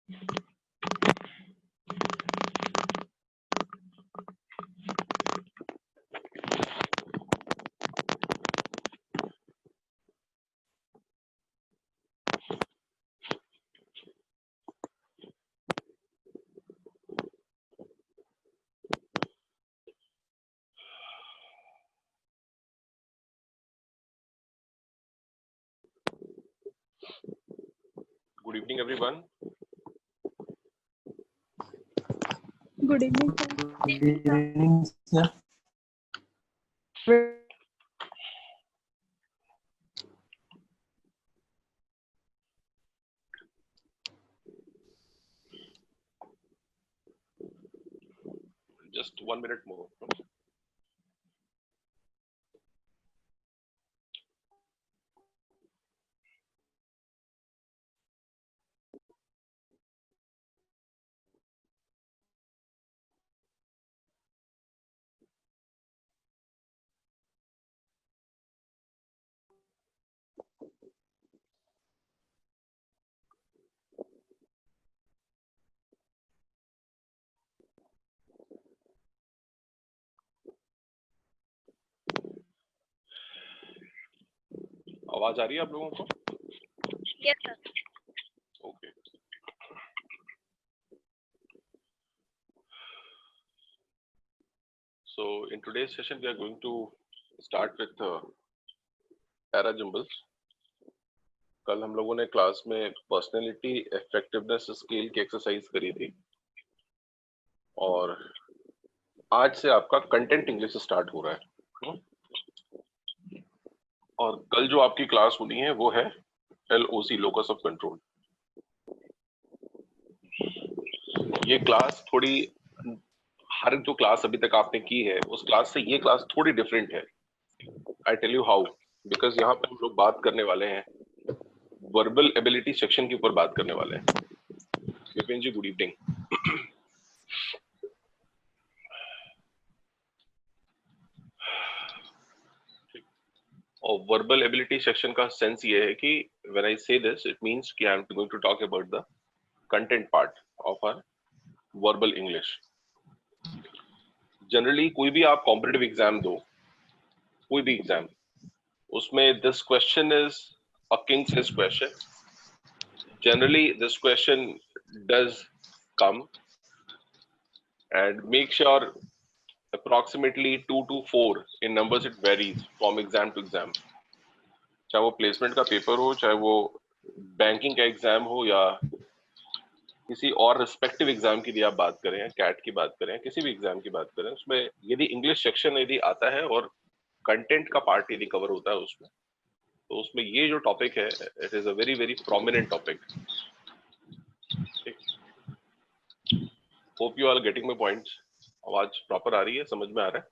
Good evening, everyone. Good evening, sir. Good evening, sir. Just 1 minute more. आवाज आ रही है आप लोगों को? Yes, sir. Okay. So in today's session, we are going to start with parajumbles. कल हम लोगों ने क्लास में पर्सनैलिटी इफेक्टिवनेस स्केल की एक्सरसाइज करी थी और आज से आपका कंटेंट इंग्लिश स्टार्ट हो रहा है। और कल जो आपकी क्लास होनी है वो है LOC, लोकस ऑफ कंट्रोल। ये क्लास थोड़ी, हर जो क्लास अभी तक आपने की है उस क्लास से ये क्लास थोड़ी डिफरेंट है। I tell you how, because यहाँ पे हम लोग बात करने वाले हैं वर्बल एबिलिटी सेक्शन के ऊपर बात करने वाले हैं। विपिन जी, गुड इवनिंग। और वर्बल एबिलिटी सेक्शन का सेंस ये है कि व्हेन आई से दिस इट मींस कि I am going to talk about the content part of our verbal English. Generally कोई भी आप कॉम्पिटिटिव एग्जाम दो, कोई भी एग्जाम, उसमें this question is a king size question. Generally this question does come, and make sure approximately 2 to 4 in numbers, it varies from exam to exam। चाहे वो placement का पेपर हो, चाहे वो बैंकिंग का एग्जाम हो, या किसी और रिस्पेक्टिव एग्जाम की आप बात करें, कैट की बात करें, किसी भी एग्जाम की बात करें, उसमें यदि इंग्लिश सेक्शन यदि आता है और कंटेंट का पार्ट यदि कवर होता है उसमें, तो उसमें ये जो टॉपिक है it is a very very prominent topic. Hope you are getting my points. आवाज प्रॉपर आ रही है, समझ में आ रहा है?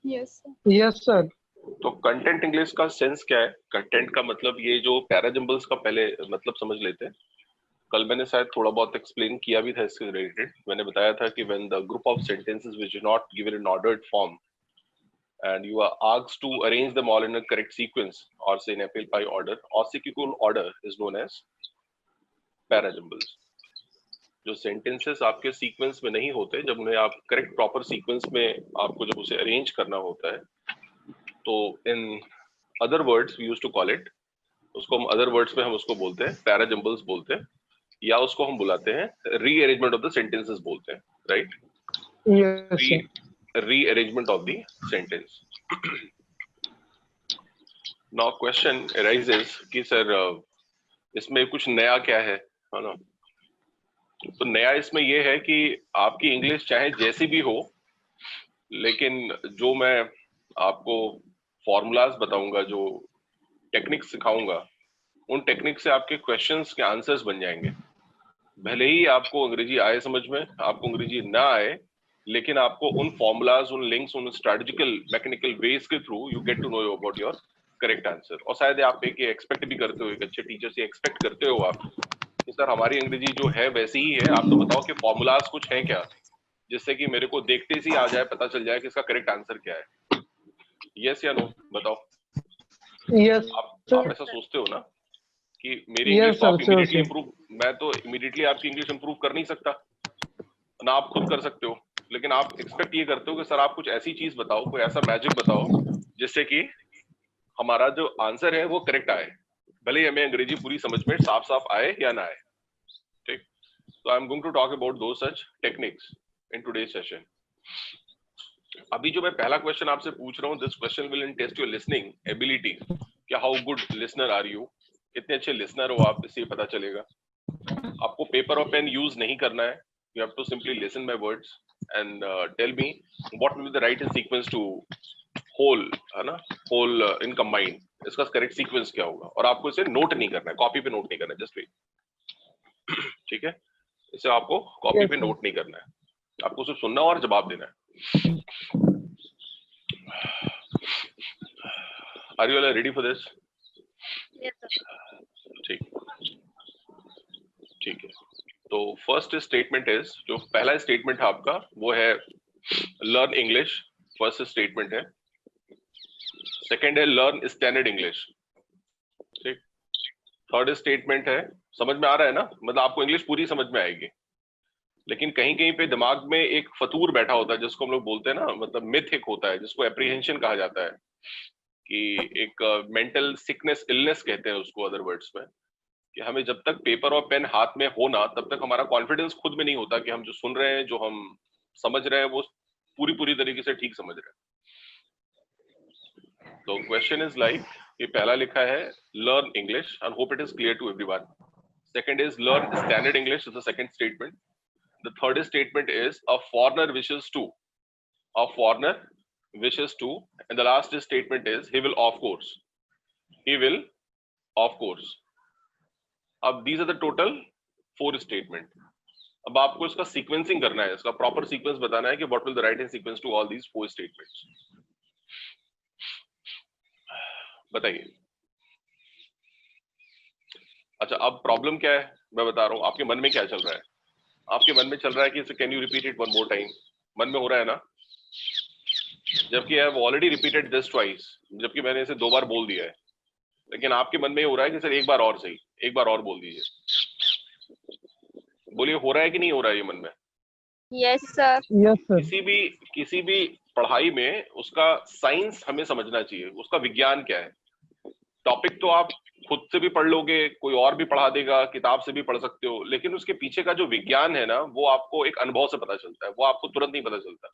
Yes, sir. Yes, sir. तो कंटेंट इंग्लिश का सेंस क्या है? कंटेंट का मतलब ये जो पैराजम्बल्स का पहले मतलब समझ लेते हैं। कल मैंने शायद थोड़ा बहुत एक्सप्लेन किया भी था इससे रिलेटेड। मैंने बताया था कि when the group of sentences which is not given in ordered form and you are asked to arrange them all in a correct sequence or say in apple pie order or sequential order is known as parajumbles। जो sentences आपके sequence में नहीं होते, जब उन्हें आप correct proper sequence में आपको जब उसे अरेंज करना होता है, तो in other words we use to call it, उसको हम अदर वर्ड्स में हम उसको बोलते हैं पैराजम्बल्स बोलते हैं, या उसको हम बुलाते हैं रीअरेंजमेंट ऑफ द सेंटेंसेस बोलते हैं, right? Yes, sir. Rearrangement of the sentence. Now question arises कि सर इसमें कुछ नया क्या है ना? तो नया इसमें ये है कि आपकी इंग्लिश चाहे जैसी भी हो, लेकिन जो मैं आपको फॉर्मूलाज बताऊंगा, जो टेक्निक्स सिखाऊंगा, उन टेक्निक से आपके क्वेश्चंस के आंसर्स बन जाएंगे। भले ही आपको अंग्रेजी आए समझ में, आपको अंग्रेजी ना आए, लेकिन आपको उन फॉर्मूलाज, उन लिंक्स, उन स्ट्रेटेजिकल मैकेनिकल वेज के through you get to know about your correct answer. और शायद आप एक एक्सपेक्ट भी करते हो, एक अच्छे टीचर से एक्सपेक्ट करते हो आप कि सर हमारी अंग्रेजी जो है वैसी ही है, आप तो बताओ कि फॉर्मूलाज कुछ है क्या जिससे कि मेरे को देखते ही आ जाए, पता चल जाए कि इसका करेक्ट आंसर क्या है। यस या नो बताओ? Yes, आप sir. ऐसा सोचते हो ना? कि मेरी इंग्लिश Yes, तो sir. आप Sure, इमीडिएटली sir. इंप्रूव, मैं तो इमीडिएटली आपकी इंग्लिश इंप्रूव कर नहीं सकता ना, आप खुद कर सकते हो, लेकिन आप एक्सपेक्ट ये करते हो कि सर आप कुछ ऐसी चीज बताओ, कोई ऐसा मैजिक बताओ जिससे कि हमारा जो आंसर है वो करेक्ट आए, भले ही हमें अंग्रेजी पूरी समझ में साफ साफ आए या ना आए। ठीक, तो I am going to talk about those such techniques in today's session. अभी जो मैं पहला क्वेश्चन आपसे पूछ रहा हूँ, this question will test your listening ability, कि how good listener are you, कितने अच्छे लिसनर हो आप, इससे पता चलेगा। आपको पेपर और पेन यूज नहीं करना है, you have to simply listen my words and tell me what will be the right sequence to whole, है ना, होल इन कंबाइंड, इसका करेक्ट सीक्वेंस क्या होगा, और आपको इसे नोट नहीं करना है, कॉपी पे नोट नहीं करना है, जस्ट वेट। ठीक है, इसे आपको कॉपी Yes, पे sir. नोट नहीं करना है, आपको सिर्फ सुनना और जवाब देना है। Are you all ready for this? Yes, sir. ठीक, ठीक है। तो फर्स्ट स्टेटमेंट इज, जो पहला स्टेटमेंट है आपका वो है लर्न इंग्लिश, फर्स्ट स्टेटमेंट है। सेकंड है लर्न स्टैंडर्ड इंग्लिश। ठीक, थर्ड स्टेटमेंट है, समझ में आ रहा है ना, मतलब आपको इंग्लिश पूरी समझ में आएगी, लेकिन कहीं कहीं पे दिमाग में एक फतूर बैठा होता है जिसको हम लोग बोलते हैं ना, मतलब मिथ एक होता है जिसको एप्रीहेंशन कहा जाता है, कि एक मेंटल सिकनेस, इलनेस कहते हैं उसको अदर वर्ड्स में, कि हमें जब तक पेपर और पेन हाथ में हो ना, तब तक हमारा कॉन्फिडेंस खुद में नहीं होता कि हम जो सुन रहे हैं, जो हम समझ रहे हैं, वो पूरी पूरी तरीके से ठीक समझ रहे हैं। तो क्वेश्चन इज लाइक, ये पहला लिखा है learn English, I hope it is clear to everyone. Second is learn standard English, is the second statement. The third statement is a foreigner wishes to, a foreigner wishes to, and the last statement is he will of course, he will of course। अब these are the total 4 statement। अब आपको इसका sequencing करना है, इसका proper sequence बताना है कि what will the right hand sequence to all these 4 statements। बताइए। अच्छा, अब प्रॉब्लम क्या है मैं बता रहा हूँ, आपके मन में क्या चल रहा है, आपके मन में चल रहा है कि इसे can you repeat it one more time, मन में हो रहा है ना, जबकि I have already repeated this twice, जबकि मैंने इसे 2 बार बोल दिया है, लेकिन आपके मन में हो रहा है कि सर एक बार और सही, एक बार और बोल दीजिए। बोलिए, हो रहा है कि नहीं हो रहा है ये मन में? Yes, sir. Yes, sir. किसी भी पढ़ाई में उसका साइंस हमें समझना चाहिए, उसका विज्ञान क्या है। टॉपिक तो आप खुद से भी पढ़ लोगे, कोई और भी पढ़ा देगा, किताब से भी पढ़ सकते हो, लेकिन उसके पीछे का जो विज्ञान है ना, वो आपको एक अनुभव से पता चलता है, वो आपको तुरंत नहीं पता चलता।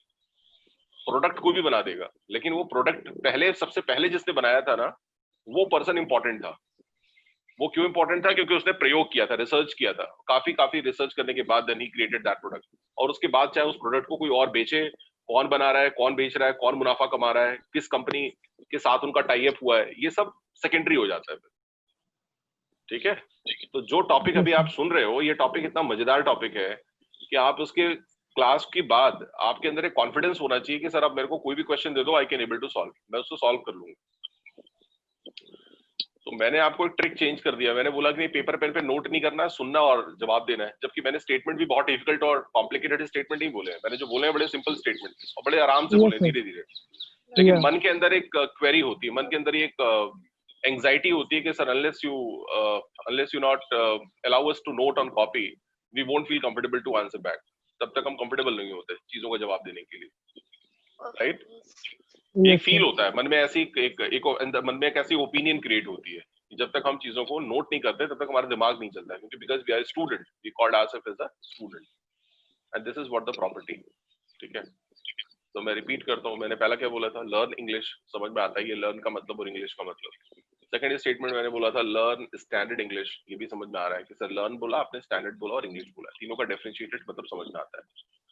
प्रोडक्ट कोई भी बना देगा, लेकिन वो प्रोडक्ट पहले, सबसे पहले जिसने बनाया था ना, वो पर्सन इंपॉर्टेंट था। वो क्यों इंपॉर्टेंट था? क्योंकि उसने प्रयोग किया था, रिसर्च किया था, काफी रिसर्च करने के बाद then he created that product. और उसके बाद चाहे उस प्रोडक्ट को कोई और बेचे, कौन बना रहा है, कौन बेच रहा है, कौन मुनाफा कमा रहा है, किस कंपनी के साथ उनका टाई अप हुआ है, ये सब सेकेंडरी हो जाता है। ठीक है, तो जो टॉपिक अभी आप सुन रहे हो, ये टॉपिक इतना मजेदार टॉपिक है कि आप उसके क्लास के बाद आपके अंदर एक कॉन्फिडेंस होना चाहिए कि सर अब मेरे को कोई भी क्वेश्चन दे दो, I can able to solve, मैं उसको सॉल्व कर लूंगा। तो मैंने आपको एक ट्रिक चेंज कर दिया, मैंने बोला कि नहीं, पेपर पेन पे नोट नहीं करना है, सुनना और जवाब देना है, जबकि मैंने स्टेटमेंट भी बहुत डिफिकल्ट और कॉम्प्लिकेटेड स्टेटमेंट नहीं बोले हैं, मैंने जो बोले हैं बड़े सिंपल स्टेटमेंट और बड़े आराम से बोले, धीरे धीरे। लेकिन Yeah. मन के अंदर एक क्वेरी होती है, मन के अंदर एक एंजाइटी होती है कि sir unless you not allow us to note on copy, we won't feel comfortable to answer back, तब तक हम कंफर्टेबल नहीं होते चीजों का जवाब देने के लिए, राइट? एक फील होता है मन में, ऐसी एक मन में एक ऐसी ओपिनियन क्रिएट होती है कि जब तक हम चीजों को नोट नहीं करते तब तक हमारा दिमाग नहीं चलता है, क्योंकि because we are student, we called ourself as a student, and this is what the property. ठीक है, तो मैं रिपीट करता हूँ, मैंने पहला क्या बोला था, लर्न इंग्लिश, समझ में आता है ये लर्न का मतलब और इंग्लिश का मतलब। सेकंड स्टेटमेंट मैंने बोला था लर्न स्टैंडर्ड इंग्लिश, ये भी समझ में आ रहा है कि सर लर्न बोला आपने, स्टैंडर्ड बोला और इंग्लिश बोला, तीनों का डिफरेंशिएटेड मतलब समझ में आता है।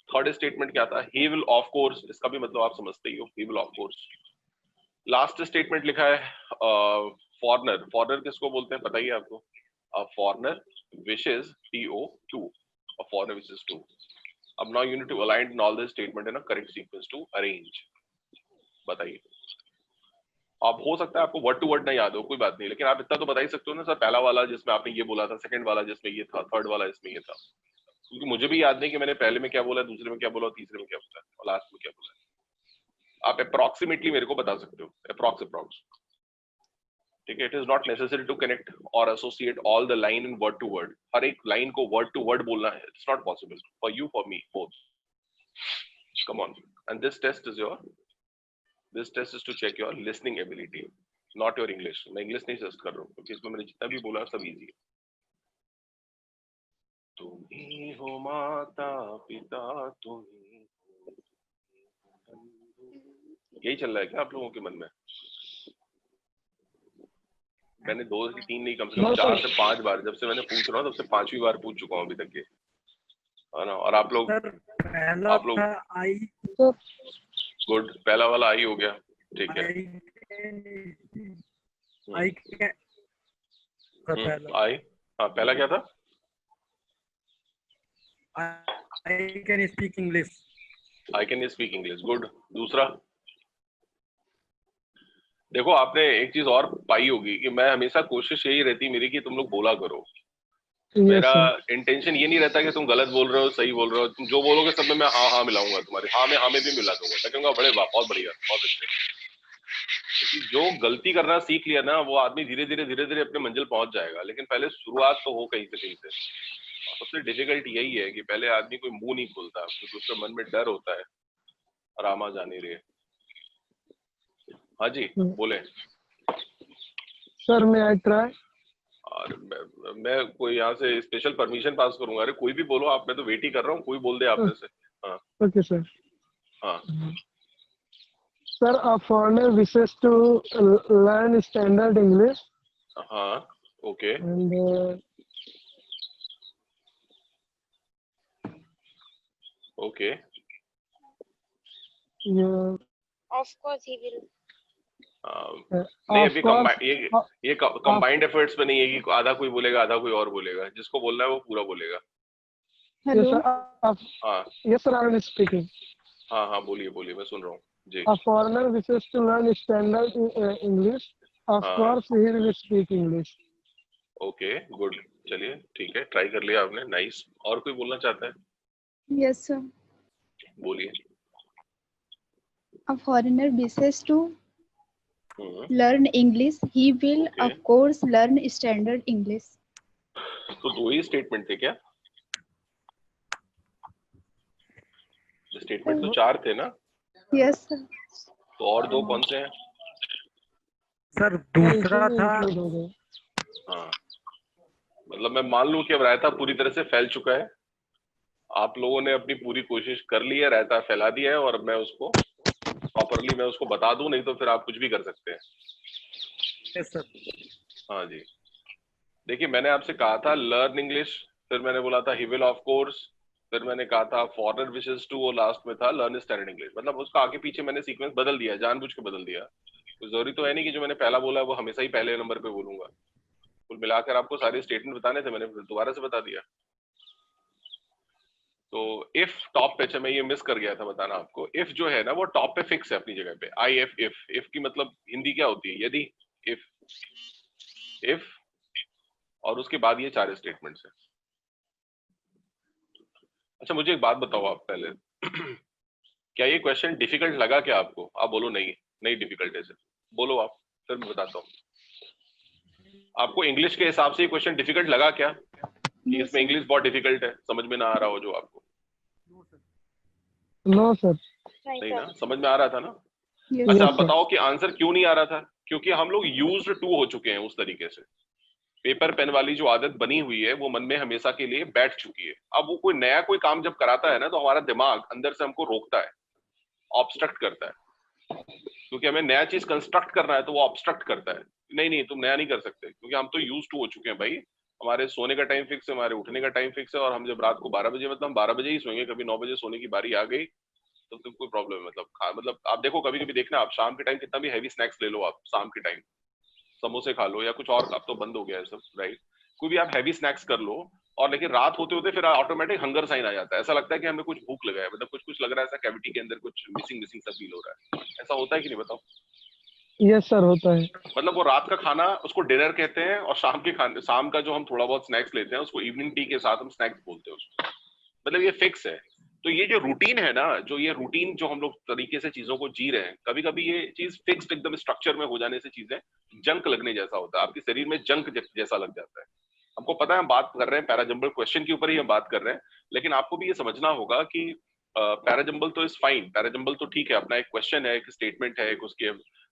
थर्ड स्टेटमेंट क्या था, ही विल ऑफ कोर्स, इसका भी मतलब आप समझते ही हो, he will of course. Last statement लिखा है फॉरेनर, फॉरेनर किसको बोलते हैं बताइए आपको? Foreigner wishes TO2, a foreigner wishes to। अब now you need to align all the statement in a correct sequence to arrange। बताइए, आप हो सकता है आपको वर्ड टू वर्ड नहीं याद हो, कोई बात नहीं, लेकिन आप इतना तो बता ही सकते हो ना सर, पहला वाला जिसमें आपने ये बोला था, सेकंड वाला जिसमें ये था, थर्ड वाला इसमें ये था, क्योंकि मुझे भी याद नहीं कि मैंने पहले में क्या बोला, दूसरे में क्या बोला, तीसरे में क्या बोला और लास्ट में क्या बोला। आप अप्रोक्सीमेटली मेरे को बता सकते हो, अप्रोक्स। ठीक है, it is not necessary to connect और associate all the line in word to word. हर एक लाइन को वर्ड टू वर्ड बोलना है, it's not possible for you, for me, both. Come on, and this test is to check your listening ability, not your English. मैं English नहीं test कर रहा हूँ क्योंकि इसमें मैंने जितना भी बोला सब इजी है। तुम ही हो माता पिता, तुम ही हो बंधु। यही चल रहा है क्या आप लोगों के मन में? मैंने 2 से 3 नहीं, कम से कम 4 से 5 बार, जब से मैंने पूछ रहा हूँ तब से 5वीं बार पूछ चुका हूँ अभी तक के, है ना? और आप लोग आई, गुड, पहला वाला आई हो गया, ठीक है। आई आई, हाँ, पहला क्या था? I can speak English. I can speak English, good. दूसरा, देखो आपने एक चीज और पाई होगी कि मैं हमेशा कोशिश यही रहती मेरी कि तुम लोग बोला करो। मेरा इंटेंशन ये नहीं रहता कि तुम गलत बोल रहे हो, सही बोल रहे हो। तुम जो बोलोगे सब में मैं हाँ हाँ मिलाऊंगा, तुम्हारे हाँ में हाँ में भी मिला दूंगा। मैं कहूंगा बड़े वाह, बहुत बढ़िया, बहुत अच्छे। क्योंकि जो गलती करना सीख लिया ना, वो आदमी धीरे धीरे अपने मंजिल पहुंच जाएगा, लेकिन पहले शुरुआत तो हो कहीं से। सबसे डिफिकल्ट यही है कि पहले आदमी कोई मुंह नहीं खोलता क्योंकि उसके मन में डर होता है और आमा जाने रही है। हाँ जी, बोले सर, मैं आई ट्राई। और मैं कोई यहाँ से स्पेशल परमिशन पास करूंगा? अरे कोई भी बोलो आप, मैं तो वेट ही कर रहा हूँ, कोई बोल दे आप में से। हाँ ओके सर। हाँ, sir, a foreigner wishes to learn standard English हाँ, okay, and okay. yeah, Of course he will. नहीं, अभी ये कंबाइंड एफर्ट्स पे नहीं है कि आधा कोई बोलेगा आधा कोई और बोलेगा। जिसको बोलना है वो पूरा बोलेगा। yes sir, हाँ yes sir, I am speaking. हाँ हाँ, बोलिए बोलिए, मैं सुन रहा हूँ जी। A foreigner wishes to learn standard English. Of हाँ, course, he will speak English. Okay, good, चलिए ठीक है, ट्राई कर लिया आपने, नाइस। और कोई बोलना चाहता है? Yes, sir. बोलिए। A foreigner wishes to learn English. He will, Okay. of course, learn standard English. तो 2 ही स्टेटमेंट थे क्या? स्टेटमेंट तो 4 थे ना? Yes, sir. तो और 2 कौन से हैं? सर, दूसरा था। हाँ, मतलब मैं मान लूं कि अब रायता पूरी तरह से फैल चुका है, आप लोगों ने अपनी पूरी कोशिश कर ली है, रायता फैला दिया है, और मैं उसको प्रॉपरली मैं उसको बता दूं, नहीं तो फिर आप कुछ भी कर सकते हैं। Yes sir. हाँ जी, देखिए मैंने आपसे कहा था लर्न इंग्लिश, फिर मैंने बोला था ही विल ऑफ कोर्स, फिर मैंने कहा था फॉरनर विशेस टू, वो लास्ट में था लर्न स्टैंडर्ड इंग्लिश। मतलब उसका आगे पीछे मैंने सीक्वेंस बदल दिया, जानबूझ के बदल दिया। तो जरूरी तो है नहीं कि जो मैंने पहला बोला है वो हमेशा ही पहले नंबर पे बोलूंगा। कुल मिलाकर आपको सारे स्टेटमेंट बताने थे, मैंने दोबारा से बता दिया। तो इफ टॉप पे, मैं ये मिस कर गया था बताना आपको, इफ जो है ना वो टॉप पे फिक्स है अपनी जगह पे। आई एफ, इफ की मतलब हिंदी क्या होती है? यदि, इफ और उसके बाद ये 4 स्टेटमेंट्स है। अच्छा मुझे एक बात बताओ आप पहले क्या ये क्वेश्चन डिफिकल्ट लगा क्या आपको? आप बोलो नहीं, नहीं डिफिकल्ट है सर, बोलो आप, फिर मैं बताता हूँ। आपको इंग्लिश के हिसाब से ये क्वेश्चन डिफिकल्ट लगा क्या कि इसमें इंग्लिश बहुत डिफिकल्ट है, समझ में ना आ रहा हो जो आपको? No sir. नहीं ना, समझ में आ रहा था ना? Yes. अच्छा आप बताओ कि आंसर क्यों नहीं आ रहा था? क्योंकि हम लोग यूज्ड टू हो चुके हैं उस तरीके से। पेपर पेन वाली जो आदत बनी हुई है वो मन में हमेशा के लिए बैठ चुकी है। अब वो कोई नया कोई काम जब कराता है ना, तो हमारा दिमाग अंदर से हमको रोकता है, ऑब्स्ट्रक्ट करता है। क्योंकि हमें नया चीज कंस्ट्रक्ट करना है तो वो ऑब्स्ट्रक्ट करता है, नहीं नहीं तुम नया नहीं कर सकते, क्योंकि हम तो यूज टू हो चुके हैं भाई। हमारे सोने का टाइम फिक्स है, हमारे उठने का टाइम फिक्स है, और हम जब रात को 12 बजे, मतलब हम 12 बजे ही सोएंगे। कभी 9 बजे सोने की बारी आ गई तो कोई प्रॉब्लम है? मतलब आप देखो, कभी कभी देखना आप शाम के टाइम कितना भी हैवी स्नैक्स ले लो, आप शाम के टाइम समोसे खा लो या कुछ और, अब तो बंद हो गया है सब, राइट? कोई भी आप हैवी स्नैक्स कर लो, और लेकिन रात होते होते फिर ऑटोमेटिक हंगर साइन आ जाता है। ऐसा लगता है कि हमें कुछ भूख लगा है, मतलब कुछ कुछ लग रहा है, ऐसा कैविटी के अंदर कुछ मिसिंग मिसिंग सा फील हो रहा है। ऐसा होता है कि नहीं बताओ? यस सर, होता है। मतलब वो रात का खाना उसको डिनर कहते हैं, और शाम के खाने, शाम का जो हम थोड़ा बहुत स्नैक्स लेते हैं उसको इवनिंग टी के साथ हम स्नैक्स बोलते हैं उसको। मतलब ये फिक्स है। तो ये जो रूटीन है ना, जो ये रूटीन जो हम लोग तरीके से चीजों को जी रहे हैं, कभी कभी ये चीज फिक्स्ड एकदम स्ट्रक्चर में हो जाने से चीजें जंक लगने जैसा होता है, आपके शरीर में जंक जैसा लग जाता है। हमको पता है हम बात कर रहे हैं पैराजंबल क्वेश्चन के ऊपर ही हम बात कर रहे हैं, लेकिन आपको भी ये समझना होगा कि पैराजंबल तो इज फाइन, पैराजंबल तो ठीक है, अपना एक क्वेश्चन है, एक स्टेटमेंट है, एक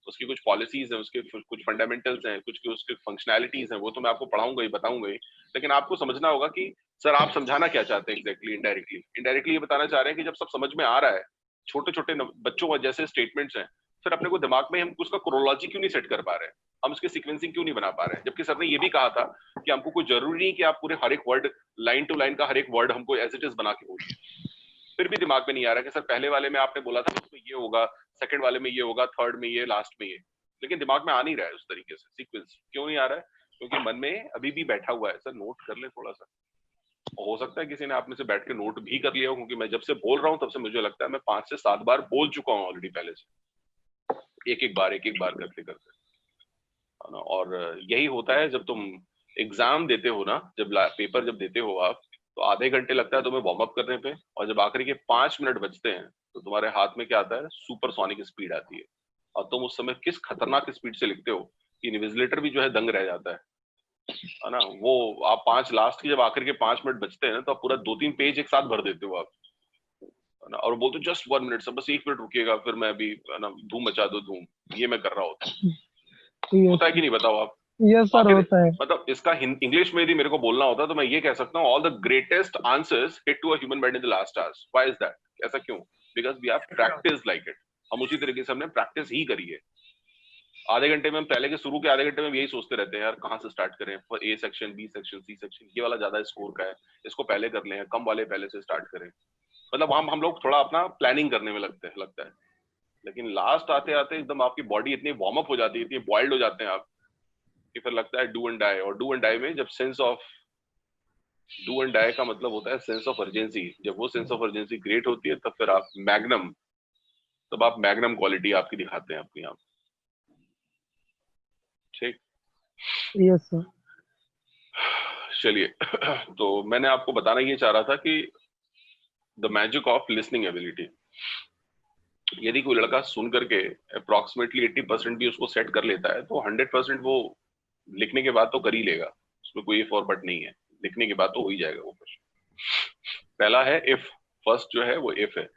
उसकी कुछ पॉलिसीज है, उसके कुछ फंडामेंटल्स हैं, कुछ उसके फंक्शनैलिटीज हैं, वो तो मैं आपको पढ़ाऊंगा ही, बताऊंगा ही। लेकिन आपको समझना होगा कि सर आप समझाना क्या चाहते हैं एग्जैक्टली, इनडायरेक्टली इनडायरेक्टली ये बताना चाह रहे हैं कि जब सब समझ में आ रहा है, छोटे छोटे बच्चों जैसे स्टेटमेंट्स हैं, फिर अपने को दिमाग में हम उसका क्रोनोलॉजी क्यों नहीं सेट कर पा रहे हैं, हम उसकी सीक्वेंसिंग क्यों नहीं बना पा रहे हैं, जबकि सर ने ये भी कहा था कि हमको कोई जरूरी नहीं कि आप पूरे हर एक वर्ड, लाइन टू लाइन का हर एक वर्ड हमको एज इट इज बना के बोलिए। फिर भी दिमाग में नहीं आ रहा कि सर पहले वाले में आपने बोला था उसमें ये होगा, सेकंड वाले में ये होगा, थर्ड में ये, लास्ट में ये, लेकिन दिमाग में आ नहीं रहा है उस तरीके से सीक्वेंस। क्यों नहीं आ रहा है? क्योंकि मन में अभी भी बैठा हुआ है। सर नोट कर ले थोड़ा सा, हो सकता है किसी ने आप में से बैठ के नोट भी कर लिया हो, क्योंकि मैं जब से बोल रहा हूँ तब से मुझे लगता है मैं 5 से 7 बार बोल चुका हूँ ऑलरेडी पहले से, एक एक बार करते करते, है ना। और यही होता है जब तुम एग्जाम देते हो ना, जब पेपर जब देते हो आप, तो आधे घंटे लगता है तुम्हें वार्म अप करने पे, और जब आखिरी के 5 मिनट बचते हैं तो तुम्हारे हाथ में क्या आता है, सुपरसोनिक स्पीड आती है, और तुम उस समय किस खतरनाक स्पीड से लिखते हो कि इन्विजिलेटर भी जो है दंग रह जाता है ना। वो आप 5 लास्ट की जब आखिर के 5 मिनट बचते हैं ना, तो आप पूरा 2-3 पेज एक साथ भर देते हो आप, है ना, और बोलते जस्ट 1 मिनट, सब बस 1 मिनट रुकिएगा, फिर मैं अभी, है ना, धूम मचा दो धूम, ये मैं कर रहा होता हूँ। होता है कि नहीं, बताओ आप? यस सर, होता है। मतलब इसका इंग्लिश में यदि मेरे को बोलना होता तो मैं ये कह सकता हूँ, all the greatest answers hit to a human bed in the last hours. Why is that? ऐसा क्यों? Because we have practice like it. हम उसी तरीके से हमने प्रैक्टिस ही करी है। आधे घंटे में हम पहले के शुरू के आधे घंटे में यही सोचते रहते हैं, यार कहाँ से स्टार्ट करें, A section, B section, C section, ये वाला ज्यादा स्कोर का है, इसको पहले कर लें, कम वाले पहले से स्टार्ट करें। मतलब हम लोग थोड़ा अपना प्लानिंग करने में लगता है। लेकिन लास्ट आते आते एकदम आपकी बॉडी इतनी वार्म अप हो जाती है, इतनी बॉइल्ड हो जाते हैं आप, कि फिर लगता है डू एंड डाई। और डू एंड डाई में जब sense of do and die का मतलब होता है सेंस ऑफ अर्जेंसी, जब वो सेंस ऑफ अर्जेंसी ग्रेट होती है, तब फिर आप मैग्नम क्वालिटी आपकी दिखाते हैं अपनी आप। ठीक, यस सर। चलिए तो मैंने आपको बताना ये चाह रहा था कि the magic of listening ability. यदि कोई लड़का सुन करके अप्रोक्सीमेटली 80% भी उसको सेट कर लेता है, तो 100% वो लिखने के बाद तो कर ही लेगा, उसमें कोई इफ और बट नहीं है, लिखने के बाद तो हो ही जाएगा वो क्वेश्चन। पहला है इफ, फर्स्ट जो है वो इफ है।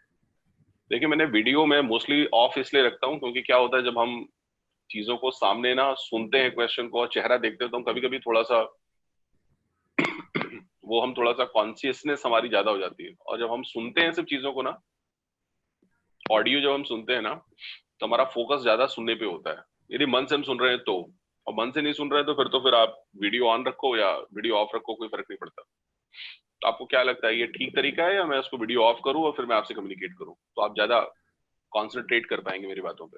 देखिए मैंने वीडियो में मोस्टली ऑफ इसलिए रखता हूँ क्योंकि क्या होता है, जब हम चीजों को सामने ना सुनते हैं, क्वेश्चन को और चेहरा देखते हैं, तो हम कभी कभी थोड़ा सा वो हम थोड़ा सा कॉन्शियसनेस हमारी ज्यादा हो जाती है। और जब हम सुनते हैं सब चीजों को ना, ऑडियो जब हम सुनते हैं ना, तो हमारा फोकस ज्यादा सुनने पे होता है। यदि मन से हम सुन रहे हैं तो, और मन से नहीं सुन रहे हैं तो फिर आप वीडियो ऑन रखो या वीडियो ऑफ रखो, कोई फर्क नहीं पड़ता। तो आपको क्या लगता है, ये ठीक तरीका है, या मैं उसको वीडियो ऑफ करूं और फिर मैं आपसे कम्युनिकेट करूं, तो आप ज्यादा कॉन्सेंट्रेट कर पाएंगे मेरी बातों पे?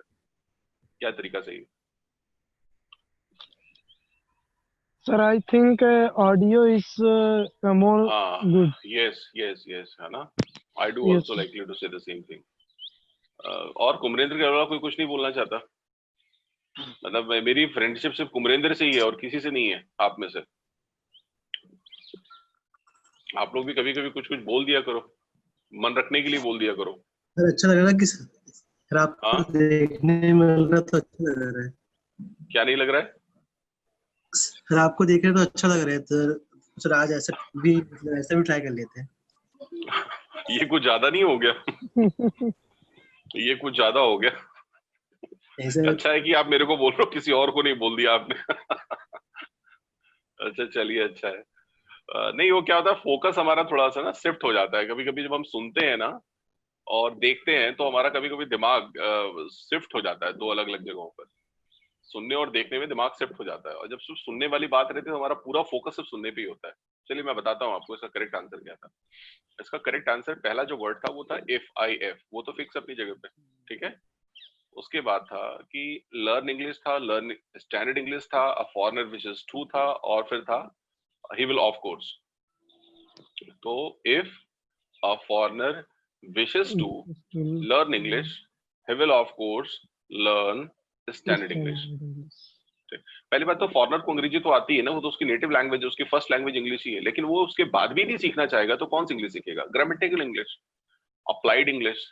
क्या तरीका सही है? Sir I think audio is more good. Yes, है ना। I do also likely to say the same thing. और कुमरेंद्र के अलावा कोई कुछ नहीं बोलना चाहता? मतलब मेरी फ्रेंडशिप सिर्फ कुमरेंद्र से ही है और किसी से नहीं है आप में से। आप लोग भी कभी कभी कुछ कुछ बोल दिया करो, मन रखने के लिए बोल दिया करो। सर अच्छा लग रहा है कि सर आपको देखने में मिल रहा तो अच्छा लग रहा है। क्या नहीं लग रहा है? सर आपको देख रहे तो अच्छा लग रहा है, तो सर आज ऐसा भी ट्राई कर लेते हैं। ये कुछ ज्यादा नहीं हो गया? ये कुछ ज्यादा हो गया। अच्छा है कि आप मेरे को बोल रहे हो, किसी और को नहीं बोल दिया आपने। अच्छा चलिए, अच्छा है। नहीं, वो क्या होता है, फोकस हमारा थोड़ा सा ना शिफ्ट हो जाता है। कभी कभी जब हम सुनते हैं ना और देखते हैं, तो हमारा कभी कभी दिमाग शिफ्ट हो जाता है 2 अलग अलग जगहों पर। सुनने और देखने में दिमाग शिफ्ट हो जाता है, और जब सिर्फ सुनने वाली बात रहती है तो हमारा पूरा फोकस सिर्फ सुनने पे ही होता है। चलिए मैं बताता हूँ आपको इसका करेक्ट आंसर क्या था। इसका करेक्ट आंसर, पहला जो वर्ड था वो था इफ, IF, वो तो फिक्स अपनी जगह पे, ठीक है। उसके बाद था कि लर्न इंग्लिश था, लर्न स्टैंडर्ड इंग्लिश था, अ फॉरेनर विशेस टू था, और फिर था ही विल ऑफ कोर्स। तो if a foreigner wishes to learn English, he will of course learn standard English। पहली बात तो फॉरेनर को अंग्रेजी तो आती है ना, वो तो उसकी नेटिव लैंग्वेज है, उसकी फर्स्ट लैंग्वेज इंग्लिश ही है, लेकिन वो उसके बाद भी नहीं सीखना चाहेगा तो कौन सी इंग्लिश सीखेगा? Grammatical English. Applied English,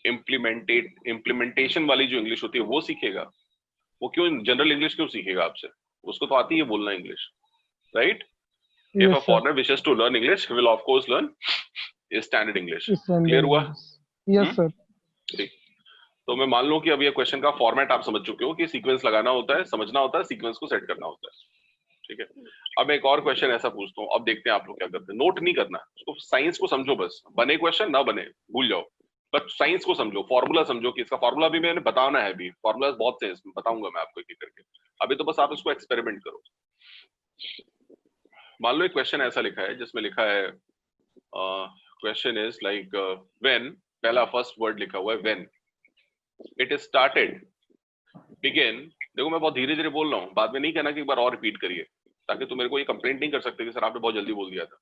implementation वाली जो इंग्लिश होती है वो सीखेगा। वो क्यों जनरल इंग्लिश क्यों सीखेगा आपसे? उसको तो आती है बोलना English, right? If a foreigner wishes to learn English, he will of course learn standard English. Clear हुआ? Yes sir. ठीक। तो मैं मान लूं कि अब ये क्वेश्चन का फॉर्मेट आप समझ चुके हो कि सीक्वेंस लगाना होता है, समझना होता है, सीक्वेंस को सेट करना होता है। ठीक है, अब मैं एक और क्वेश्चन ऐसा पूछता हूँ, अब देखते हैं आप लोग क्या करते हैं। नोट नहीं करना, उसको साइंस को समझो बस, बने क्वेश्चन ना बने भूल जाओ, बट साइंस को समझो, फॉर्मूला समझो कि इसका फॉर्मूला भी मैंने बताना है, अभी फॉर्मूला बहुत से इसमें बताऊंगा मैं आपको एक एक करके। अभी तो बस आप इसको एक्सपेरिमेंट करो। मान लो एक क्वेश्चन ऐसा लिखा है जिसमें लिखा है क्वेश्चन इज लाइक व्हेन, पहला फर्स्ट वर्ड लिखा हुआ है when it is started begin. देखो मैं बहुत धीरे धीरे बोल रहा हूँ, बाद में नहीं कहना कि एक बार और रिपीट करिए, ताकि तुम मेरे को ये कंप्लेंट नहीं कर सकते कि सर आपने बहुत जल्दी बोल दिया था।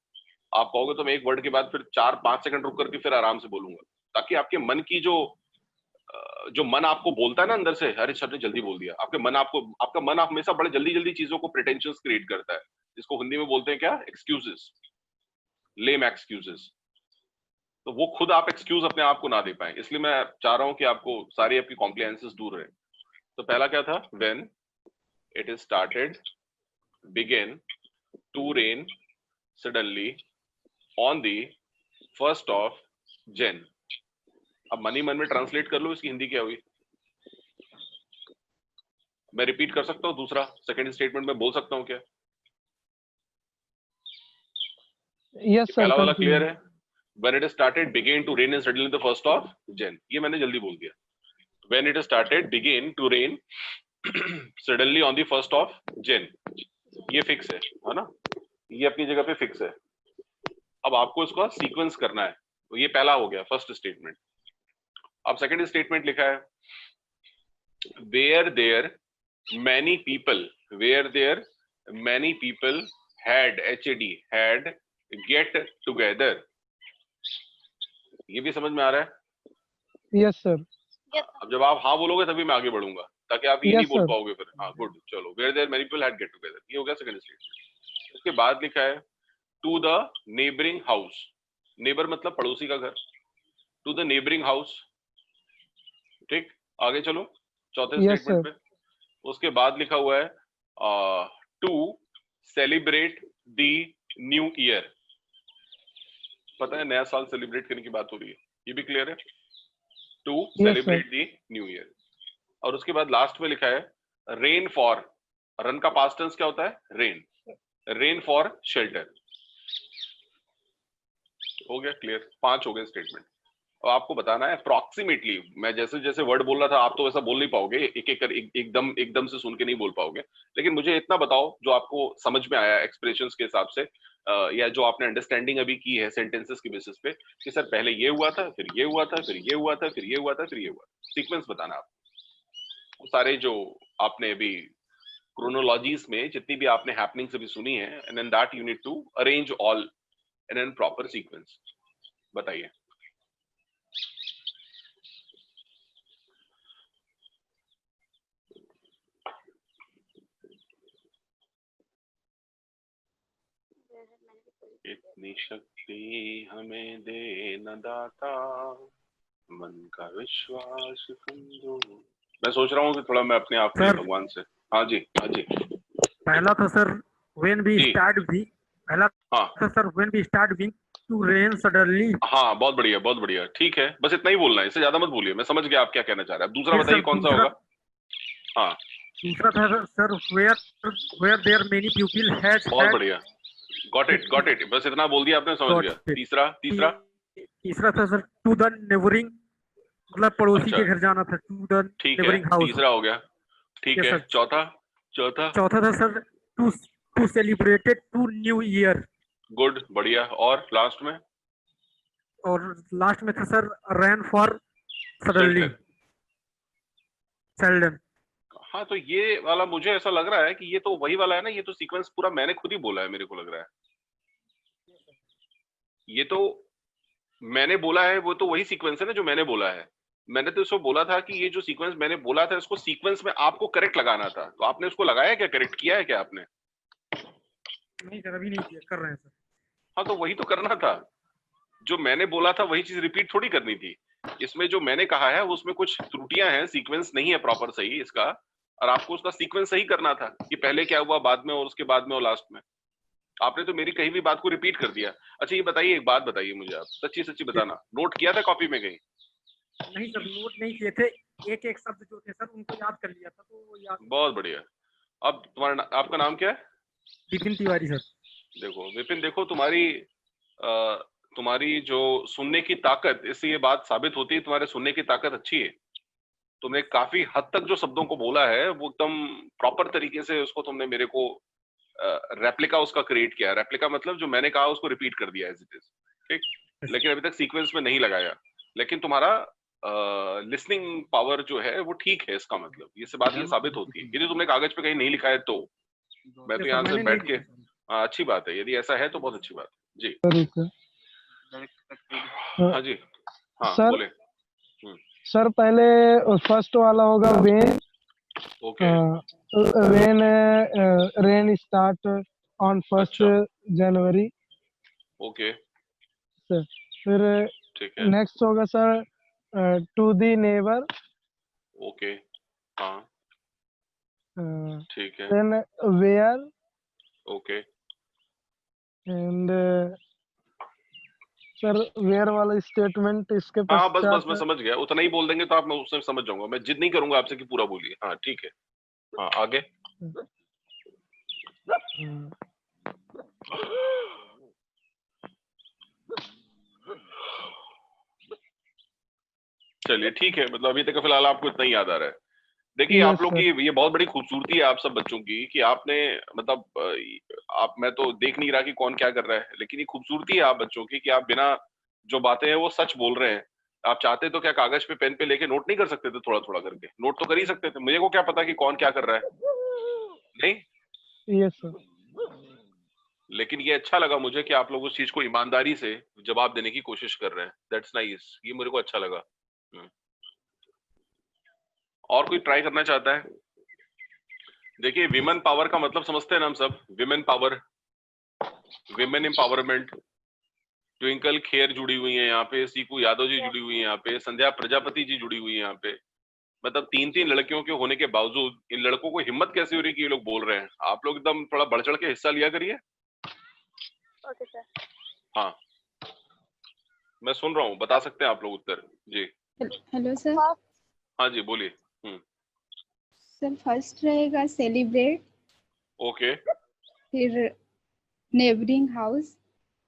आप कहोगे तो मैं एक वर्ड के बाद फिर 4-5 सेकंड रुक करके फिर आराम से बोलूंगा, ताकि आपके मन की जो मन आपको बोलता है ना अंदर से, अरे सर ने जल्दी बोल दिया, आपके मन आपका मन हमेशा बड़े जल्दी जल्दी चीजों को प्रिटेंशंस क्रिएट करता है, जिसको हिंदी में बोलते हैं क्या, एक्सक्यूजेस, लेम एक्सक्यूजेस। तो वो खुद आप एक्सक्यूज अपने आप को ना दे पाए, इसलिए मैं चाह रहा हूं कि आपको सारी आपकी कॉम्प्लिकेंसेस दूर रहे। तो पहला क्या था, when it is started begin to rain suddenly on the 1st of Jan। अब मन ही मन में ट्रांसलेट कर लो इसकी हिंदी क्या हुई। मैं रिपीट कर सकता हूँ, दूसरा सेकंड स्टेटमेंट में बोल सकता हूँ क्या? Yes sir. पहला वाला क्लियर है, when it started began to rain suddenly the 1st of Jan, ये मैंने जल्दी बोल दिया। when it started began to rain suddenly on the 1st of Jan, ये फिक्स है ना, ये अपनी जगह पे फिक्स है। अब आपको इसका सीक्वेंस करना है, तो ये पहला हो गया फर्स्ट स्टेटमेंट। अब सेकंड स्टेटमेंट लिखा है where there many people had get together। ये भी समझ में आ रहा है? Yes sir. अब जब आप हाँ बोलोगे तभी मैं आगे बढ़ूंगा, ताकि आप ये नहीं बोल पाओगे फिर। हाँ गुड, चलो where there many people had get together, ये हो गया सेकंड स्टेटमेंट। उसके बाद लिखा है to the neighbouring house, neighbour मतलब पड़ोसी का घर, टू द नेबरिंग हाउस। ठीक, आगे चलो चौथे स्टेटमेंट पे। उसके बाद लिखा हुआ है to celebrate the new year. पता है नया साल सेलिब्रेट करने की बात हो रही है, ये भी क्लियर है, to celebrate the new year. और उसके बाद लास्ट में लिखा है रेन फॉर, रन का पास्ट टेंस क्या होता है, रेन, रेन फॉर शेल्टर। हो गया क्लियर, 5 हो गए स्टेटमेंट। और आपको बताना है अप्रॉक्सीमेटली, मैं जैसे जैसे वर्ड बोल रहा था आप तो वैसा बोल नहीं पाओगे, एक एक कर एकदम से सुन के नहीं बोल पाओगे, लेकिन मुझे इतना बताओ जो आपको समझ में आया एक्सप्रेशंस के हिसाब से, या जो आपने अंडरस्टैंडिंग अभी की है सेंटेंसेस के बेसिस पे, कि सर पहले ये हुआ था, फिर ये हुआ था, फिर ये हुआ था, फिर ये हुआ था, फिर ये हुआ। सीक्वेंस बताना आप सारे जो आपने अभी क्रोनोलॉजीज में जितनी भी आपने हैपनिंग्स अभी सुनी है, and then that you need to arrange all in an proper sequence. बताइए। इतनी शक्ति हमें दे न दाता, मन का विश्वास कमजोर। मैं सोच रहा हूँ कि थोड़ा मैं अपने आप को भगवान से। हाँ जी, हाँ जी। पहला था सर व्हेन वी स्टार्ट भी, पहला था सर व्हेन वी स्टार्ट बिंग टू रेन सडनली। हाँ बहुत बढ़िया, बहुत बढ़िया, ठीक है, बस इतना ही बोलना है, इससे ज्यादा मत बोलिए, मैं समझ गया आप क्या कहना चाह रहे हैं। दूसरा बताइए कौन सा होगा। हाँ दूसरा था sir where there many people has. बहुत बढ़िया, गॉट इट, बस इतना बोल दिया आपने, समझ गया। तीसरा था सर टू द नेबरिंग, मतलब पड़ोसी के घर जाना था, टू द नेबरिंग हाउस। तीसरा हो गया, ठीक है। चौथा था sir to celebrated to new year. Good, बढ़िया। और लास्ट में था sir rain for suddenly, seldom. हाँ तो ये वाला मुझे ऐसा लग रहा है कि ये तो वही वाला है ना, ये तो सीक्वेंस पूरा मैंने खुद ही बोला है, मेरे को लग रहा है ये तो मैंने बोला है, वो तो वही सीक्वेंस है ना जो मैंने बोला है। मैंने तो इसको बोला था कि ये जो सीक्वेंस मैंने बोला था इसको सीक्वेंस में आपको करेक्ट लगाना था, तो आपने उसको लगाया क्या, करेक्ट किया है क्या आपने? नहीं सर, अभी नहीं किया, कर रहे हैं सर। हाँ तो वही तो करना था, जो मैंने बोला था वही चीज रिपीट थोड़ी करनी थी। इसमें जो मैंने कहा है उसमें कुछ त्रुटियां हैं, सीक्वेंस नहीं है प्रॉपर सही इसका, और आपको उसका सीक्वेंस सही करना था कि पहले क्या हुआ बाद में और उसके बाद में और लास्ट में। आपने तो मेरी कहीं भी बात को रिपीट कर दिया। अच्छा ये बताइए, एक बात बताइए मुझे, आप सच्ची सच्ची बताना, नोट किया था कॉपी में कहीं? नहीं सर, नोट नहीं किए थे, एक एक शब्द जो थे सर उनको याद कर लिया था, तो वो याद। बहुत बढ़िया। अब आपका नाम क्या है? विपिन तिवारी सर। देखो विपिन, देखो तुम्हारी जो सुनने की ताकत, इससे ये बात साबित होती है तुम्हारे सुनने की ताकत अच्छी है। तुमने काफी हद तक जो शब्दों को बोला है वो एकदम प्रॉपर तरीके से उसको तुमने मेरे को रेप्लिका उसका क्रिएट किया। रेप्लिका मतलब जो मैंने कहा उसको रिपीट कर दिया एज इट इज, ठीक। लेकिन अभी तक सीक्वेंस में नहीं लगाया। लेकिन तुम्हारा लिसनिंग पावर जो है वो ठीक है, इसका मतलब ये से बात ये साबित होती है। यदि तुमने कागज पे कहीं नहीं लिखा है तो मैं तो यहाँ से बैठ के, अच्छी बात है, यदि ऐसा है तो बहुत अच्छी बात है जी। हाँ जी, हाँ सर, बोले। सर पहले फर्स्ट वाला होगा when. Okay. When rain start on 1st January. Okay sir फिर ठीक है। नेक्स्ट होगा sir to the neighbour. Okay हाँ ठीक है। Then where. Okay and sir where वाला स्टेटमेंट इसके हाँ बस पश्चात। मैं समझ गया, उतना ही बोल देंगे तो आप, मैं उससे समझ जाऊंगा, मैं जिद नहीं करूंगा आपसे कि पूरा बोलिए। हाँ ठीक है, हाँ आगे। चलिए ठीक है, मतलब अभी तक फिलहाल आपको इतना ही याद आ रहा है। देखिए आप लोग की ये बहुत बड़ी खूबसूरती है आप सब बच्चों की कि आपने मतलब आप, मैं तो देख नहीं रहा कि कौन क्या कर रहा है, लेकिन ये खूबसूरती है आप बच्चों की कि आप बिना जो बातें हैं वो सच बोल रहे हैं। आप चाहते तो क्या कागज पे पेन पे लेके नोट नहीं कर सकते थे? थोड़ा थोड़ा करके नोट तो कर ही सकते थे, मुझे को क्या पता कि कौन क्या कर रहा है। नहीं यस सर। लेकिन ये अच्छा लगा मुझे कि आप लोग उस चीज को ईमानदारी से जवाब देने की कोशिश कर रहे हैं। दैट्स नाइस, ये मेरे को अच्छा लगा। और कोई ट्राई करना चाहता है? देखिए विमेन पावर का मतलब समझते हैं ना हम सब, women power, women empowerment. Twinkle Kher जुड़ी हुई है यहाँ पे, सीकू यादव जी जुड़ी हुई है यहाँ पे, संध्या प्रजापति जी जुड़ी हुई है यहाँ पे। मतलब 3-3 लड़कियों के होने के बावजूद इन लड़कों को हिम्मत कैसे हो रही है कि ये लोग बोल रहे हैं? आप लोग एकदम थोड़ा बढ़ चढ़ के हिस्सा लिया करिए। Okay sir. हाँ मैं सुन रहा हूँ, बता सकते हैं आप लोग उत्तर जी। Hello sir. हाँ जी बोलिए। सर फर्स्ट रहेगा सेलिब्रेट। ओके। फिर neighbouring house.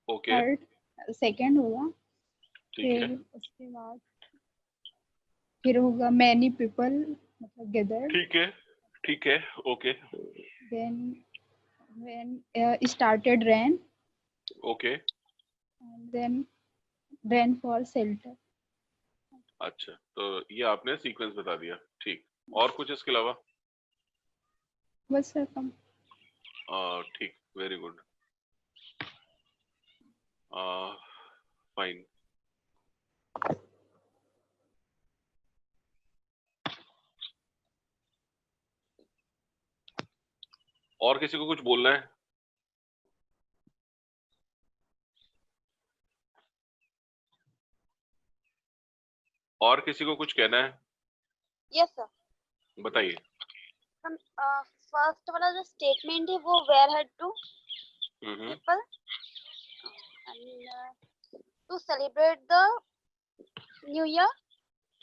Okay. Third second होगा। फिर उसके बाद फिर होगा मैनी पीपल, मतलब गैदर। ठीक है okay. Then when started rain. Okay. And then rain for shelter. अच्छा तो ये आपने सीक्वेंस बता दिया, ठीक। और कुछ इसके अलावा? बस सर कम। ठीक, वेरी गुड, फाइन। और किसी को कुछ बोलना है? और किसी को कुछ कहना है? Yes sir. बताइए। फर्स्ट वाला जो स्टेटमेंट है वो where had to people to celebrate the new year.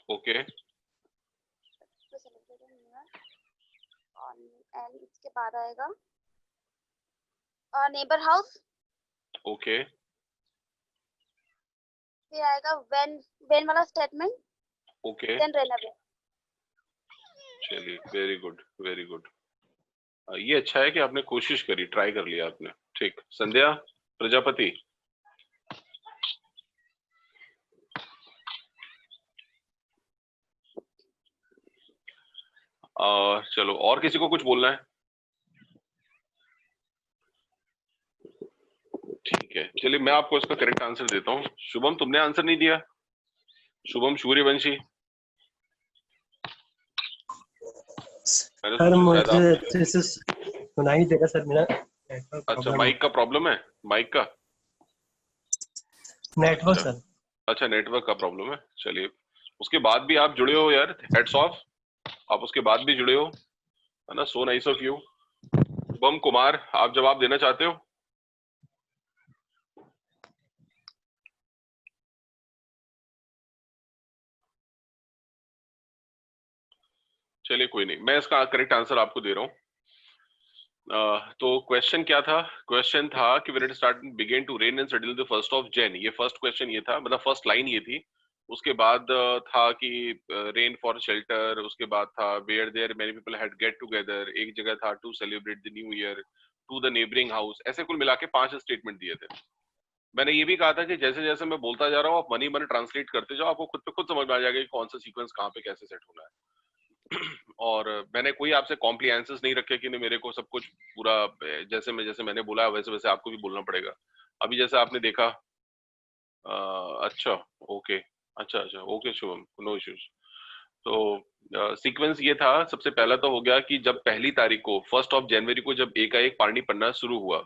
Okay. To celebrate the new year and इसके बाद आएगा नेबर हाउस। ओके। फिर आएगा व्हेन वाला statement. Okay. Then rain away. चलिए वेरी गुड वेरी गुड। ये अच्छा है कि आपने कोशिश करी, ट्राई कर लिया आपने, ठीक। संध्या प्रजापति। चलो और किसी को कुछ बोलना है? ठीक है चलिए मैं आपको इसका करेक्ट आंसर देता हूँ। शुभम तुमने आंसर नहीं दिया, शुभम सूर्यवंशी। सर मुझे अच्छे से सुनाई देगा सर, मेरा अच्छा माइक का प्रॉब्लम है, माइक का। Network sir. अच्छा, नेटवर्क का प्रॉब्लम है, चलिए। उसके बाद भी आप जुड़े हो यार, हेड्स ऑफ, आप उसके बाद भी जुड़े हो, है ना। So nice of you. Shubham Kumar, आप जवाब देना चाहते हो? चलिए कोई नहीं, मैं इसका करेक्ट आंसर आपको दे रहा हूँ। तो क्वेश्चन क्या था? क्वेश्चन था कि when it started began to rain and settle the 1st of Jan, ये फर्स्ट क्वेश्चन ये था, मतलब फर्स्ट लाइन ये थी। उसके बाद था कि रेन फॉर शेल्टर, उसके बाद था where there many people had get together, एक जगह था to celebrate the new year, to the neighbouring house, ऐसे कुल मिला के 5 स्टेटमेंट दिए थे। मैंने ये भी कहा था कि जैसे जैसे मैं बोलता जा रहा हूँ आप मनी मन ट्रांसलेट करते जाओ, आपको खुद पे खुद समझ में आ जाएगा कि कौन सा सीक्वेंस कहाँ पे कैसे सेट होना है। और मैंने कोई आपसे कॉम्प्लियंसेस नहीं रखे कि नहीं मेरे को सब कुछ पूरा जैसे मैंने बोला वैसे वैसे आपको भी बोलना पड़ेगा। अभी जैसे आपने देखा, अच्छा ओके, अच्छा ओके शुभम, नो इश्यूज। तो सीक्वेंस ये था, सबसे पहला तो हो गया कि जब पहली तारीख को 1st of January को जब एकाएक पानी पड़ना शुरू हुआ,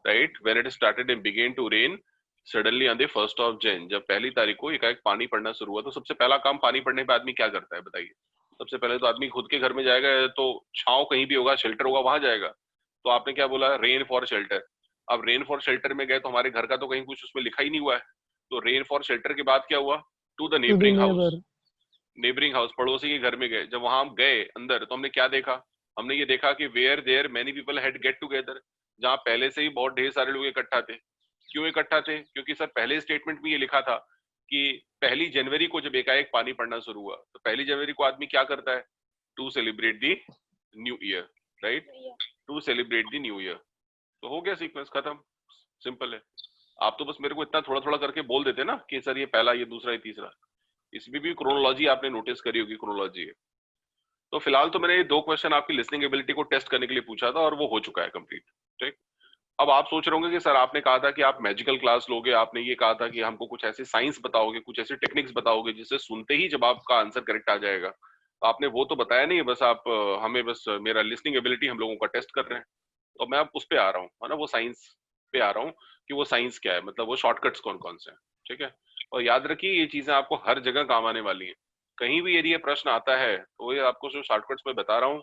right, when it started and began to rain suddenly on the 1st of Jan, जब पहली तारीख को एकाएक पानी पड़ना शुरू हुआ, तो सबसे पहला काम पानी पड़ने पे आदमी क्या करता है बताइए? सबसे पहले तो आदमी खुद के घर में जाएगा, तो छांव कहीं भी होगा, शेल्टर होगा, वहां जाएगा। तो आपने क्या बोला? Rain for shelter. अब रेन फॉर शेल्टर में गए तो हमारे घर का तो कहीं कुछ उसमें लिखा ही नहीं हुआ है, तो रेन फॉर शेल्टर के बाद क्या हुआ? To the neighbouring house, neighbouring house, पड़ोसी के घर में गए। जब वहां हम गए अंदर तो हमने क्या देखा? हमने ये देखा कि where there many people had get together, जहां पहले से ही बहुत ढेर सारे लोग इकट्ठा थे। क्यों इकट्ठा थे? क्योंकि सर पहले स्टेटमेंट में ये लिखा था कि 1 जनवरी को जब एकाएक पानी पड़ना शुरू हुआ, तो 1 जनवरी को आदमी क्या करता है? To celebrate the new year, right, to celebrate the new year. तो हो गया, सीक्वेंस खत्म, सिंपल है। आप तो बस मेरे को इतना थोड़ा थोड़ा करके बोल देते ना कि सर ये पहला, ये दूसरा, ये तीसरा। इसमें भी क्रोनोलॉजी आपने नोटिस करी होगी, क्रोनोलॉजी है। तो फिलहाल तो मैंने ये 2 क्वेश्चन आपकी लिसनिंग एबिलिटी को टेस्ट करने के लिए पूछा था और वो हो चुका है कंप्लीट, ठीक। अब आप सोच रहे होंगे कि सर आपने कहा था कि आप मैजिकल क्लास लोगे, आपने ये कहा था कि हमको कुछ ऐसे साइंस बताओगे, कुछ ऐसे टेक्निक्स बताओगे जिससे सुनते ही जब आपका आंसर करेक्ट आ जाएगा। तो आपने वो तो बताया नहीं, बस आप हमें बस मेरा लिसनिंग एबिलिटी हम लोगों का टेस्ट कर रहे हैं। तो मैं अब उस पे आ रहा हूँ, है ना, वो साइंस पे आ रहा हूँ कि वो साइंस क्या है, मतलब वो शॉर्टकट्स कौन कौन से हैं, ठीक है। और याद रखिए ये चीजें आपको हर जगह काम आने वाली हैं। कहीं भी यदि ये प्रश्न आता है तो ये आपको जो शॉर्टकट्स में बता रहा हूँ,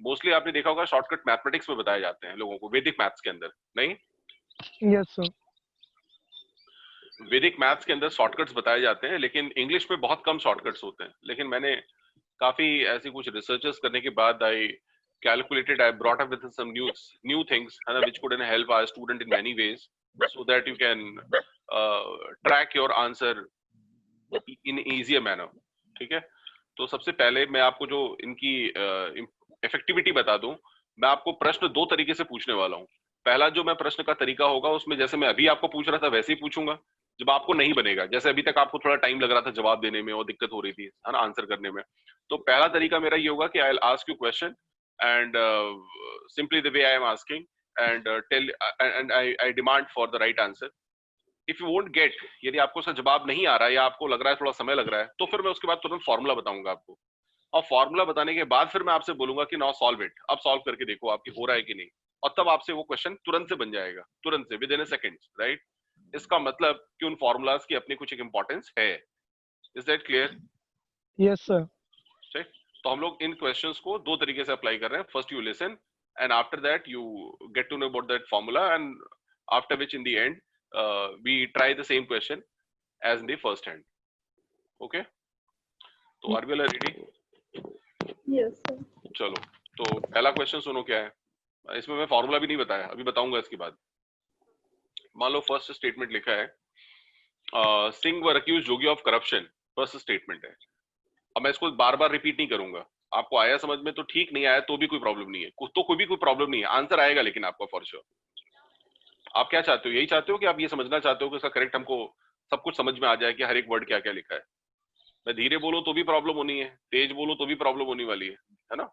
मोस्टली आपने देखा होगा शॉर्टकट मैथमेटिक्स में बताए जाते हैं लोगों को, वैदिक मैथ्स के अंदर नहीं। Yes sir. वैदिक मैथ्स के अंदर शॉर्टकट्स बताए जाते हैं, लेकिन इंग्लिश में बहुत कम शॉर्टकट्स होते हैं। लेकिन मैंने काफी ऐसी कुछ रिसर्चेस करने के बाद आई calculated, I brought up with some new things which could help our student in many ways so that you can track your answer in easier manner, ठीक है। तो सबसे पहले मैं आपको जो इनकी इफेक्टिविटी बता दूं, मैं आपको प्रश्न 2 तरीके से पूछने वाला हूं। पहला जो मैं प्रश्न का तरीका होगा उसमें जैसे मैं अभी आपको पूछ रहा था वैसे ही पूछूंगा, जब आपको नहीं बनेगा, जैसे अभी तक आपको थोड़ा टाइम लग रहा था जवाब देने में और दिक्कत हो रही थी, है ना, आंसर करने में। तो पहला तरीका मेरा ये होगा कि I will ask you question and simply the way I am asking and I demand for the right answer. If you won't get, यदि आपको उसका जवाब नहीं आ रहा है या आपको लग रहा है थोड़ा समय लग रहा है, तो फिर मैं उसके बाद तुरंत फॉर्मूला बताऊंगा आपको, और फॉर्मूला बताने के बाद फिर मैं आपसे बोलूंगा कि नाउ सॉल्व इट, अब सॉल्व करके देखो आपकी हो रहा है कि नहीं, और तब आपसे वो क्वेश्चन तुरंत से बन जाएगा, तुरंत से, with in a seconds, right. इसका मतलब कि उन फॉर्मूलाज की अपनी कुछ एक इंपॉर्टेंस है। Is that clear? Yes sir. ठीक, तो हम लोग इन क्वेश्चंस को 2 तरीके से अप्लाई कर रहे हैं। First you listen and after that you get to know about that formula, and after which in the end we try the same question as in the first hand. Okay, तो are we all ready? Yes sir. चलो, तो पहला question सुनो क्या है। इसमें मैं formula भी नहीं बताया, अभी बताऊंगा इसके बाद। मान लो फर्स्ट स्टेटमेंट लिखा है Singh were accused Jogi of corruption, first statement है। अब मैं इसको बार बार रिपीट नहीं करूंगा, आपको आया समझ में तो ठीक, नहीं आया तो भी कोई प्रॉब्लम नहीं है, तो कोई भी कोई प्रॉब्लम नहीं है, आंसर आएगा लेकिन आपका फॉर श्योर। आप क्या चाहते हो? यही चाहते हो कि आप ये समझना चाहते हो कि इसका करेक्ट हमको सब कुछ समझ में आ जाए कि हर एक वर्ड क्या क्या लिखा है। मैं धीरे बोलूं तो भी प्रॉब्लम होनी है, तेज बोलूं तो भी प्रॉब्लम होने वाली है ना।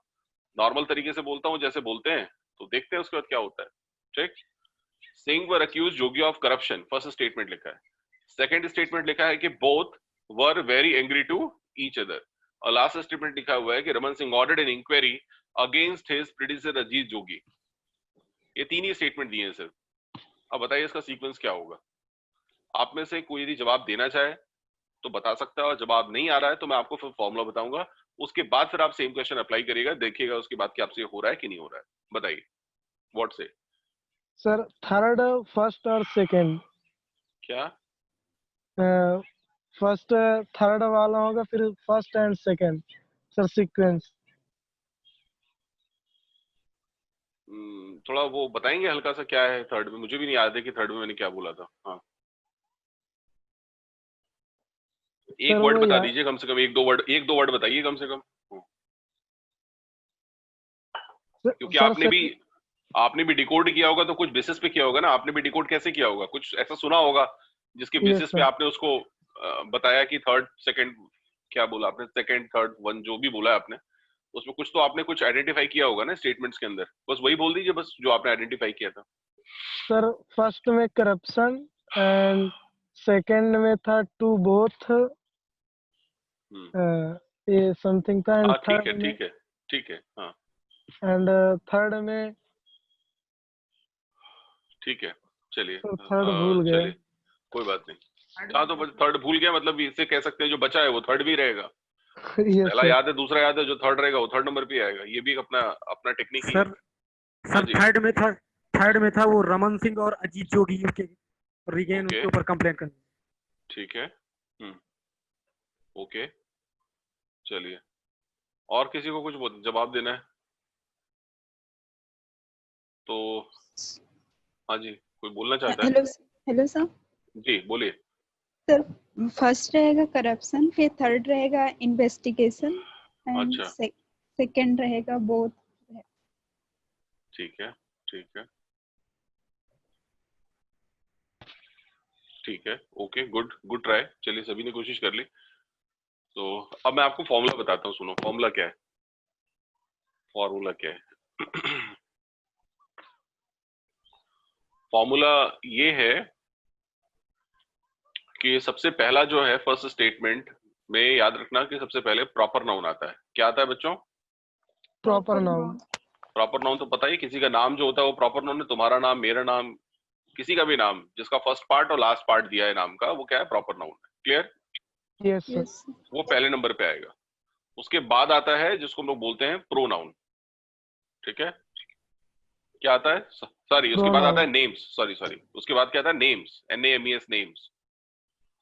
नॉर्मल तरीके से बोलता हूं जैसे बोलते हैं, तो देखते हैं उसके बाद क्या होता है, ठीक। Singh were accused Jogi of corruption, first statement लिखा है। सेकंड स्टेटमेंट लिखा है कि both were very angry to each other, और लास्ट स्टेटमेंट लिखा हुआ है कि Raman Singh ordered an inquiry against his predecessor Ajit Jogi. ये 3 ही स्टेटमेंट दिए हैं सर। अब बताइए इसका सीक्वेंस क्या होगा। आप में से कोई यदि जवाब देना चाहे तो बता सकता है, और जवाब नहीं आ रहा है तो मैं आपको फिर फॉर्मूला बताऊंगा, उसके बाद फिर आप सेम क्वेश्चन अप्लाई करिएगा, देखिएगा उसके बाद कि आपसे हो रहा है कि नहीं हो रहा है। बताइए व्हाट से। सर थर्ड, फर्स्ट और सेकंड। क्या फर्स्ट थर्ड वाला होगा, फिर first and second sir, sequence. थोड़ा वो बताएंगे हल्का सा क्या है थर्ड में, मुझे भी नहीं याद है कि थर्ड में मैंने क्या बोला था। हाँ एक वर्ड बता दीजिए कम से कम, एक दो वर्ड बताइए कम से कम। क्योंकि आपने भी डिकोड किया होगा तो कुछ बेसिस पे किया होगा ना, आपने भी डिकोड कैसे किया होगा, कुछ ऐसा सुना होगा जिसके बेसिस पे आपने उसको बताया कि थर्ड सेकंड क्या बोला आपने, सेकंड थर्ड वन जो भी बोला है आपने, उसमें कुछ तो आपने कुछ आइडेंटिफाई किया होगा ना स्टेटमेंट्स के अंदर, बस वही बोल दीजिए बस जो आपने आइडेंटिफाई किया था। सर फर्स्ट में करप्शन एंड सेकंड में था टू बोथ, ये समथिंग था, एंड थर्ड में ठीक है हाँ, एंड थर्ड में ठीक है चलिए, थर्ड भूल गए। चलिए कोई बात नहीं। हाँ तो थर्ड भूल गया मतलब इसे कह सकते हैं जो बचा है वो थर्ड भी रहेगा। पहला याद है, दूसरा याद है, जो थर्ड रहेगा वो थर्ड नंबर पे आएगा। ये भी अपना टेक्निक ही है। सर थर्ड में था वो रमन सिंह और अजीत जोगी के रिगेन उनके ऊपर कंप्लेंट करनी। ठीक है ओके चलिए, और किसी को कुछ जवाब देना है तो हाँ जी, कोई बोलना चाहता है? हेलो सर जी बोलिए। सर फर्स्ट रहेगा करप्शन, फिर थर्ड रहेगा इन्वेस्टिगेशन, एंड सेकंड रहेगा बोथ। ठीक है ठीक है ओके, गुड ट्राई। चलिए सभी ने कोशिश कर ली। तो अब मैं आपको फॉर्मूला बताता हूँ, सुनो फॉर्मूला क्या है। फॉर्मूला ये है कि सबसे पहला जो है फर्स्ट स्टेटमेंट में याद रखना कि सबसे पहले प्रॉपर नाउन आता है। क्या आता है बच्चों? Proper noun. प्रॉपर नाउन तो पता ही, किसी का नाम जो होता है वो प्रॉपर नाउन है। तुम्हारा नाम, मेरा नाम, किसी का भी नाम जिसका फर्स्ट पार्ट और लास्ट पार्ट दिया है नाम का, वो क्या है? प्रॉपर नाउन है। क्लियर? Yes sir. वो पहले नंबर पे आएगा। उसके बाद आता है जिसको हम लोग बोलते हैं प्रोनाउन। ठीक है, क्या आता है? सॉरी उसके बाद आता है नेम्स। सॉरी उसके बाद क्या आता है? Names, NAMES names.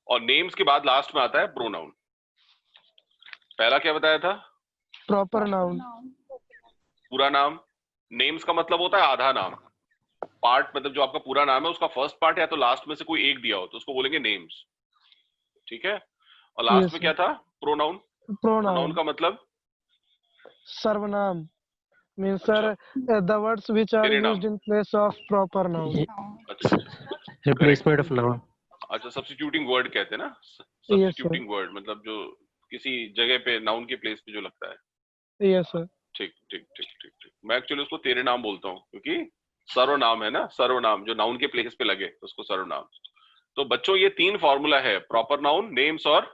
और नेम्स के बाद लास्ट में आता है प्रोनाउन। पहला क्या बताया था? प्रॉपर नाउन, पूरा नाम। नेम्स का मतलब होता है आधा नाम। पार्ट मतलब जो आपका पूरा नाम है उसका फर्स्ट पार्ट या तो लास्ट में से कोई एक दिया हो तो उसको बोलेंगे नेम्स। ठीक है, और लास्ट में क्या था? प्रोनाउन। प्रोनाउन का मतलब सर्वनाम। means sir the words which are used in place of proper noun. अच्छा रिप्लेसमेंट ऑफ नाउन। अच्छा, सब्स्टिट्यूटिंग वर्ड कहते हैं ना, सब्स्टिट्यूटिंग वर्ड मतलब जो किसी जगह पे नाउन के प्लेस पे जो लगता है। Yes sir. ठीक। मैं एक्चुअली उसको तेरे नाम बोलता हूँ क्योंकि सर्वनाम है ना, सर्वनाम जो नाउन के प्लेस पे लगे उसको सर्वनाम। तो बच्चों ये तीन फॉर्मूला है, प्रॉपर नाउन, नेम्स और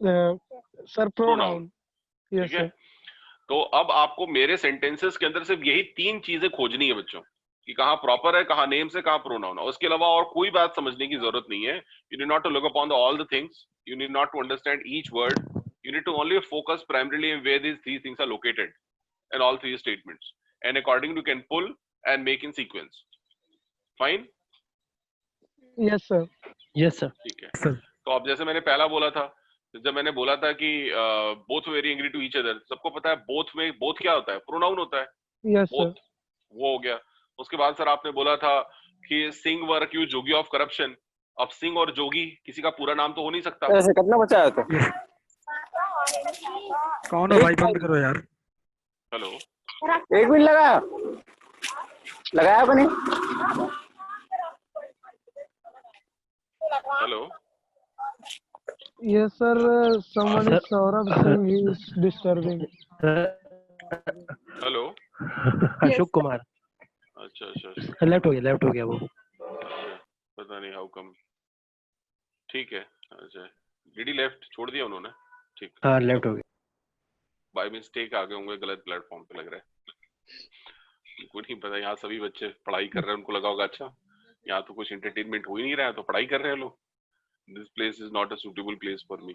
सर प्रोनाउन। ठीक है, तो अब आपको मेरे सेंटेंसेस के अंदर सिर्फ यही तीन चीजें खोजनी है बच्चों, कि कहाँ प्रॉपर है, कहाँ नेम्स है, कहाँ प्रोनाउन है। उसके अलावा और कोई बात समझने की जरूरत नहीं है। You need not to look upon all the things, you need not to understand each word, you need to only focus primarily on where these three things are located in all three statements, and accordingly you can pull and make in sequence. Fine? Yes sir. ठीक है। तो अब जैसे मैंने पहला बोला था, जब मैंने बोला था कि both very angry to each other, सबको पता है both में both क्या होता है? प्रोनाउन होता है। Yes both, वो हो गया। उसके बाद सर आपने बोला था कि सिंह वर एक्यूज जोगी ऑफ करप्शन। अब सिंह और जोगी किसी का पूरा नाम तो हो नहीं सकता। ऐसे कितना बचा है तो? कौन है भाई? बंद करो यार। हेलो, एक मिनट लगाया कि नहीं? Hello, yes sir, someone is Saurabh Singh, he is disturbing. Hello, Ashok Kumar. अच्छा लेफ्ट हो गया वो। पता नहीं हाउ कम। ठीक है, अच्छा डीडी लेफ्ट छोड़ दिया उन्होंने। ठीक, हाँ लेफ्ट हो गया। बाय मिस्टेक आ गए होंगे, गलत प्लेटफॉर्म पे लग रहा है। उनको नहीं पता, यहाँ सभी बच्चे पढ़ाई कर रहे हैं, उनको लगा होगा अच्छा यहाँ तो कुछ एंटरटेनमेंट हो ही नहीं रहा है, तो पढ़ाई कर रहे हैं लोग। This place is not a suitable place for me.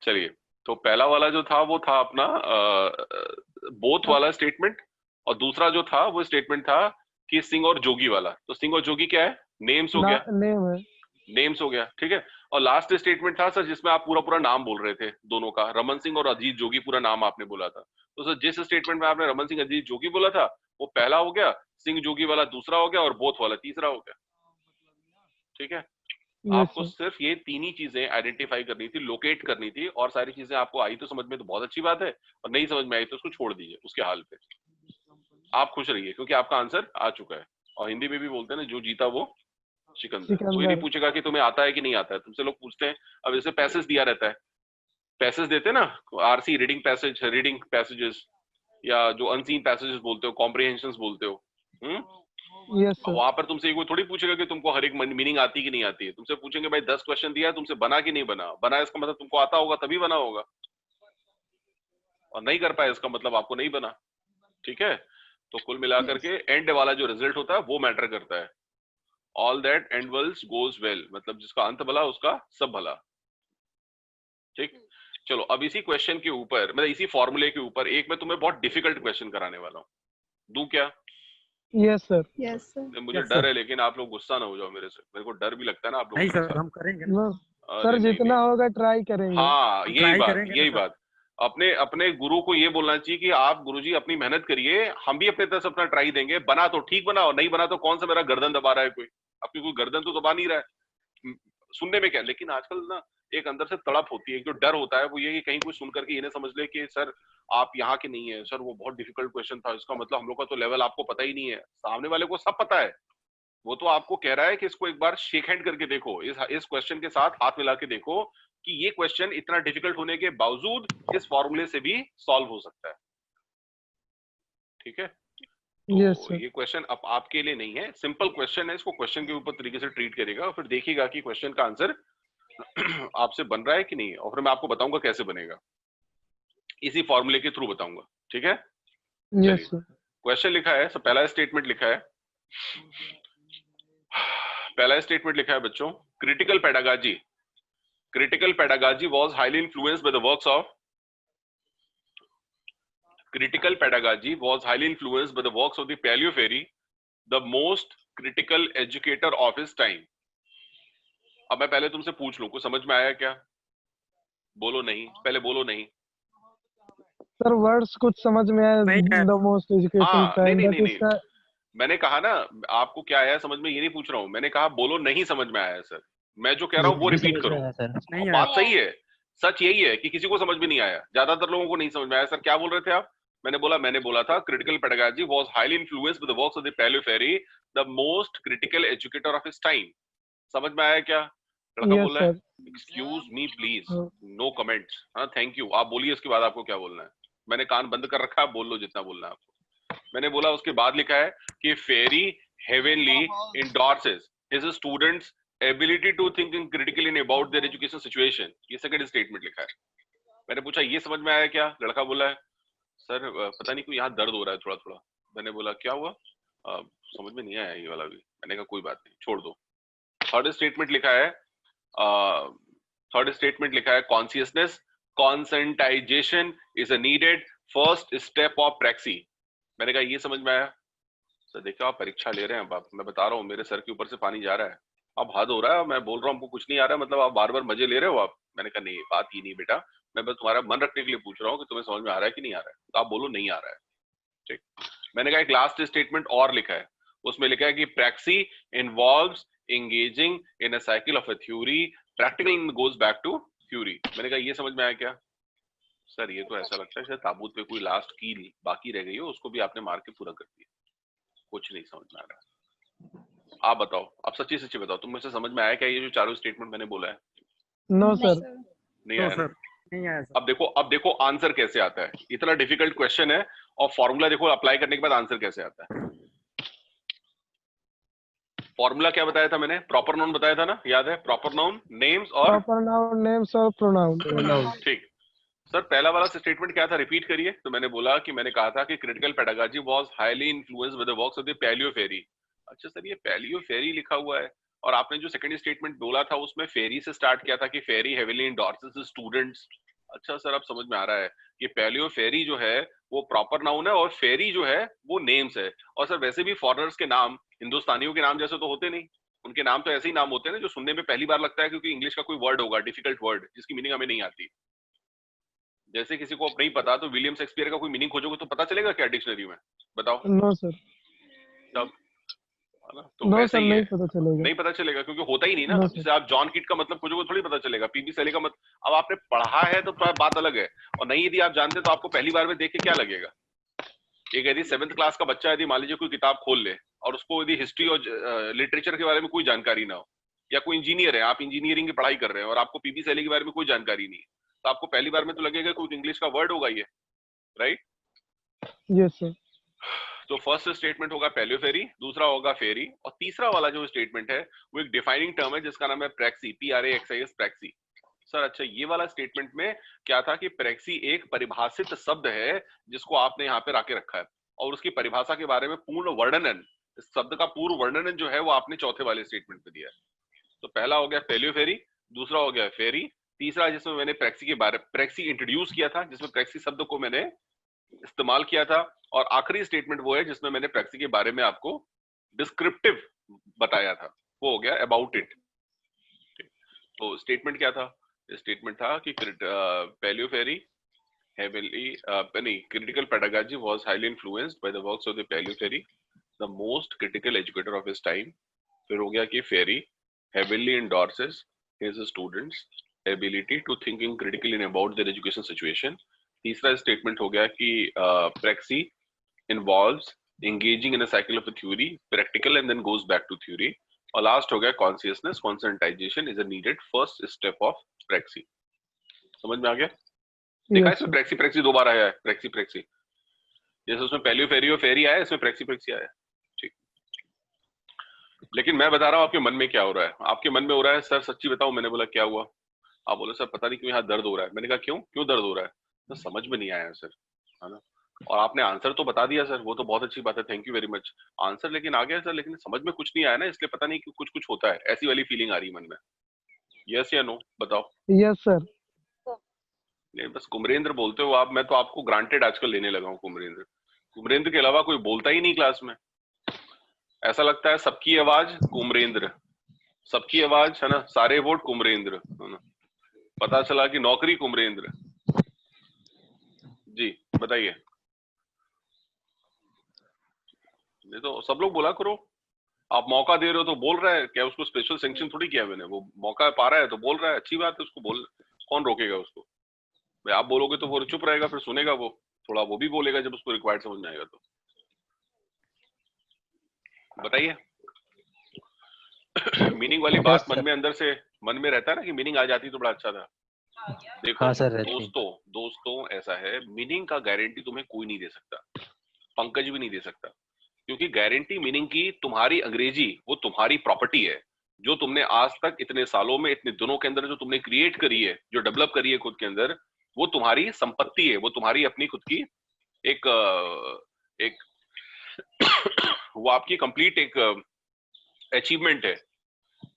चलिए, तो पहला वाला जो था वो था अपना बोथ वाला स्टेटमेंट, और दूसरा जो था वो स्टेटमेंट था कि सिंह और जोगी वाला। तो सिंह और जोगी क्या है? नेम्स हो गया, नेम है, नेम्स हो गया, ठीक है। और लास्ट स्टेटमेंट था सर जिसमें आप पूरा पूरा नाम बोल रहे थे दोनों का, रमन सिंह और अजीत जोगी पूरा नाम आपने बोला था। तो सर जिस स्टेटमेंट में आपने रमन सिंह अजीत जोगी बोला था वो पहला हो गया, सिंह जोगी वाला दूसरा हो गया, और बोथ वाला तीसरा हो गया, ठीक है। आपको सिर्फ ये तीन ही चीजें आइडेंटिफाई करनी थी, लोकेट करनी थी, और सारी चीजें आपको आई तो समझ में तो बहुत अच्छी बात है, और नहीं समझ में आई तो उसको छोड़ दीजिए उसके हाल पे। आप खुश रहिए क्योंकि आपका आंसर आ चुका है। और हिंदी में भी बोलते हैं ना, जो जीता वो सिकंदर। कोई नहीं पूछेगा कि तुम्हें आता है कि नहीं आता है, तुमसे लोग पूछते हैं। अब जैसे पैसेज दिया रहता है, पैसेज देते हैं ना, RC reading passage, reading passages, या जो अनसीन पैसेजेस बोलते हो, कॉम्प्रिहेंशंस बोलते हो। वहां पर तुमसे कोई थोड़ी पूछेगा कि तुमको हर एक मीनिंग आती कि नहीं आती है। तुमसे पूछेंगे भाई 10 क्वेश्चन दिया है, तुमसे बना कि नहीं बना। बना इसका मतलब तुमको आता होगा तभी बना होगा, और नहीं कर पाए इसका मतलब आपको नहीं बना, ठीक है। तो कुल मिलाकर के एंड वाला जो रिजल्ट होता है वो मैटर करता है। All that end wells goes well, मतलब जिसका अंत भला उसका सब भला, ठीक। चलो अब इसी क्वेश्चन के ऊपर, मतलब इसी फॉर्मूले के ऊपर एक मैं तुम्हें बहुत डिफिकल्ट क्वेश्चन कराने वाला हूँ। दूं क्या? Yes sir. Yes sir. मुझे डर है, लेकिन आप लोग गुस्सा ना हो जाओ मेरे से, मेरे को डर भी लगता है ना आप लोग। नहीं सर, हम करेंगे सर, जितना होगा ट्राई करेंगे। हाँ यही बात अपने गुरु को ये बोलना चाहिए कि आप गुरुजी अपनी मेहनत करिए, हम भी अपने तरफ से अपना ट्राई देंगे। बना तो ठीक बना, और नहीं बना तो कौन सा मेरा गर्दन दबा रहा है कोई? आपकी कोई गर्दन तो दबा नहीं रहा है, सुनने में क्या। लेकिन आजकल ना एक अंदर से तड़प होती है, जो डर होता है वो ये कि कहीं कोई सुन करके ये ना समझ ले कि सर आप यहाँ के नहीं है, सर वो बहुत डिफिकल्ट क्वेश्चन था, इसका मतलब हम लोग का तो लेवल आपको पता ही नहीं है। सामने वाले को सब पता है, वो तो आपको कह रहा है कि इसको एक बार शेक हैंड करके देखो, इस क्वेश्चन के साथ हाथ मिला के देखो कि ये क्वेश्चन इतना डिफिकल्ट होने के बावजूद इस फॉर्मूले से भी सॉल्व हो सकता है, ठीक है। तो ये क्वेश्चन अब आपके लिए नहीं है, सिंपल क्वेश्चन है, इसको क्वेश्चन के ऊपर तरीके से ट्रीट करेगा, और फिर देखिएगा कि क्वेश्चन का आंसर आपसे बन रहा है कि नहीं, और फिर मैं आपको बताऊंगा कैसे बनेगा, इसी फॉर्मूले के थ्रू बताऊंगा, ठीक है। क्वेश्चन लिखा है, पहला स्टेटमेंट लिखा है, पहला स्टेटमेंट लिखा है बच्चों, critical pedagogy was highly influenced by the works of the Paleoferry, the most critical educator of his time। अब मैं पहले तुमसे पूछ लूं, कुछ समझ में आया क्या? बोलो नहीं, पहले बोलो नहीं। सर वर्ड्स कुछ समझ में आया, the most education time, नहीं। मैंने कहा ना आपको क्या आया समझ में, ये नहीं पूछ रहा हूँ, मैंने कहा बोलो नहीं समझ में आया सर। मैं जो कह रहा हूँ वो रिपीट करो। बात सही है, सच यही है कि किसी को समझ में नहीं आया, ज्यादातर लोगों को नहीं समझ में आया। सर क्या बोल रहे थे आप? मैंने बोला था critical pedagogy was highly influenced by the works of the Paulo Freire, the most critical educator of his time. समझ में आया क्या? लड़का बोल रहा है excuse me please, no comments. हाँ थैंक यू, आप बोलिए उसके बाद आपको क्या बोलना है। मैंने कान बंद कर रखा है, बोल लो जितना बोलना है आपको। मैंने बोला उसके बाद लिखा है कि फेरी heavenly endorses his students ability to think critically about their education situation। ये सेकंड स्टेटमेंट लिखा है। मैंने पूछा ये समझ में आया क्या? लड़का बोला है सर पता नहीं क्यों यहाँ दर्द हो रहा है थोड़ा थोड़ा। मैंने बोला क्या हुआ? समझ में नहीं आया ये वाला भी। मैंने कहा कोई बात नहीं, छोड़ दो। थर्ड स्टेटमेंट लिखा है consciousness conscientization is a needed first step of praxis. मैंने कहा ये समझ में आया? सर देखो आप परीक्षा ले रहे हैं, अब मैं बता रहा हूँ मेरे सर के ऊपर से पानी जा रहा है, अब हद हो रहा है। मैं बोल रहा हूँ हमको कुछ नहीं आ रहा है, मतलब आप बार बार मजे ले रहे हो आप। मैंने कहा नहीं बात ही नहीं बेटा, मैं बस तुम्हारा मन रखने के लिए पूछ रहा हूँ कि तुम्हें समझ में आ रहा है कि नहीं आ रहा है, तो आप बोलो नहीं आ रहा है, ठीक। मैंने कहा एक लास्ट स्टेटमेंट और लिखा है, उसमें लिखा है कि praxis involves engaging in a cycle of a theory, practical goes back to theory. मैंने कहा ये समझ में आया क्या? सर ये तो ऐसा लगता है शायद ताबूत पे कोई लास्ट कील बाकी रह गई हो, उसको भी आपने मार के पूरा कर दिया। कुछ नहीं समझ में आ रहा। आप बताओ, आप सच्ची सच्ची बताओ, तुम मुझसे समझ में आया क्या ये जो चारों स्टेटमेंट मैंने बोला है? नो सर, नहीं आया सर, नहीं आया सर। अब देखो आंसर कैसे आता है। इतना डिफिकल्ट क्वेश्चन है और फॉर्मूला देखो अप्लाई करने के बाद आंसर कैसे आता है। फॉर्मूला क्या बताया था मैंने? प्रॉपर नाउन बताया था ना, याद है? प्रॉपर नाउन नेम्स और प्रोनाउन। ठीक सर, पहला वाला स्टेटमेंट क्या था, रिपीट करिए। तो मैंने बोला कि मैंने कहा था कि critical pedagogy was highly influenced by the works of the Paulo Freire. अच्छा सर, ये पैलियो फेरी लिखा हुआ है और आपने जो सेकंड स्टेटमेंट बोला था उसमें फेरी से स्टार्ट किया था कि फेरी हेवीली एंडोर्सेस स्टूडेंट्स। अच्छा सर, अब समझ में आ रहा है कि पैलियो फेरी जो है वो प्रॉपर नाउन है और फेरी जो है वो नेम्स है। और सर वैसे भी फॉरेनर्स के नाम हिंदुस्तानियों के नाम जैसे तो होते नहीं, उनके नाम तो ऐसे ही नाम होते हैं ना जो सुनने में पहली बार लगता है, क्योंकि इंग्लिश का कोई वर्ड होगा डिफिकल्ट वर्ड जिसकी मीनिंग हमें नहीं आती। जैसे किसी को नहीं पता तो विलियम शेक्सपियर का कोई मीनिंग खोजोगे तो पता चलेगा क्या डिक्शनरी में? बताओ। No sir. तब तो नो वैसे सर, ही नहीं है, पता चलेगा। नहीं पता चलेगा क्योंकि होता ही नहीं ना। नो जैसे सर। आप जॉन किट का मतलब खोजोगे थोड़ी पता चलेगा, पीबी शैली का मतलब अब आपने पढ़ा है तो बात अलग है, और नहीं यदि आप जानते तो आपको पहली बार में देख के क्या लगेगा। एक यदि 7th क्लास का बच्चा यदि मान लीजिए कोई किताब खोल ले और उसको यदि हिस्ट्री और लिटरेचर के बारे में कोई जानकारी ना हो, या कोई इंजीनियर है, आप इंजीनियरिंग की पढ़ाई कर रहे हैं और आपको पीबी शैली के बारे में कोई जानकारी नहीं है, तो आपको पहली बार में तो लगेगा कोई इंग्लिश का वर्ड होगा ये, राइट? Yes sir. तो फर्स्ट स्टेटमेंट होगा पैलियो फेरी, दूसरा होगा फेरी, और तीसरा वाला जो स्टेटमेंट है वो एक डिफाइनिंग टर्म है जिसका नाम है प्रैक्सी, PRAXIS, प्रैक्सी। सर अच्छा, ये वाला स्टेटमेंट में क्या था कि प्रैक्सी एक परिभाषित शब्द है जिसको आपने यहाँ पे राके रखा है, और उसकी परिभाषा के बारे में पूर्ण वर्णन, इस शब्द का पूर्ण वर्णन जो है वो आपने चौथे वाले स्टेटमेंट में दिया है। तो पहला हो गया पैलियो फेरी, दूसरा हो गया फेरी, तीसरा जिसमें मैंने प्रैक्सी इंट्रोड्यूस किया था, जिसमें प्रैक्सी शब्द को मैंने इस्तेमाल किया था, और आखिरी स्टेटमेंट वो है जिसमें मैंने प्रैक्सी के बारे में आपको डिस्क्रिप्टिव बताया था, वो हो गया अबाउट इट। तो स्टेटमेंट क्या था? स्टेटमेंट था कि Paulo Freire critical pedagogy was highly influenced by the works of the Paleo Ferry, the most critical educator of his time। फिर हो गया कि फेरी heavily endorses his students ability to thinking critically about their education situation। तीसरा statement हो गया कि प्रैक्सी involves engaging in a cycle of a theory, practical and then goes back to theory। और last हो गया consciousness conscientization is a needed first step of praxis। समझ में आ गया? देखा Yes, इसमें प्रैक्सी प्रैक्सी दो बार आया है, प्रैक्सी प्रैक्सी, जैसे उसमें पैलियो फेरी और फेरी आया, इसमें प्रैक्सी प्रैक्सी आया। ठीक, लेकिन मैं बता रहा हूँ आपके मन में क्या हो रहा है। आपके मन में हो रहा है सर सच्ची बताओ, मैंने बोला क्या हुआ? आप बोले सर पता नहीं क्यों यहाँ दर्द हो रहा है। मैंने कहा क्यों क्यों दर्द हो रहा है? तो समझ में नहीं आया सर, है ना? और आपने आंसर तो बता दिया सर, वो तो बहुत अच्छी बात है, thank you very much. Answer लेकिन आ गया सर, लेकिन समझ में कुछ नहीं आया ना, इसलिए पता नहीं क्यों कुछ कुछ होता है, ऐसी वाली फीलिंग आ रही है मन में। यस या नो बताओ? Yes sir. नहीं बस कुमरेंद्र बोलते हो आप, मैं तो आपको ग्रांटेड आजकल लेने लगा हूँ कुमरेंद्र। कुमरेंद्र के अलावा कोई बोलता ही नहीं क्लास में, ऐसा लगता है सबकी आवाज कुमरेंद्र, सबकी आवाज, है ना, सारे वोट कुमरेंद्र, है ना? पता चला कि नौकरी कुमरेंद्र। जी बताइए। नहीं तो सब लोग बोला करो, आप मौका दे रहे हो तो बोल रहा है, क्या उसको स्पेशल सैंक्शन थोड़ी किया मैंने, वो मौका पा रहा है तो बोल रहा है, अच्छी बात है, उसको बोल, कौन रोकेगा उसको? भाई आप बोलोगे तो वो चुप रहेगा, फिर सुनेगा वो, थोड़ा वो भी बोलेगा जब उसको रिक्वायर्ड समझ में आएगा। तो बताइए। मीनिंग वाली बात मन में अंदर से मन में रहता है ना कि मीनिंग आ जाती तो बड़ा अच्छा था। देखो हाँ सर, दोस्तों ऐसा है, मीनिंग का गारंटी तुम्हें कोई नहीं दे सकता, पंकज भी नहीं दे सकता, क्योंकि गारंटी मीनिंग की तुम्हारी अंग्रेजी वो तुम्हारी प्रॉपर्टी है, जो तुमने आज तक इतने सालों में इतने दिनों के अंदर जो तुमने क्रिएट करी है, जो डेवलप करी है खुद के अंदर, वो तुम्हारी संपत्ति है, वो तुम्हारी अपनी खुद की एक वो आपकी कंप्लीट एक अचीवमेंट है।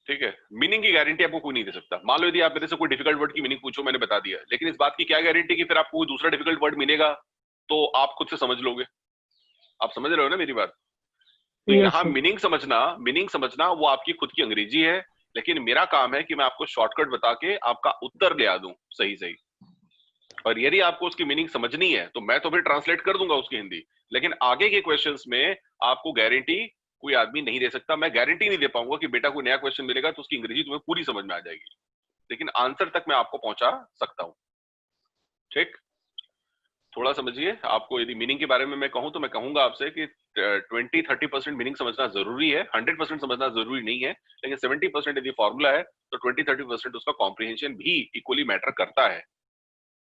ठीक है, मीनिंग की गारंटी आपको कोई नहीं दे सकता। मान लो यदि आप मेरे से कोई डिफिकल्ट वर्ड की मीनिंग पूछो, मैंने बता दिया, लेकिन इस बात की क्या गारंटी कि फिर आपको कोई दूसरा डिफिकल्ट वर्ड मिलेगा तो आप खुद से समझ लोगे। आप समझ रहे हो ना मेरी बात? तो यहाँ मीनिंग समझना वो आपकी खुद की अंग्रेजी है, लेकिन मेरा काम है कि मैं आपको शॉर्टकट बता के आपका उत्तर ले आ दूं सही। और यदि आपको उसकी मीनिंग समझनी है तो मैं तो फिर ट्रांसलेट कर दूंगा उसकी हिंदी, लेकिन आगे के क्वेश्चंस में आपको गारंटी कोई आदमी नहीं दे सकता। मैं गारंटी नहीं दे पाऊंगा कि बेटा कोई नया क्वेश्चन मिलेगा तो उसकी अंग्रेजी तुम्हें पूरी समझ में आ जाएगी, लेकिन आंसर तक मैं आपको पहुंचा सकता हूं। ठीक, थोड़ा समझिए। आपको यदि मीनिंग के बारे में मैं कहूं तो मैं कहूंगा आपसे कि 20-30% मीनिंग समझना जरूरी है, 100% समझना जरूरी नहीं है, लेकिन 70% यदि फॉर्मूला है तो 20-30% उसका कॉम्प्रिहेंशन भी इक्वली मैटर करता है।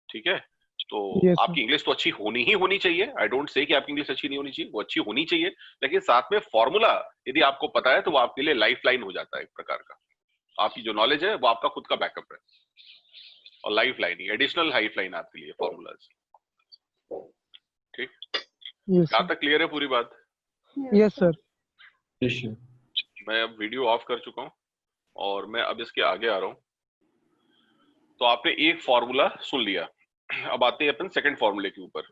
ठीक है, तो आपकी इंग्लिश तो अच्छी होनी ही होनी चाहिए, आई डोंट से कि आपकी इंग्लिश अच्छी नहीं होनी चाहिए, वो अच्छी होनी चाहिए, लेकिन साथ में फॉर्मूला यदि आपको पता है तो वो आपके लिए लाइफलाइन हो जाता है एक प्रकार का। आपकी जो नॉलेज है वो आपका खुद का बैकअप है, और लाइफलाइन ही एडिशनल लाइफलाइन आपके लिए फॉर्मूलाज। ठीक, यहाँ तक क्लियर है पूरी बात? Yes sir. मैं अब वीडियो ऑफ कर चुका हूँ और मैं अब इसके आगे आ रहा हूँ। तो आपने एक फॉर्मूला सुन लिया, अब आते हैं अपन सेकंड फॉर्मूले के ऊपर।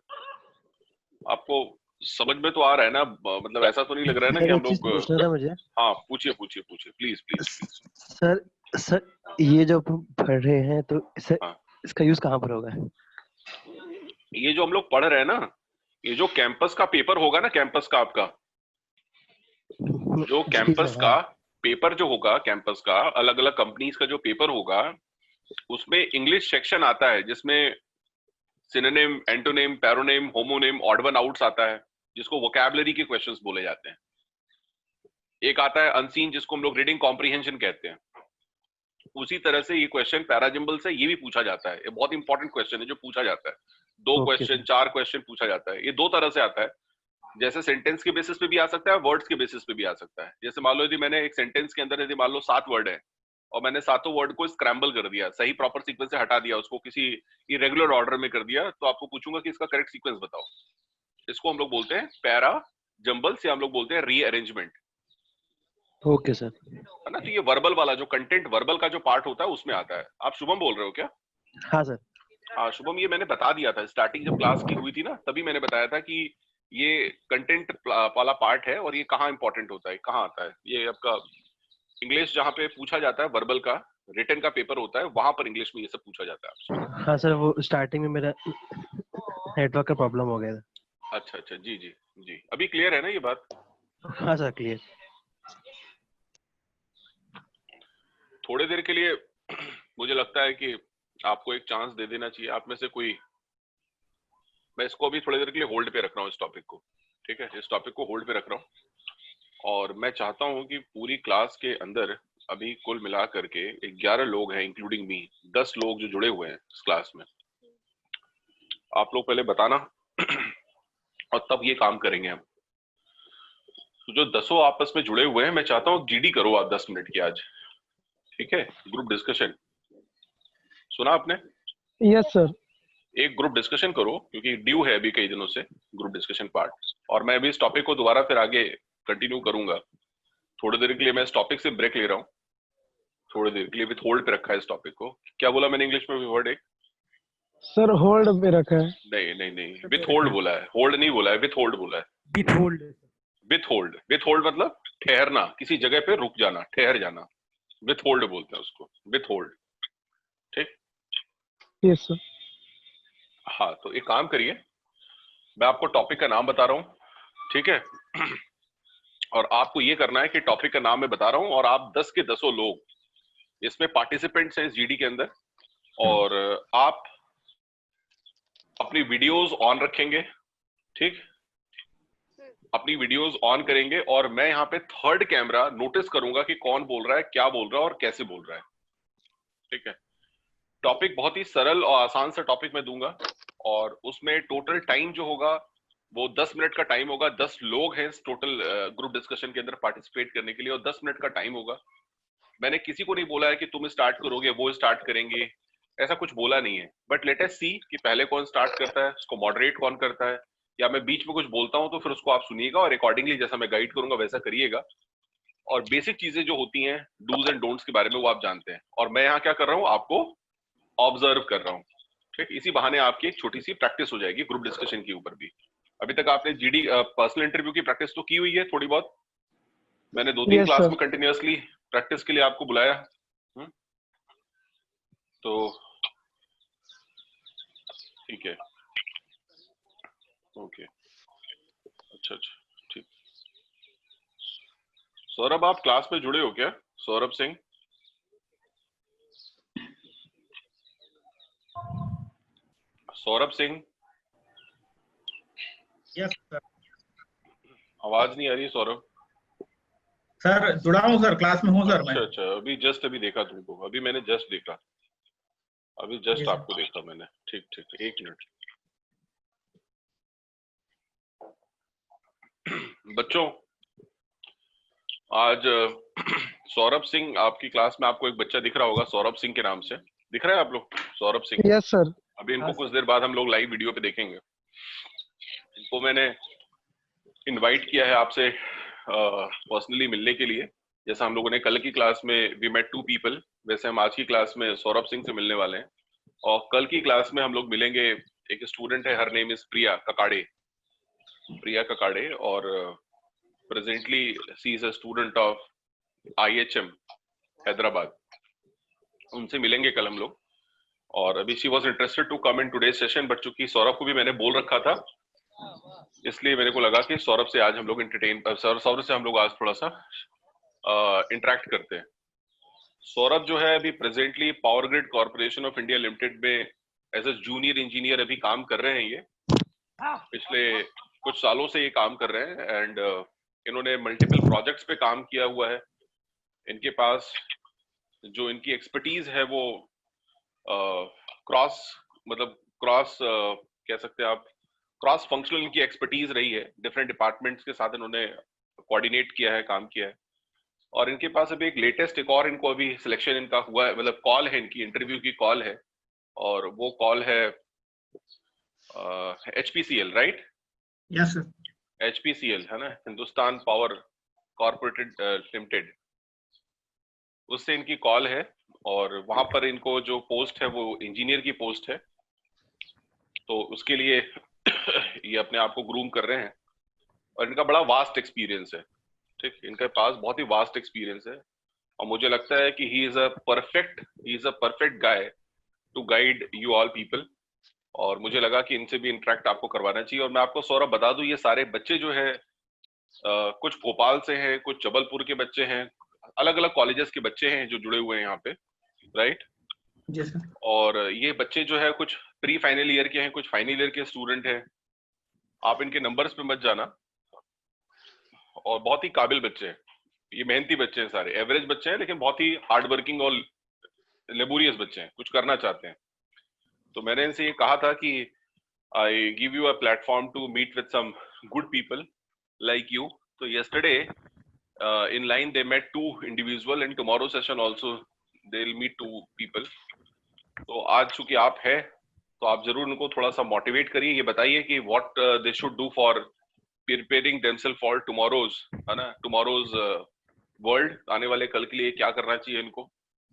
आपको समझ में तो आ रहा है ना, मतलब ऐसा तो नहीं लग रहा है ना कि हम लोग। पूछना था मुझे। हाँ पूछिए पूछिए पूछिए, प्लीज प्लीज प्लीज। सर ये जो हम पढ़ रहे हैं तो सर हाँ। इसका यूज कहाँ पर होगा? ये जो हम लोग पढ़ रहे हैं ना, ये जो कैंपस का पेपर होगा ना, कैंपस का आपका जो कैंपस का पेपर जो होगा, कैंपस का अलग अलग कंपनीज का जो पेपर होगा, उसमें इंग्लिश सेक्शन आता है जिसमें synonym, antonym, paronym, homonym, odd one outs आता है, जिसको वोकैबुलरी के क्वेश्चंस बोले जाते हैं। एक आता है अनसीन, जिसको हम लोग रीडिंग कॉम्प्रिहेंशन कहते हैं। उसी तरह से ये क्वेश्चन पैराजिम्बल से ये भी पूछा जाता है। ये बहुत इंपॉर्टेंट क्वेश्चन है जो पूछा जाता है। 2 क्वेश्चन 4 क्वेश्चन पूछा जाता है। ये 2 तरह से आता है, जैसे सेंटेंस के बेसिस पे भी आ सकता है, वर्ड्स के बेसिस पे भी आ सकता है। जैसे मान लो यदि मैंने एक सेंटेंस के अंदर यदि मान लो 7 वर्ड है और मैंने सातों वर्ड को स्क्रैम्बल कर दिया, सही प्रॉपर सीक्वेंस से हटा दिया, उसको किसी इरेगुलर ऑर्डर में कर दिया, तो आपको पूछूंगा कि इसका करेक्ट सीक्वेंस बताओ। इसको हम लोग बोलते हैं पैरा जंबल्स, या हम लोग बोलते हैं रीअरेंजमेंट। Okay sir. है ना? तो ये वर्बल वाला जो कंटेंट, वर्बल का जो पार्ट होता है उसमें आता है। आप शुभम बोल रहे हो क्या? हाँ सर। हाँ शुभम, ये मैंने बता दिया था स्टार्टिंग जब क्लास की हुई थी ना, तभी मैंने बताया था कि ये कंटेंट वाला पार्ट है और ये कहाँ इंपॉर्टेंट होता है, कहाँ आता है। ये आपका इंग्लिश जहाँ पे पूछा जाता है, वर्बल का रिटन का पेपर होता है, वहां पर इंग्लिश में ये सब पूछा जाता है आपसे। हाँ सर, वो स्टार्टिंग में मेरा नेटवर्क का प्रॉब्लम हो गया था। अच्छा अच्छा, जी जी जी, अभी क्लियर है ना ये बात? हाँ सर क्लियर। थोड़ी देर के लिए मुझे लगता है कि आपको एक चांस दे देना चाहिए। आप में से कोई, मैं इसको अभी थोड़ी देर के लिए होल्ड पे रख रहा हूँ इस टॉपिक को, ठीक है? इस टॉपिक को होल्ड पे रख रहा हूँ और मैं चाहता हूँ कि पूरी क्लास के अंदर अभी कुल मिला करके 11 लोग हैं इंक्लूडिंग मी, 10 लोग जो जुड़े हुए हैं इस क्लास में। आप लोग पहले बताना और तब ये काम करेंगे हम। तो जो 10 आपस में जुड़े हुए हैं, मैं चाहता हूँ जीडी करो आप 10 मिनट की आज, ठीक है? ग्रुप डिस्कशन, सुना आपने? Yes sir. एक ग्रुप डिस्कशन करो, क्योंकि ड्यू है अभी कई दिनों से ग्रुप डिस्कशन पार्ट, और मैं अभी इस टॉपिक को दोबारा फिर आगे कंटिन्यू करूंगा। थोड़ी देर के लिए मैं इस टॉपिक से ब्रेक ले रहा हूँ, थोड़ी देर के लिए विथ होल्ड पे रखा है इस टॉपिक को। क्या बोला मैंने इंग्लिश में? वर्ड एक सर होल्ड पे रखा है। नहीं नहीं नहीं, विथ होल्ड बोला है, होल्ड नहीं बोला है, विथ होल्ड बोला है। With hold. With hold, with hold मतलब ठहरना, किसी जगह पे रुक जाना, ठहर जाना, विथ होल्ड बोलते हैं उसको, विथ होल्ड, ठीक? Yes sir. हाँ, तो एक काम करिए, मैं आपको टॉपिक का नाम बता रहा हूँ, ठीक है? और आपको ये करना है कि टॉपिक का नाम मैं बता रहा हूँ और आप 10 के 10 लोग इसमें पार्टिसिपेंट्स हैं इस जीडी के अंदर, और आप अपनी वीडियोस ऑन रखेंगे, ठीक? अपनी वीडियोस ऑन करेंगे और मैं यहाँ पे थर्ड कैमरा नोटिस करूंगा कि कौन बोल रहा है, क्या बोल रहा है और कैसे बोल रहा है, ठीक है? टॉपिक बहुत ही सरल और आसान सा टॉपिक मैं दूंगा और उसमें टोटल टाइम जो होगा वो 10 मिनट का टाइम होगा। 10 लोग हैं इस टोटल ग्रुप डिस्कशन के अंदर पार्टिसिपेट करने के लिए और 10 मिनट का टाइम होगा। मैंने किसी को नहीं बोला है कि तुम स्टार्ट करोगे, वो स्टार्ट करेंगे, ऐसा कुछ बोला नहीं है। बट लेट अस सी कि पहले कौन स्टार्ट करता है, उसको मॉडरेट कौन करता है, या मैं बीच में कुछ बोलता हूं तो फिर उसको आप सुनिएगा और अकॉर्डिंगली जैसा मैं गाइड करूंगा वैसा करिएगा। और बेसिक चीजें जो होती हैं डूज एंड डोंट्स के बारे में वो आप जानते हैं, और मैं यहाँ क्या कर रहा हूँ, आपको ऑब्जर्व कर रहा हूँ, ठीक? इसी बहाने आपकी एक छोटी सी प्रैक्टिस हो जाएगी ग्रुप डिस्कशन के ऊपर भी। अभी तक आपने जीडी पर्सनल इंटरव्यू की प्रैक्टिस तो की हुई है थोड़ी बहुत, मैंने 2-3 क्लास में कंटिन्यूअसली प्रैक्टिस के लिए आपको बुलाया। तो ठीक है, ओके, अच्छा अच्छा, ठीक। सौरभ आप क्लास में जुड़े हो क्या? Saurabh Singh, Saurabh Singh, yes sir. आवाज नहीं आ रही सौरभ। सर जुड़ा हूँ सर, क्लास में हूँ सर मैं। अच्छा अच्छा, अभी जस्ट अभी देखा तुमको, अभी मैंने जस्ट देखा, अभी जस्ट आपको देखा मैंने, ठीक ठीक, 1 मिनट। बच्चों, आज सौरभ सिंह आपकी क्लास में, आपको एक बच्चा दिख रहा होगा सौरभ सिंह के नाम से, दिख रहा है आप लोग? सौरभ सिंह। Yes sir. अभी इनको कुछ देर बाद हम लोग लाइव वीडियो पे देखेंगे। इनको मैंने इनवाइट किया है आपसे पर्सनली मिलने के लिए। जैसा हम लोगों ने कल की क्लास में वी मेट 2 पीपल, वैसे हम आज की क्लास में सौरभ सिंह से मिलने वाले हैं। और कल की क्लास में हम लोग मिलेंगे, एक स्टूडेंट है, हर नेम इज प्रिया ककाड़े, और presently she is a student of IHM Hyderabad. उनसे मिलेंगे कल हम लोग। और अभी she was interested to come in today's session, but चूंकि सौरभ को भी मैंने बोल रखा था, इसलिए मेरे को लगा कि सौरभ से आज हम लोग सौरभ से हम लोग आज थोड़ा सा इंटरेक्ट करते हैं। सौरभ जो है अभी presently power grid corporation of India limited में एज ए जूनियर इंजीनियर अभी काम कर रहे हैं। ये पिछले कुछ सालों से ये काम कर रहे हैं एंड इन्होंने मल्टीपल प्रोजेक्ट्स पे काम किया हुआ है। इनके पास जो इनकी एक्सपर्टीज है वो क्रॉस कह सकते हैं आप, क्रॉस फंक्शनल इनकी एक्सपर्टीज रही है। डिफरेंट डिपार्टमेंट्स के साथ इन्होंने कोऑर्डिनेट किया है, काम किया है। और इनके पास अभी एक लेटेस्ट एक और इनको अभी सिलेक्शन इनका हुआ है, मतलब कॉल है इनकी, इंटरव्यू की कॉल है, और वो कॉल है HPCL, right? Yes sir. HPCL है ना, हिंदुस्तान पावर कॉर्पोरेटेड लिमिटेड, उससे इनकी कॉल है। और वहां पर इनको जो पोस्ट है वो इंजीनियर की पोस्ट है, तो उसके लिए ये अपने आप को ग्रूम कर रहे हैं। और इनका बड़ा वास्ट एक्सपीरियंस है, ठीक, इनके पास बहुत ही वास्ट एक्सपीरियंस है। और मुझे लगता है कि he is a perfect guy to guide you all people. और मुझे लगा कि इनसे भी इंटरेक्ट आपको करवाना चाहिए। और मैं आपको सौरभ बता दूं, ये सारे बच्चे जो है कुछ भोपाल से हैं, कुछ जबलपुर के बच्चे हैं, अलग अलग कॉलेजेस के बच्चे हैं जो जुड़े हुए हैं यहाँ पे, राइट? जी सर। और ये बच्चे जो है कुछ प्री फाइनल ईयर के हैं, कुछ फाइनल ईयर के स्टूडेंट हैं। आप इनके नंबर्स पे मत जाना। और बहुत ही काबिल बच्चे हैं, ये मेहनती बच्चे हैं, सारे एवरेज बच्चे हैं, लेकिन बहुत ही हार्ड वर्किंग और लेबोरियस बच्चे हैं, कुछ करना चाहते हैं। तो मैंने इनसे ये कहा था कि I give you a platform to meet with some good people like you. तो yesterday in line they met 2 individual, and tomorrow session also they'll meet 2 people. तो आज चूंकि आप है तो आप जरूर उनको थोड़ा सा मोटिवेट करिए, ये बताइए कि what they should do for preparing themselves for tomorrow's, है ना, tomorrow's world, आने वाले कल के लिए क्या करना चाहिए इनको,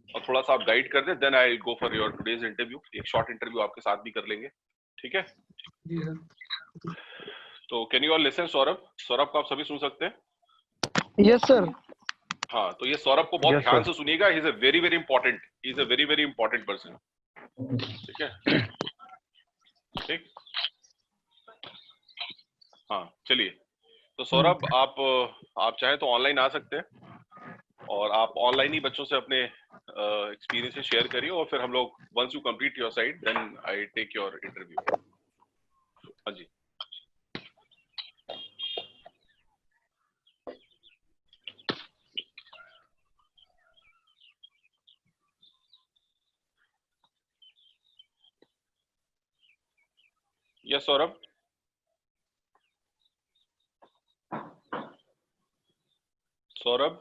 और थोड़ा सा आप गाइड कर दें। Then I go for your today's interview, एक शॉर्ट इंटरव्यू आपके साथ भी कर लेंगे, ठीक है? जी सर। तो can you all listen? Saurabh को आप सभी सुन सकते हैं? Yes sir. हाँ, तो ये सौरभ को बहुत ध्यान से सुनिएगा। He is a very very important person, ठीक है? ठीक, हाँ, चलिए। तो सौरभ, आप चाहे तो ऑनलाइन आ सकते हैं, और आप ऑनलाइन ही बच्चों से अपने एक्सपीरियंसेस शेयर करिए, और फिर हम लोग once you complete your side then I take your interview. हाँ जी। यस सौरभ। सौरभ,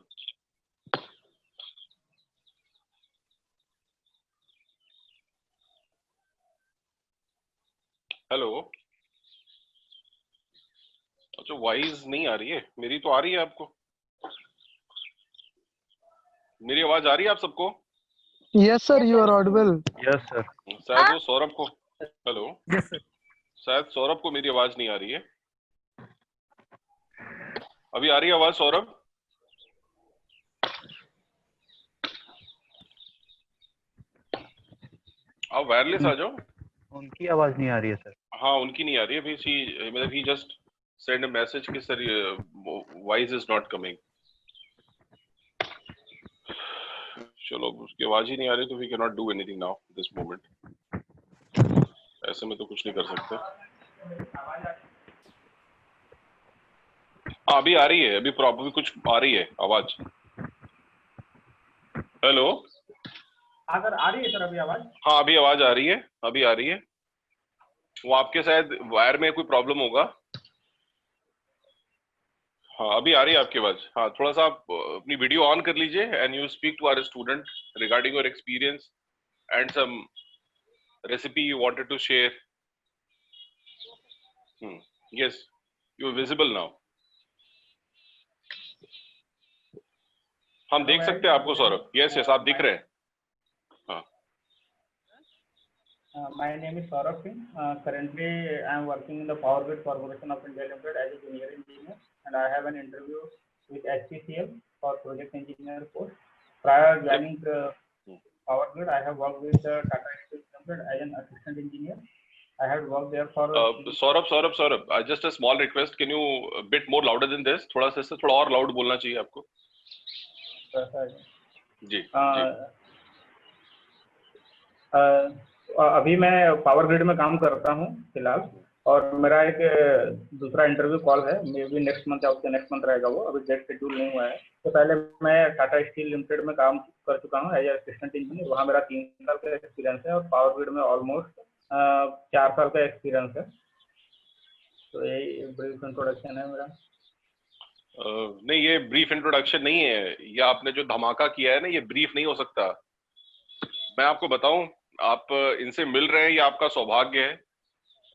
हेलो। अच्छा, वॉइस नहीं आ रही है? मेरी तो आ रही है आपको। मेरी आवाज आ रही है आप सबको? Yes sir, you are audible. Yes sir. शायद वो सौरभ को, हेलो, यस सर, शायद सौरभ को मेरी आवाज नहीं आ रही है। अभी आ रही है आवाज सौरभ? आप वायरलेस आ जाओ। उनकी आवाज नहीं आ रही है सर। हाँ, उनकी नहीं आ रही है अभी। मतलब he just send a message कि sir voice is not coming. चलो, उसकी आवाज ही नहीं आ रही तो we can not do anything now this moment. ऐसे में तो कुछ नहीं कर सकते। हाँ, अभी आ रही है, अभी प्रॉब्लम कुछ आ रही है आवाज। हेलो, अगर आ रही है सर अभी आवाज? हाँ, अभी आवाज आ रही है, अभी आ रही है। वो आपके शायद वायर में कोई प्रॉब्लम होगा। हाँ, अभी आ रही है आपकी आवाज। हाँ, थोड़ा सा आप अपनी वीडियो ऑन कर लीजिए and you speak to our student regarding your experience and some recipe you wanted to share. Yes, you are visible now. हम देख सकते हैं आपको सौरभ। यस यस, आप दिख रहे हैं। My name is Saurabh Singh. Currently, I am working in the Power Grid Corporation of India Limited as a junior engineer, and I have an interview with HPCL for project engineer post. Prior joining Power Grid, I have worked with Tata Steel Limited as an assistant engineer. I have worked there for. Saurabh, just a small request. Can you a bit more louder than this? थोड़ा सा इससे थोड़ा और loud बोलना चाहिए आपको। जी। अभी मैं पावर ग्रिड में काम करता हूँ फिलहाल, और मेरा एक दूसरा इंटरव्यू कॉल है, मे बी नेक्स्ट मंथ या उसके नेक्स्ट मंथ रहेगा वो, अभी डेट शेड्यूल नहीं हुआ है। तो पहले मैं टाटा स्टील लिमिटेड में काम कर चुका हूँ एज असिस्टेंट इंजीनियर, वहाँ मेरा 3 साल का एक्सपीरियंस है, और पावर ग्रिड में ऑलमोस्ट 4 साल का एक्सपीरियंस है। तो यही ब्रीफ इंट्रोडक्शन है मेरा। नहीं, ये ब्रीफ इंट्रोडक्शन नहीं है, ये आपने जो धमाका किया है ना, ये ब्रीफ नहीं हो सकता। मैं आपको बताऊं, आप इनसे मिल रहे हैं, ये आपका सौभाग्य है,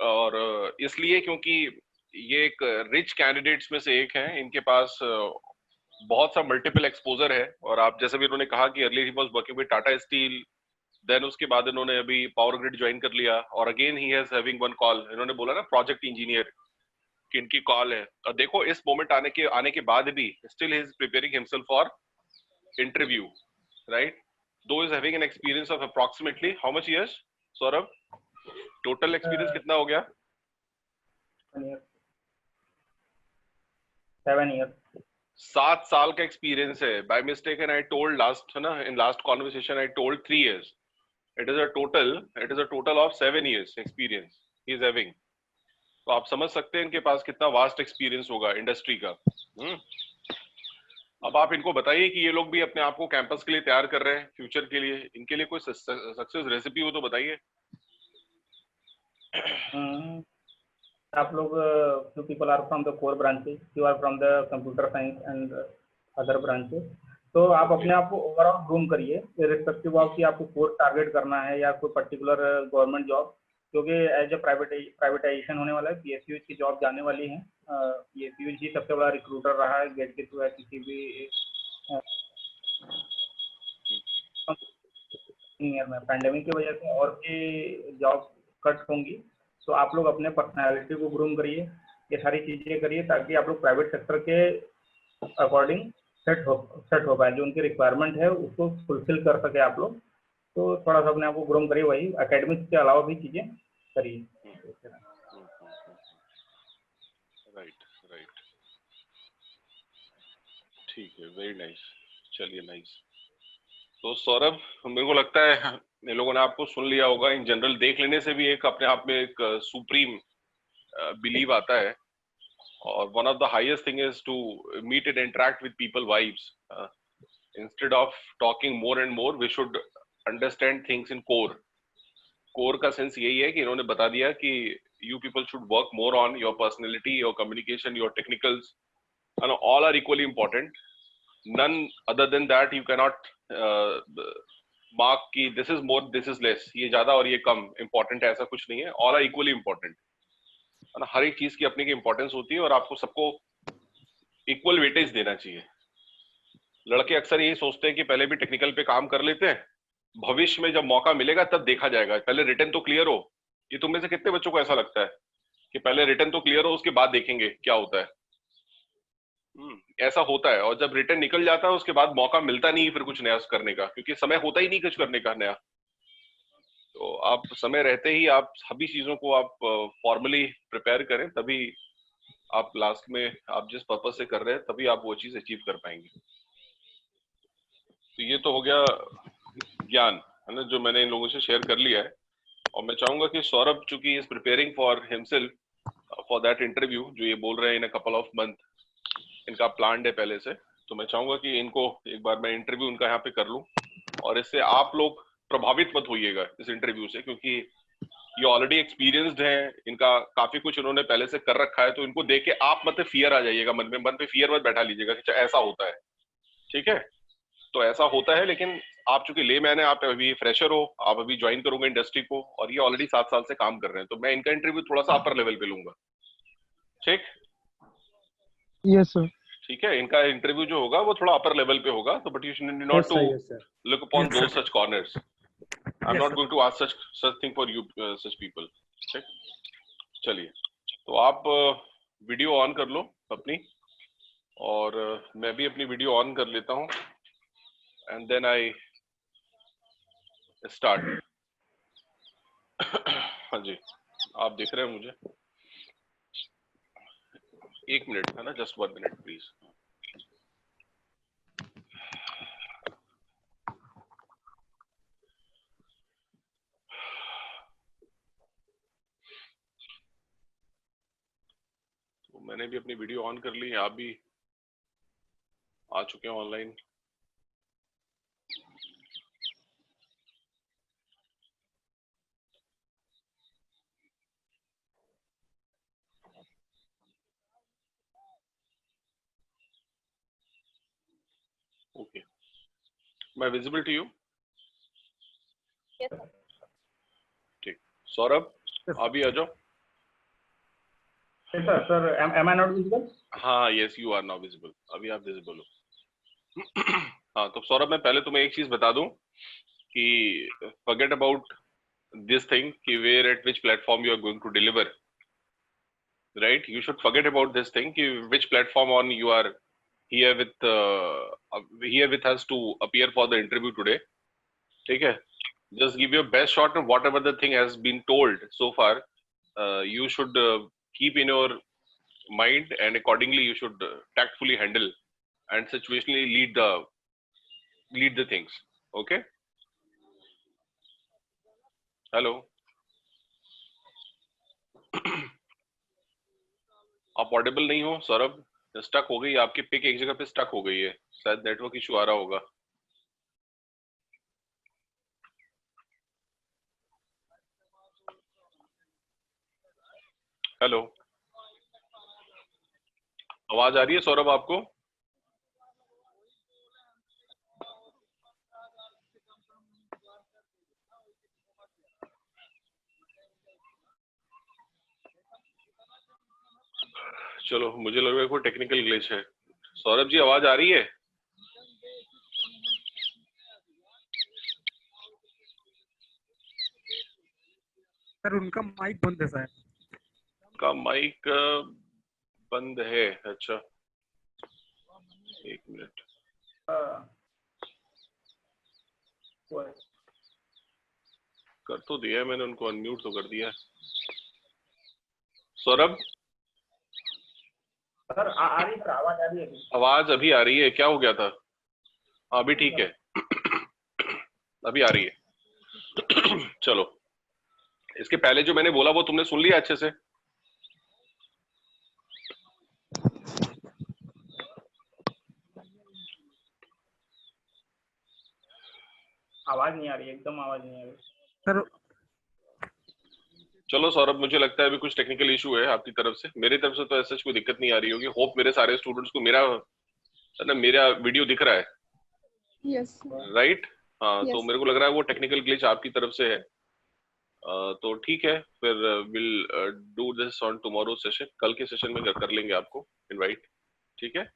और इसलिए क्योंकि ये एक रिच कैंडिडेट्स में से एक हैं, इनके पास बहुत सा मल्टीपल एक्सपोजर है। और आप जैसे भी उन्होंने कहा कि earlier he was working with Tata steel, then उसके बाद इन्होंने अभी पावर ग्रिड ज्वाइन कर लिया, और again he has having one call. इन्होंने बोला ना प्रोजेक्ट इंजीनियर कि इनकी कॉल है, और देखो इस मोमेंट आने के बाद भी still he is preparing himself for interview, right? Though is having an experience of approximately how much years, Saurabh? Total experience कितना हो गया? 7 years. 7 साल का एक्सपीरियंस है। By mistake, and I told last, है ना, in last conversation I told 3 years. It is a total of 7 years experience he is having. तो आप समझ सकते हैं इनके पास कितना वास्ट एक्सपीरियंस होगा इंडस्ट्री का। अब आप इनको बताइए कि ये लोग भी अपने आप को कैंपस के लिए तैयार कर रहे हैं फ्यूचर के लिए, इनके लिए कोई सक्सेस रेसिपी हो तो बताइए। आप लोग few people are from the core branches, few are from the computer science and other branches, तो आप अपने आप को ओवरऑल ग्रूम करिए, इररिस्पेक्टिव ऑफ कि आपको कोर्स टारगेट करना है या कोई पर्टिकुलर गवर्नमेंट जॉब, क्योंकि एज ए प्राइवेटाइजेशन होने वाला है, पीएसयू की जॉब जाने वाली है। पीएसयू ही सबसे बड़ा रिक्रूटर रहा है गेट के थ्रू या किसी भी ईयर में। पैंडेमिक की वजह से और भी जॉब कट होंगी, तो आप लोग अपने पर्सनैलिटी को ग्रूम करिए, ये सारी चीज़ें करिए, ताकि आप लोग प्राइवेट सेक्टर के अकॉर्डिंग सेट हो पाए, जो उनकी रिक्वायरमेंट है उसको फुलफिल कर सके आप लोग। तो थोड़ा सा अपने आप को ग्रूम करिए, वही एकेडमिक्स के अलावा भी चीज़ें करिए। राइट, ठीक है, वेरी नाइस। चलिए, नाइस। तो सौरभ, मेरे को लगता है ये लोगों ने आपको सुन लिया होगा। इन जनरल देख लेने से भी एक अपने आप में एक सुप्रीम बिलीव आता है, और one of the highest thing is to meet and interact with people vibes. Instead of talking more and more, we should understand things in core. Core का सेंस यही है कि इन्होंने बता दिया कि you people should work more on your personality, your communication, your technicals, and all are equally important. None other than that you cannot mark कि this is more, this is less, ये ज्यादा और ये कम important है, ऐसा कुछ नहीं है। all are equally important, है ना? हर एक चीज की अपनी की इंपॉर्टेंस होती है, और आपको सबको इक्वल वेटेज देना चाहिए। लड़के अक्सर यही सोचते हैं कि पहले भी टेक्निकल पे काम कर लेते हैं, भविष्य में जब मौका मिलेगा तब देखा जाएगा, पहले रिटर्न तो क्लियर हो। ये तुम में से कितने बच्चों को ऐसा लगता है कि पहले रिटर्न तो क्लियर हो, उसके बाद देखेंगे क्या होता है? ऐसा होता है, और जब रिटर्न निकल जाता है उसके बाद मौका मिलता नहीं फिर कुछ नया करने का, क्योंकि समय होता ही नहीं कुछ करने का नया। तो आप समय रहते ही आप सभी चीजों को आप फॉर्मली प्रिपेयर करें, तभी आप लास्ट में आप जिस पर्पस से कर रहे हैं तभी आप वो चीज अचीव कर पाएंगे। तो ये तो हो गया ज्ञान, है ना, जो मैंने इन लोगों से शेयर कर लिया है। और मैं चाहूंगा कि सौरभ चूंकि is preparing for himself for that interview, जो ये बोल रहे हैं इन अ कपल ऑफ मंथ, इनका प्लान है पहले से, तो मैं चाहूंगा कि इनको एक बार मैं इंटरव्यू उनका यहाँ पे कर लूं, और इससे आप लोग प्रभावित मत होइएगा इस इंटरव्यू से, क्योंकि ये ऑलरेडी एक्सपीरियंस्ड हैं, इनका काफी कुछ इन्होंने पहले से कर रखा है। तो इनको देख के आप मत फियर आ जाइएगा मन पे फियर मत बैठा लीजिएगा कि ऐसा होता है, ठीक है? तो ऐसा होता है, लेकिन आप चूंकि लेमैन है, आप अभी फ्रेशर हो, आप अभी ज्वाइन करोगे इंडस्ट्री को, और ये ऑलरेडी 7 साल से काम कर रहे हैं, तो मैं इनका इंटरव्यू थोड़ा सा अपर लेवल पे लूंगा, ठीक? Yes sir. ठीक है, इनका इंटरव्यू जो होगा वो थोड़ा अपर लेवल पे होगा, तो but you should not to look upon those such corners. I am not going to ask such thing for you such people. ठीक, चलिए, तो आप वीडियो ऑन कर लो अपनी, और मैं भी अपनी वीडियो ऑन कर लेता हूँ, एंड देन आई स्टार्ट. हाँ जी, आप देख रहे हैं मुझे? एक मिनट है ना, जस्ट 1 मिनट प्लीज. तो मैंने भी अपनी वीडियो ऑन कर ली है, आप भी आ चुके हैं ऑनलाइन. ओके, मैं विजिबल टू यू? ठीक, सौरभ आप भी आ जाओ. Sir am I not visible? हाँ, yes you are now visible, अभी आप विजिबल हो. हाँ, तो सौरभ मैं पहले तुम्हें एक चीज बता दूं कि forget about this thing कि where at which platform you are going to deliver, right? You should forget about this thing कि which platform on you are here with us to appear for the interview today. ठीक है, just give your best shot and whatever the thing has been told so far, you should keep in your mind, and accordingly you should tactfully handle and situationally lead the things. Okay, hello. आप Audible नहीं हो Saurabh, stuck हो गई आपकी pick, एक जगह पे stuck हो गई है, शायद नेटवर्क इशू आ रहा होगा. हेलो, आवाज आ रही है सौरभ आपको? चलो, मुझे लग रहा है कोई टेक्निकल ग्लिच है. सौरभ जी आवाज आ रही है? सर उनका माइक बंद है सर. का माइक बंद है? अच्छा, एक मिनट. कर तो दिया है मैंने, उनको अनम्यूट तो कर दिया है. सौरभ सर आ रही है, आवाज आ रही है? आवाज अभी आ रही है, क्या हो गया था? अभी ठीक है, अभी आ रही है. चलो, इसके पहले जो मैंने बोला वो तुमने सुन लिया अच्छे से? आवाज नहीं आ रही, एकदम आवाज नहीं आ रही सर. चलो सौरभ, मुझे लगता है अभी कुछ टेक्निकल इशू है आपकी तरफ से. मेरी तरफ से तो ऐसा कोई दिक्कत नहीं आ रही होगी. होप मेरे सारे स्टूडेंट्स को मेरा वीडियो दिख रहा है. Yes right? हाँ, Yes. तो मेरे को लग रहा है वो टेक्निकल ग्लिच आपकी तरफ से है. तो ठीक है, फिर will do this on tomorrow session. कल के सेशन में कर लेंगे आपको इनवाइट. ठीक है,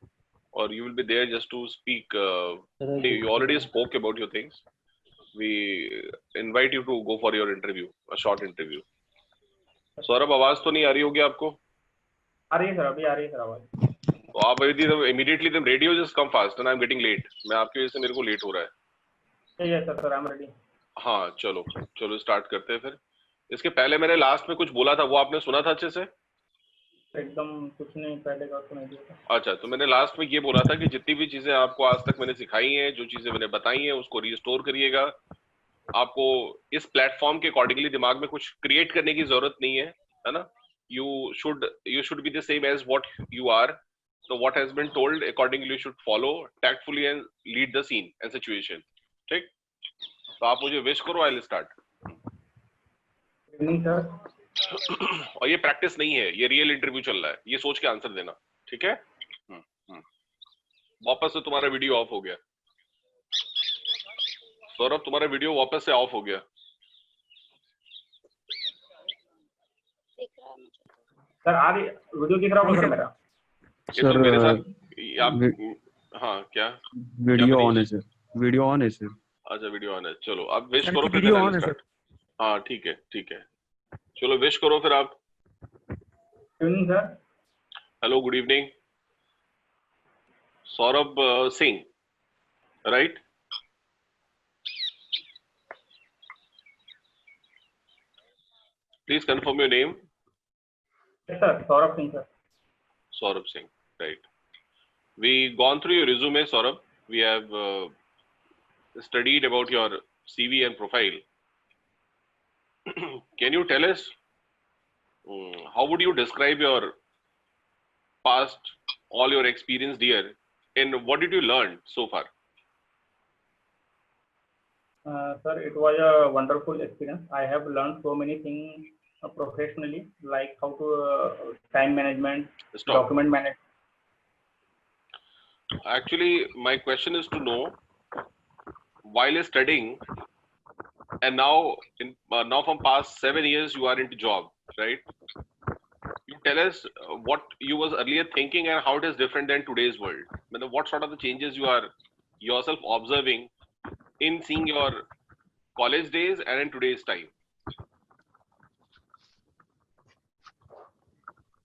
और you will be there just to speak. You already spoke about your things. We invite you to go for your interview, a short interview. Saurabh, आवाज तो नहीं आ रही होगी आपको? आ रही है सर, अभी आ रही है सर आवाज. तो आप immediately the radio just come fast and I am getting late. मैं आपकी वजह से मेरे को लेट हो रहा है. ठीक है सर, आई एम रेडी. हाँ, चलो स्टार्ट करते हैं फिर. इसके पहले मैंने लास्ट में कुछ बोला था, वो आपने सुना था अच्छे से? एकदम कुछ नहीं, पहले का सुनाई दिया. अच्छा, तो मैंने लास्ट में ये बोला था कि जितनी भी चीजें आपको आज तक मैंने सिखाई हैं, जो चीजें मैंने बताई हैं, उसको रिस्टोर करिएगा. आपको इस प्लेटफॉर्म के अकॉर्डिंगली दिमाग में कुछ क्रिएट करने की जरूरत नहीं है ना? You should be the same as what you are. So what has been told accordingly you should follow tactfully and lead the scene and situation. ठीक? तो आप मुझे विश करो, आई विल स्टार्ट. और ये प्रैक्टिस नहीं है, ये रियल इंटरव्यू चल रहा है, ये सोच के आंसर देना. ठीक है? वापस से तुम्हारा वीडियो ऑफ हो गया. सौरभ, तुम्हारा वीडियो वापस से ऑफ हो गया. दिख रहा है मुझे. सर आ रही वीडियो दिख रहा होगा सर मेरा? ये तो आप हाँ क्या वीडियो ऑन है सर, वीडियो ऑन है सर। अच्छा वीडियो ऑन है, चलो आप विश सर करो की फिर वीडियो देन ऑन है स्टार्ट। हाँ ठीक है चलो विश करो फिर आप। Evening sir. Hello good evening Saurabh Singh right? Please confirm your name. Yes sir, Saurabh Singh sir. Saurabh Singh, right. We gone through your resume, Saurabh. We have studied about your CV and profile. Can you tell us how would you describe your past, all your experience here, and what did you learn so far? Sir, it was a wonderful experience. I have learned so many things professionally, like how to time management, document management. Actually, my question is to know, while studying, and now now from past 7 years you are into job, right? You tell us what you was earlier thinking and how it is different than today's world. What sort of the changes you are yourself observing in seeing your college days and in today's time?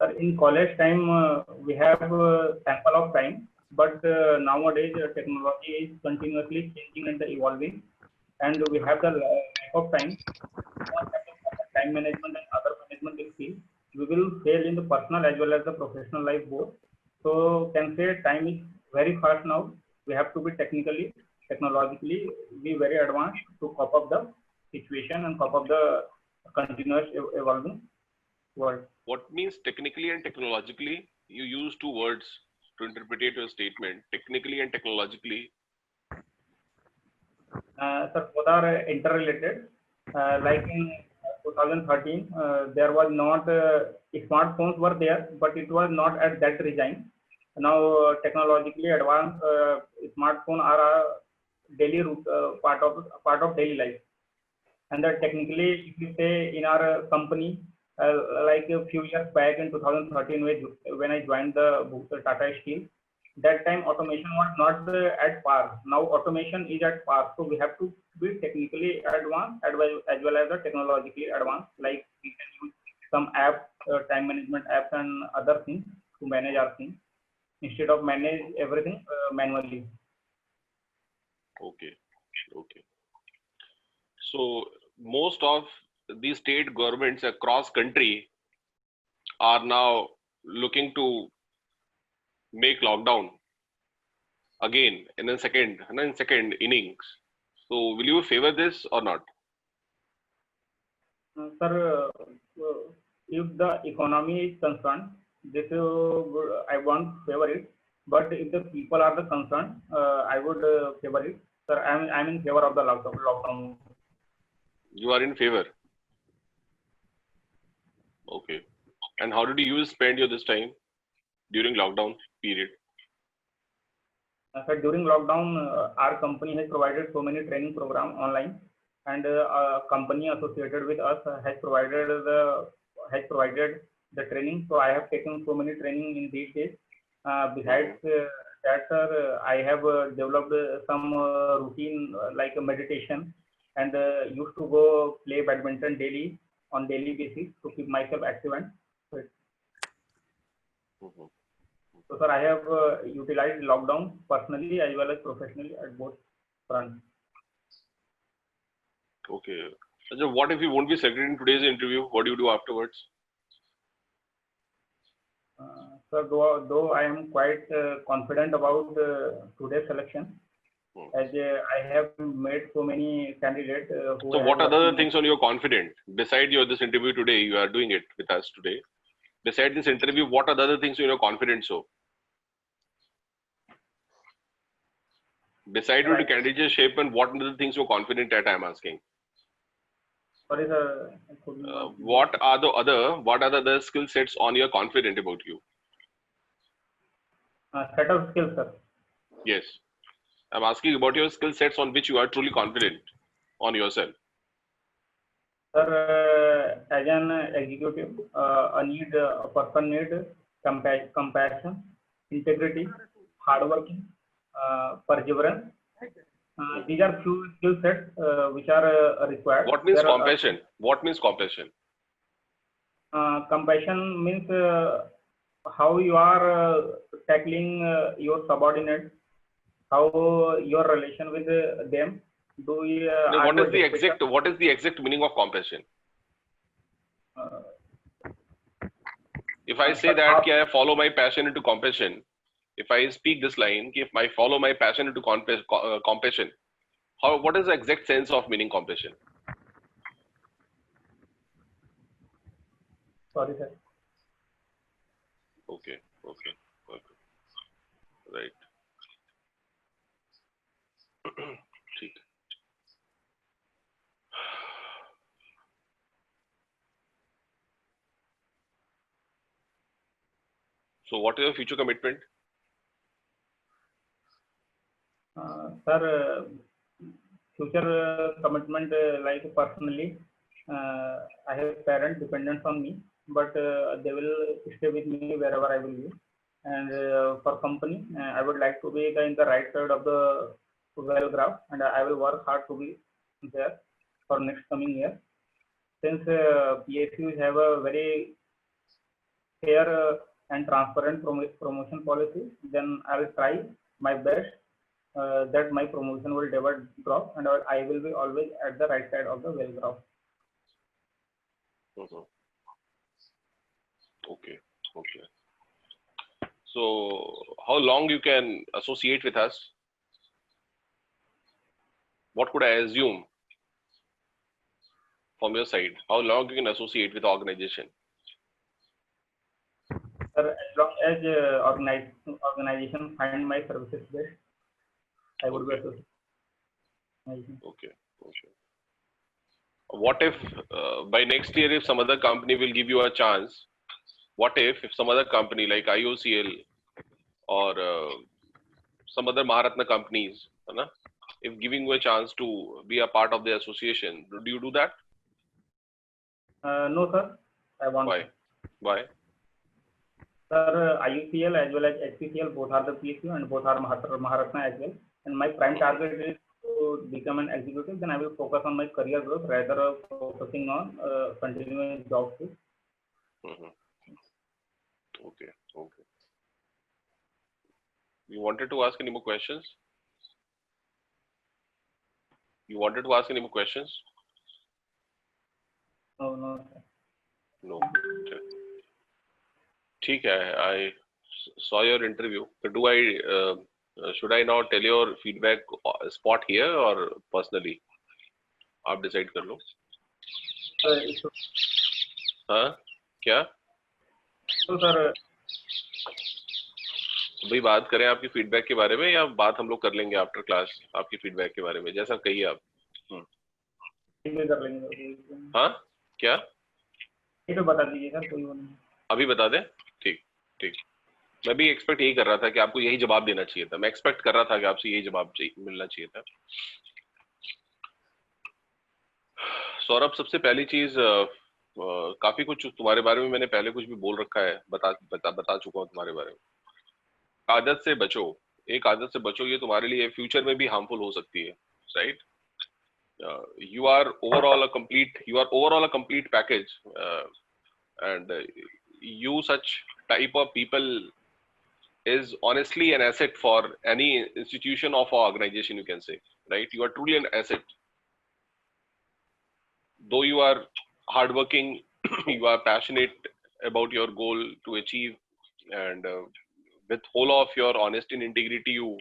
Sir, in college time we have sample of time, but nowadays technology is continuously changing and evolving, and we have the lack of time. Time management and other management skills, we will fail in the personal as well as the professional life both. So can say time is very fast now. We have to be technologically be very advanced to cope up the situation and cope up the continuous evolving world. What means technically and technologically? You use two words to interpret your statement. Technically and technologically. Sir, both are interrelated. Like in 2013, there was not smartphones were there, but it was not at that regime. Now technologically advanced smartphone are a daily part of daily life. And that technically, if you say in our company, like a few years back in 2013, when I joined the Tata Steel, that time automation was not at par. Now automation is at par, so we have to be technically advanced as well as the technologically advanced. Like we can use some apps, time management apps and other things to manage our things instead of manage everything manually. Okay. So most of the state governments across country are now looking to make lockdown again in a second innings. So will you favor this or not? Sir, if the economy is concerned, this I won't favor it. But if the people are the concerned, I would favor it. Sir, I'm in favor of the lockdown. You are in favor. Okay. And how did you spend your this time during lockdown period? Sir, during lockdown, our company has provided so many training programs online, and a company associated with us has provided the training. So I have taken so many training in these days. Besides that, sir, I have developed some routine like a meditation, and used to go play badminton daily on daily basis to keep myself active and fit. So sir, I have utilized lockdown personally as well as professionally at both fronts. Okay. So what if you won't be selected in today's interview? What do you do afterwards? Sir, though I am quite confident about today's selection, as I have met so many candidates. So what other things on you're confident? Beside this interview today, you are doing it with us today. Beside this interview, what are the other things you're confident so? Beside your candidateship, and what are the things you're confident at? I'm asking. Sorry, sir. What are the other skill sets on you're confident about you? Set of skills, sir. Yes. I'm asking about your skill sets on which you are truly confident on yourself. Sir, as an executive, a person needs compassion, integrity, hard working, perseverance. These are few skill sets which are required. What means compassion? What means compassion? Compassion means how you are tackling your subordinates, how your relation with them. What is the exact meaning of compassion? If I say that I follow my passion into compassion, if I speak this line, if I follow my passion into compassion, what is the exact sense of meaning compassion? Sorry, sir. Okay. Right. ठीक. So what is your future commitment? Sir, future commitment, like personally, I have parents dependent on me, but they will stay with me wherever I will be. And for company, I would like to be in the right side of the well graph, and I will work hard to be there for next coming year. Since PSUs have a very fair and transparent promotion policy, then I will try my best that my promotion will never drop, and I will be always at the right side of the well graph. Okay. So how long you can associate with us? What could I assume from your side? How long you can associate with the organization? Sir, as long as organization find my services best, I would be associated. Okay. What if by next year, if some other company will give you a chance? What if some other company like IOCL or some other Maharatna companies, if giving you a chance to be a part of the association, do you do that? No, sir. I want. Why? Sir, IUCL as well as HPCL, both are the PSU and both are Maharatna as well. And my prime target is to become an executive. Then I will focus on my career growth rather focusing on continuing job skills. Okay. You wanted to ask any more questions? No. No. ठीक है. I saw your interview. Do I should I now tell your feedback spot here or personally? आप decide कर लो. हाँ? क्या? तो sir भाई बात करें आपकी फीडबैक के बारे में या बात हम लोग कर लेंगे आफ्टर क्लास आपकी फीडबैक के बारे में, जैसा कहिए आप. कर लेंगे. हाँ क्या? ये तो बता दीजिए सर, कोई वो नहीं. अभी बता दें. ठीक. मैं भी एक्सपेक्ट यही कर रहा था कि आपको यही जवाब देना चाहिए था. मैं एक्सपेक्ट कर रहा था कि आपसे यही जवाब मिलना चाहिए था. सौरभ, सबसे पहली चीज काफी कुछ तुम्हारे बारे में मैंने पहले कुछ भी बोल रखा है, बता चुका हूँ तुम्हारे बारे में. आदत से बचो, एक आदत से बचो, ये तुम्हारे लिए फ्यूचर में भी हार्मफुल हो सकती है. Right? You are overall a complete package, and you such type of people is honestly an asset for any institution of our organization, you can say. Right? You are truly an asset. Though you are hardworking, you are passionate about your goal to achieve, and with whole of your honesty and integrity, you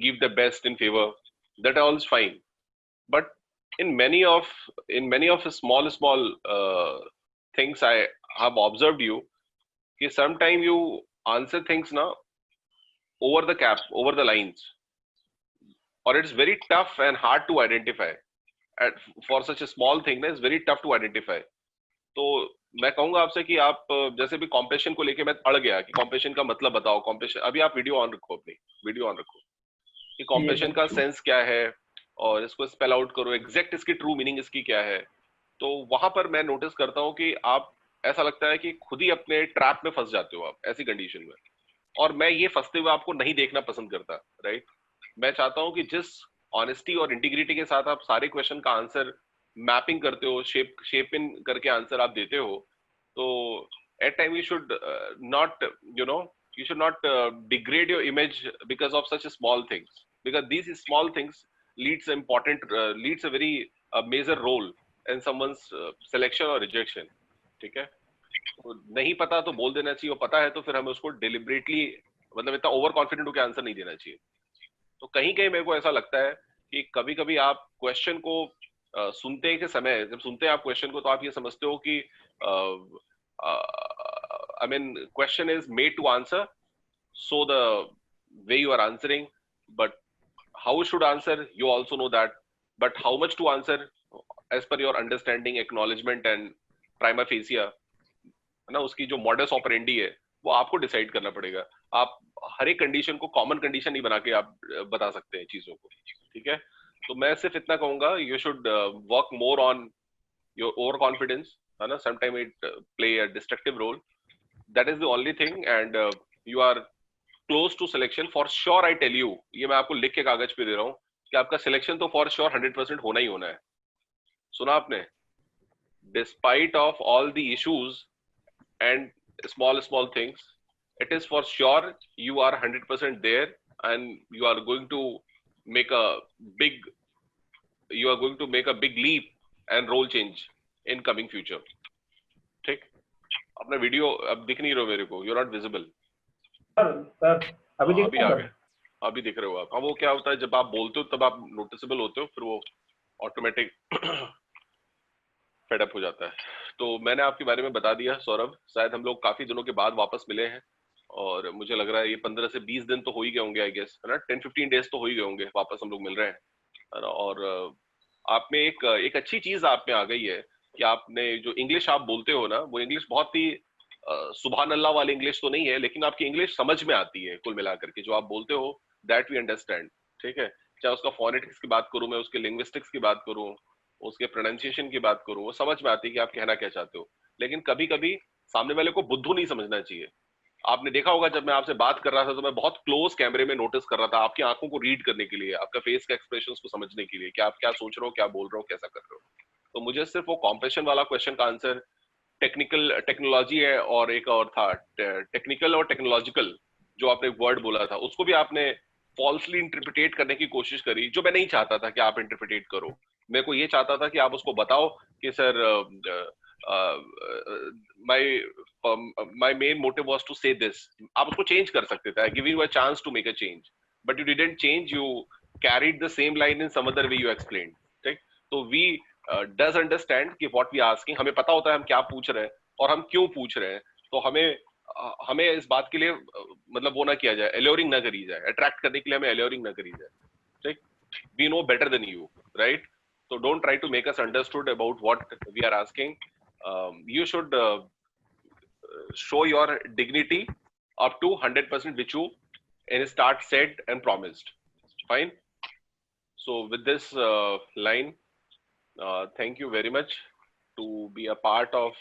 give the best in favor. That all is fine. But in many of the small things I have observed you, कि sometimes you answer things now over the cap, over the lines, or it's very tough and hard to identify. For such a small thing, it's very tough to identify. तो मैं कहूंगा आपसे कि आप जैसे भी compassion को लेके मैं अड़ गया कि कॉम्पेशन का मतलब बताओ. कॉम्पेशन, अभी आप वीडियो ऑन रखो कि कॉम्पेशन का सेंस क्या है और इसको स्पेल आउट करो, एग्जैक्ट इसकी ट्रू मीनिंग इसकी क्या है. तो वहां पर मैं नोटिस करता हूँ कि आप, ऐसा लगता है कि खुद ही अपने ट्रैप में फंस जाते हो आप ऐसी कंडीशन में. और मैं ये फंसते हुए आपको नहीं देखना पसंद करता, राइट। मैं चाहता हूं कि जिस ऑनेस्टी और इंटीग्रिटी के साथ आप सारे क्वेश्चन का आंसर मैपिंग करते हो, शेप इन करके आंसर आप देते हो, तो at time you should not you should not degrade your image because of such small things, because these small things leads a very major role in someone's selection or rejection, ठीक है। तो नहीं पता तो बोल देना चाहिए, और पता है तो फिर हमें उसको डिलिबरेटली, मतलब इतना ओवर कॉन्फिडेंट होकर आंसर नहीं देना चाहिए। तो कहीं कहीं मेरे को ऐसा लगता है कि कभी कभी आप क्वेश्चन को सुनते के समय, जब सुनते हैं आप क्वेश्चन को, तो आप ये समझते हो कि I mean, question is made to answer, so the way you are answering, but how you should answer, you also know that, but how much to answer as per your understanding, acknowledgement and prima facie, है ना, उसकी जो modus operandi है वो आपको decide करना पड़ेगा। आप हर एक condition को common condition नहीं बना के आप बता सकते हैं चीजों को, ठीक है। तो मैं सिर्फ इतना कहूंगा, you should work more on your overconfidence, है ना, sometimes it play a destructive role. That is the only thing, and you are close to selection for sure. I tell you, ये मैं आपको लिख के कागज पे दे रहा हूँ कि आपका सिलेक्शन तो for sure 100% होना ही होना है। सुना आपने? Despite of all the issues and small things, it is for sure you are 100% there, and you are going to make a big leap and role change in coming future, ठीक। अपना video अब दिख नहीं रहा मेरे को, you are not visible. Sir अभी दिख रहा है? अभी दिख रहे हो आप। अब वो क्या होता है, जब आप बोलते हो तब आप नोटिसेबल होते हो, फिर वो ऑटोमेटिक फेड अप हो जाता है। तो मैंने आपके बारे में बता दिया सौरभ, शायद हम लोग काफी दिनों के बाद वापस मिले हैं, और मुझे लग रहा है ये 15 से 20 दिन तो हो ही गए होंगे, आई गेस, है ना, 10-15 डेज तो हो ही गए होंगे वापस हम लोग मिल रहे हैं, है ना। और आप में एक अच्छी चीज आप में आ गई है कि आपने जो इंग्लिश आप बोलते हो ना, वो इंग्लिश बहुत ही सुभान अल्लाह वाली इंग्लिश तो नहीं है, लेकिन आपकी इंग्लिश समझ में आती है कुल मिलाकर के। जो आप बोलते हो दैट वी अंडरस्टैंड, ठीक है। चाहे उसका फोनेटिक्स की बात करूं मैं, उसके लिंग्विस्टिक्स की बात करूं, उसके प्रोनाउंसिएशन की बात करूं, वो समझ में आती है कि आप कहना क्या चाहते हो। लेकिन कभी कभी सामने वाले को बुद्धू नहीं समझना चाहिए। आपने देखा होगा जब मैं आपसे बात कर रहा था तो मैं बहुत क्लोज कैमरे में नोटिस कर रहा था, आपकी आंखों को रीड करने के लिए, आपका फेस का एक्सप्रेशंस को समझने के लिए कि आप क्या सोच रहे हो, क्या बोल रहे हो, कैसा कर रहे हो। तो मुझे सिर्फ वो कॉम्प्रेशन वाला क्वेश्चन का आंसर टेक्नोलॉजी है, और एक और था टेक्निकल और टेक्नोलॉजिकल, जो आपने वर्ड बोला था उसको भी आपने फॉल्सली इंटरप्रिटेट करने की कोशिश करी, जो मैं नहीं चाहता था कि आप इंटरप्रिटेट करो। मैं को ये चाहता था कि आप उसको बताओ कि sir my main motive was to say this। आप उसको चेंज कर सकते थे, I give you a chance to make a change, but you didn't change, you carried the same line in some other way you explained, ठीक। तो we does understand कि what we asking, हमें पता होता है हम क्या पूछ रहे हैं और हम क्यों पूछ रहे हैं। तो हमें इस बात के लिए मतलब वो ना किया जाए, एल्योरिंग ना करी जाए, अट्रैक्ट करने के लिए हमें एल्योरिंग ना करी जाए, ठीक। we know better than you, right? So don't try to make us understood about what we are asking. You should show your dignity up to 100%, which you in start said and promised. Fine. So with this line, thank you very much to be a part of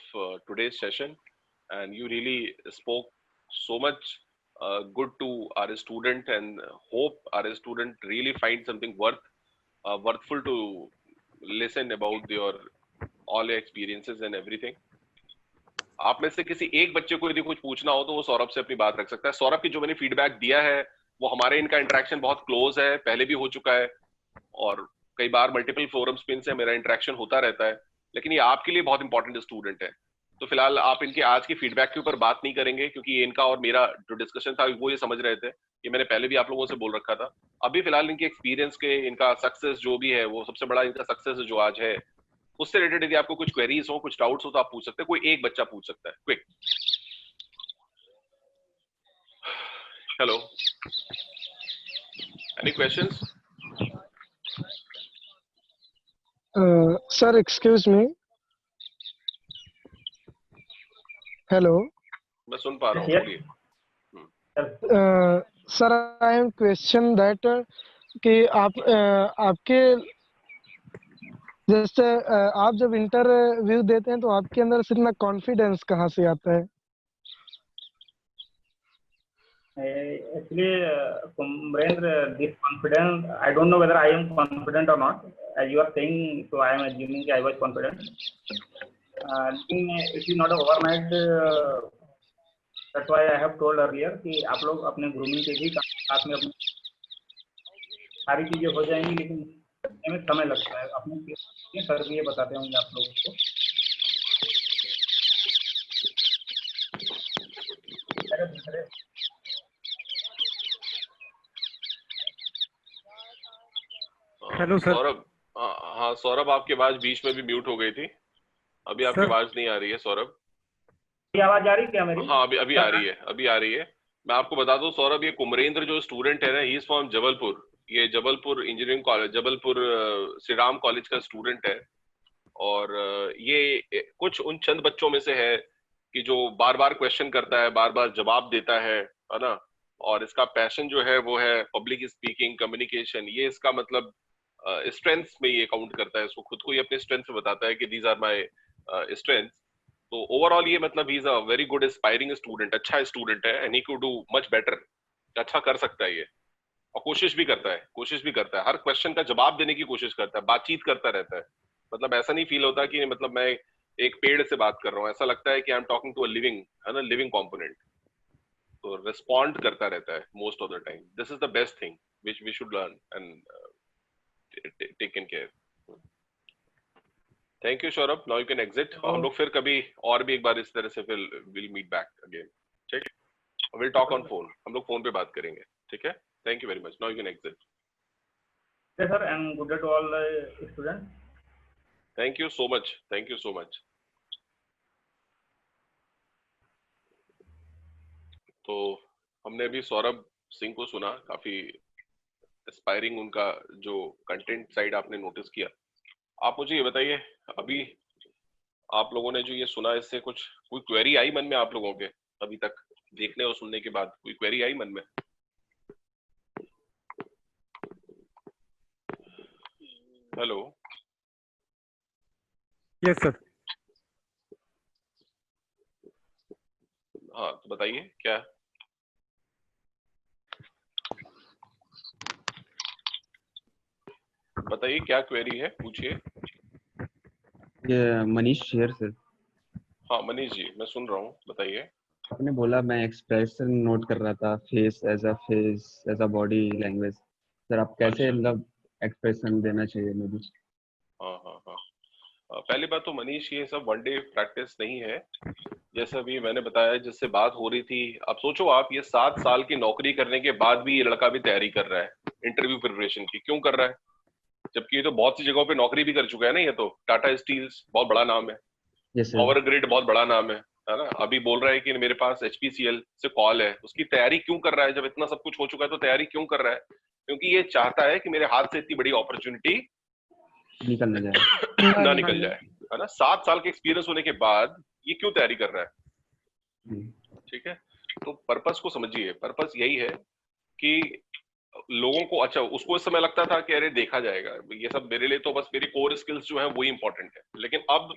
today's session, and you really spoke so much good to our student, and hope our student really find something worthful to listen about your all your experiences and everything. आप में से किसी एक बच्चे को यदि कुछ पूछना हो तो वो सौरभ से अपनी बात रख सकता है। सौरभ की जो मैंने फीडबैक दिया है वो हमारे इनका इंटरेक्शन बहुत क्लोज है, पहले भी हो चुका है, और कई बार मल्टीपल फोरम्स पे इनसे मेरा इंटरेक्शन होता रहता है, लेकिन ये आपके लिए बहुत इंपॉर्टेंट स्टूडेंट है। तो फिलहाल आप इनके आज की फीडबैक के ऊपर बात नहीं करेंगे, क्योंकि इनका और मेरा जो डिस्कशन था वो ये समझ रहे थे, ये मैंने पहले भी आप लोगों से बोल रखा था। अभी फिलहाल इनके एक्सपीरियंस के, इनका सक्सेस जो भी है, वो सबसे बड़ा इनका सक्सेस जो आज है, उससे रिलेटेड यदि आपको कुछ क्वेरीज हो, कुछ डाउट्स हो तो आप पूछ सकते हैं। कोई एक बच्चा पूछ सकता है, quick. Hello, any questions? Sir excuse मी। हेलो, मैं सुन पा रहा हूँ, बोलिए। Sir I M question that कि आपके जैसे आप जब इंटरव्यू देते हैं तो आपके अंदर इतना कॉन्फिडेंस कहाँ से आता है? Actually, Kumrendra, this confidence, I don't know whether I am confident or not. As you are saying, so I am assuming I was confident. It is not overnight. That's why I have told earlier कि आप लोग अपने grooming के भी साथ में अपनी सारी चीजें हो जाएंगी, लेकिन में समय लगता है। अपने सर भी ये बताते होंगे आप लोगों को। Hello sir. सौरभ, हाँ सौरभ, आपकी आवाज बीच में भी म्यूट हो गई थी, अभी आपकी आवाज नहीं आ रही है सौरभ। आवाज आ रही है क्या मेरी? हाँ अभी आ रही है, अभी आ रही है। मैं आपको बता दूं सौरभ, ये कुमरेंद्र जो स्टूडेंट है ना, ही इज फ्रॉम जबलपुर। ये Jabalpur engineering college, Jabalpur Shri Ram college का स्टूडेंट है। और ये कुछ उन चंद बच्चों में से है कि जो बार बार क्वेश्चन करता है, बार बार जवाब देता है ना। और इसका पैशन जो है वो है पब्लिक स्पीकिंग, कम्युनिकेशन। ये इसका मतलब स्ट्रेंथ्स में ये काउंट करता है, इसको खुद को ही अपने स्ट्रेंथ बताता है कि दीज आर माय स्ट्रेंथ्स। तो ओवरऑल ये मतलब ही is a very good aspiring student, अच्छा स्टूडेंट है, and he could do much better. अच्छा कर सकता है ये, और कोशिश भी करता है, हर क्वेश्चन का जवाब देने की कोशिश करता है, बातचीत करता रहता है। मतलब ऐसा नहीं फील होता कि मतलब मैं एक पेड़ से बात कर रहा हूँ, ऐसा लगता है कि I am talking to a living, है ना, लिविंग कॉम्पोनेंट। तो रिस्पॉन्ड करता रहता है most of the time. This is the best thing which we should learn and take in care. Thank you Saurabh, now you can exit. हम लोग फिर कभी और भी एक बार इस तरह से फिर विल मीट बैक अगेन, ठीक? विल टॉक ऑन फोन, हम लोग फोन पे बात करेंगे, ठीक है? Thank you very much, now you can exit. Yes sir, and good day to all the students. Thank you so much, thank you so much. तो हमने अभी सौरभ सिंह को सुना, काफी एस्पायरिंग उनका जो कंटेंट साइड आपने नोटिस किया। आप मुझे ये बताइए, अभी आप लोगों ने जो ये सुना, इससे कुछ कोई क्वेरी आई मन में आप लोगों के? अभी तक देखने और सुनने के बाद कोई क्वेरी आई मन में? हेलो। Yes sir. हाँ तो बताइए क्या? बताइए क्या क्वेरी है, पूछिए। ये मनीष शेर सर। हाँ मनीष जी, मैं सुन रहा हूँ, बताइए। आपने बोला मैं एक्सप्रेशन नोट कर रहा था, face as a body language. Sir आप कैसे मतलब एक्सप्रेशन देना चाहिए मुझे? हाँ हाँ हाँ, पहली बात तो मनीष, ये सब वन डे प्रैक्टिस नहीं है। जैसे अभी मैंने बताया, जिससे बात हो रही थी, अब सोचो आप, ये 7 साल की नौकरी करने के बाद भी ये लड़का भी तैयारी कर रहा है इंटरव्यू प्रिपरेशन की। क्यों कर रहा है? जबकि ये तो बहुत सी जगहों पे नौकरी भी कर चुका है ना। ये तो टाटा स्टील्स बहुत बड़ा नाम है, पावर ग्रिड बहुत बड़ा नाम है ना। अभी बोल रहा है कि मेरे पास HPCL से कॉल है। उसकी तैयारी क्यों कर रहा है? जब इतना सब कुछ हो चुका है तो तैयारी क्यों कर रहा है? क्योंकि ये चाहता है कि मेरे हाथ से इतनी बड़ी अपॉर्चुनिटी निकल ना जाए, ना निकल जाए, है ना। 7 साल के एक्सपीरियंस होने के बाद ये क्यों तैयारी कर रहा है? ठीक है, तो पर्पस को समझिए। पर्पस यही है कि लोगों को, अच्छा उसको इस समय लगता था कि अरे देखा जाएगा, ये सब मेरे लिए तो बस मेरी कोर स्किल्स जो है वही इंपॉर्टेंट है। लेकिन अब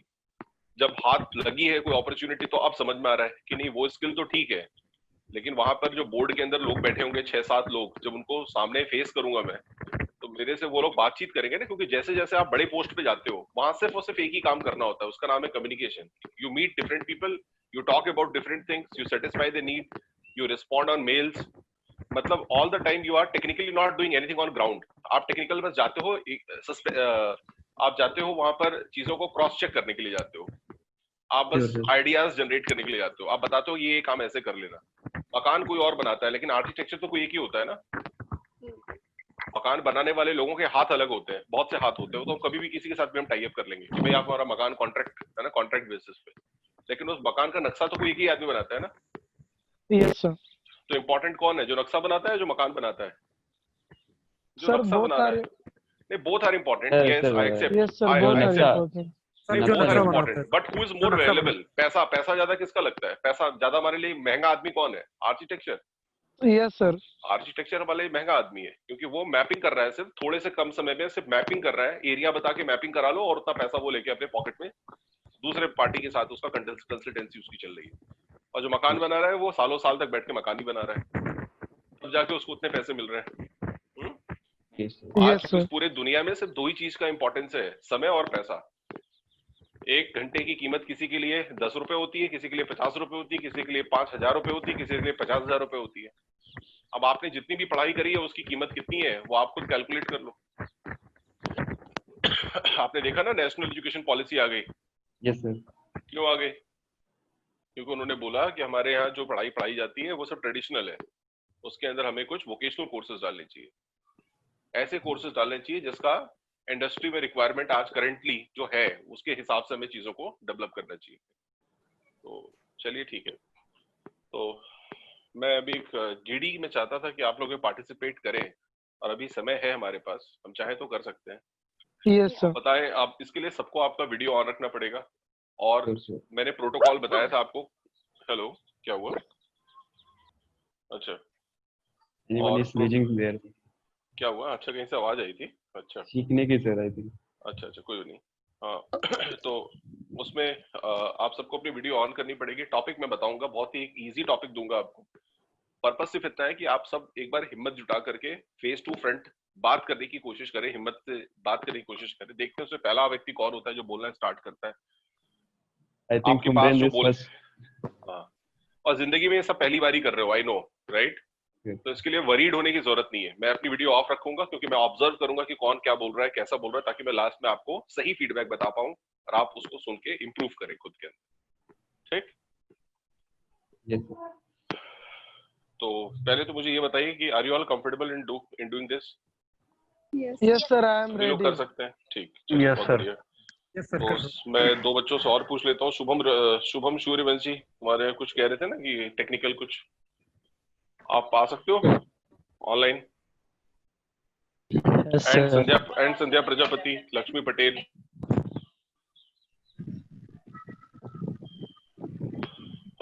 जब हाथ लगी है कोई अपॉर्चुनिटी, तो अब समझ में आ रहा है कि नहीं, वो स्किल तो ठीक है, लेकिन वहां पर जो बोर्ड के अंदर लोग बैठे होंगे 6-7 लोग, जब उनको सामने फेस करूंगा मैं, तो मेरे से वो लोग बातचीत करेंगे ना। क्योंकि जैसे जैसे आप बड़े पोस्ट पे जाते हो, वहां सिर्फ और सिर्फ एक ही काम करना होता है, उसका नाम है communication. You meet different people, you talk about different things, you satisfy the need, you respond on mails. मतलब all the time you are technically not doing anything on ground. आप टेक्निकल बस जाते हो, आप जाते हो वहां पर चीजों को क्रॉस चेक करने के लिए जाते हो, आप बस आइडियाज जनरेट करने के लिए जाते हो। आप बताते हो ये काम ऐसे कर लेना। मकान कोई और बनाता है, लेकिन आर्किटेक्चर तो कोई एक ही होता है ना। मकान बनाने वाले लोगों के हाथ अलग होते हैं, बहुत से हाथ होते हैं। तो कभी भी किसी के साथ भी हम टाई अप कर लेंगे कि भाई आप हमारा मकान कॉन्ट्रैक्ट, है ना, कॉन्ट्रैक्ट बेसिस पे, लेकिन उस मकान का नक्शा तो कोई एक ही आदमी बनाता है ना। Yes sir. तो इम्पोर्टेंट कौन है, जो नक्शा बनाता है, जो मकान बनाता है? जो सर नक्शा बना रहा है। नहीं, both are important, yes I accept, yes sir, both are important, but who is more available? पैसा ज्यादा किसका लगता है? पैसा ज्यादा हमारे लिए महंगा आदमी कौन है? आर्किटेक्चर। यस सर, आर्किटेक्चर वाले महंगा आदमी है, क्योंकि वो मैपिंग कर रहा है, सिर्फ थोड़े से कम समय में सिर्फ मैपिंग कर रहा है। एरिया बता के मैपिंग करा लो और उतना पैसा वो लेके अपने पॉकेट में दूसरे पार्टी के साथ उसका कंसल्टेंसी उसकी चल रही है। और जो मकान बना रहा है वो सालों साल तक बैठ के मकान ही बना रहा है। तब जाके उसको उतने पैसे मिल रहे हैं। Yes, sir. आज इस पूरे दुनिया में सिर्फ 2 ही चीज का इंपॉर्टेंस है, समय और पैसा। 1 घंटे की कीमत किसी के लिए 10 रुपए होती है, किसी के लिए 50 रुपए होती है, किसी के लिए 5,000 रुपए होती है, किसी के लिए 50,000 रुपए होती है। अब आपने जितनी भी पढ़ाई करी है उसकी कीमत कितनी है वो आप खुद कैलकुलेट कर लो। आपने देखा ना नेशनल एजुकेशन पॉलिसी आ गई। Yes, sir. क्यों आ गई? क्योंकि उन्होंने बोला कि हमारे यहाँ जो पढ़ाई पढ़ाई जाती है वो सब ट्रेडिशनल है, उसके अंदर हमें कुछ वोकेशनल कोर्सेज डालने चाहिए, ऐसे कोर्सेज डालने चाहिए जिसका इंडस्ट्री में रिक्वायरमेंट आज करेंटली जो है उसके हिसाब से हमें चीजों को डेवलप करना चाहिए। तो चलिए ठीक है। तो मैं अभी एक जीडी में चाहता था कि आप लोग पार्टिसिपेट करें और अभी समय है हमारे पास, हम चाहे तो कर सकते हैं। Yes sir. बताएं आप, इसके लिए सबको आपका वीडियो ऑन रखना पड़ेगा और मैंने प्रोटोकॉल बताया था आपको। हेलो, क्या हुआ? अच्छा, Anyone is sneezing there? क्या हुआ? अच्छा, कहीं से आवाज आई थी? अच्छा, सीखने की सर आई थिंक। अच्छा, कोई नहीं। हाँ तो उसमें आप सबको अपनी वीडियो ऑन करनी पड़ेगी। टॉपिक मैं बताऊंगा, बहुत ही इजी टॉपिक दूंगा आपको। पर्पस सिर्फ इतना है कि आप सब एक बार हिम्मत जुटा करके फेस टू फ्रंट बात करने की कोशिश करें, हिम्मत से बात करने की कोशिश करें। देखते हैं उसमें पहला व्यक्ति कौन होता है जो बोलना स्टार्ट करता है। आपके पास जो बोल, हाँ, और जिंदगी में ये सब पहली बार ही कर रहे हो, आई नो, राइट? तो इसके लिए वरीड होने की जरूरत नहीं है। मैं अपनी वीडियो ऑफ रखूंगा क्योंकि मैं ऑब्जर्व करूंगा कि कौन क्या बोल रहा है, कैसा बोल रहा है, ताकि मैं लास्ट में आपको सही फीडबैक बता पाऊं और आप उसको सुन के इम्प्रूव करें खुद के अंदर। ठीक? तो पहले तो मुझे ये बताइए कि are you all comfortable in doing this? Yes sir, I am ready. कर सकते हैं? ठीक, यस सर। तो मैं 2 बच्चों से और पूछ लेता हूँ। शुभम सूर्यवंशी, तुम्हारे कुछ कह रहे थे ना कि टेक्निकल कुछ, आप आ सकते हो online? And Sandhya Prajapati, Lakshmi Patel.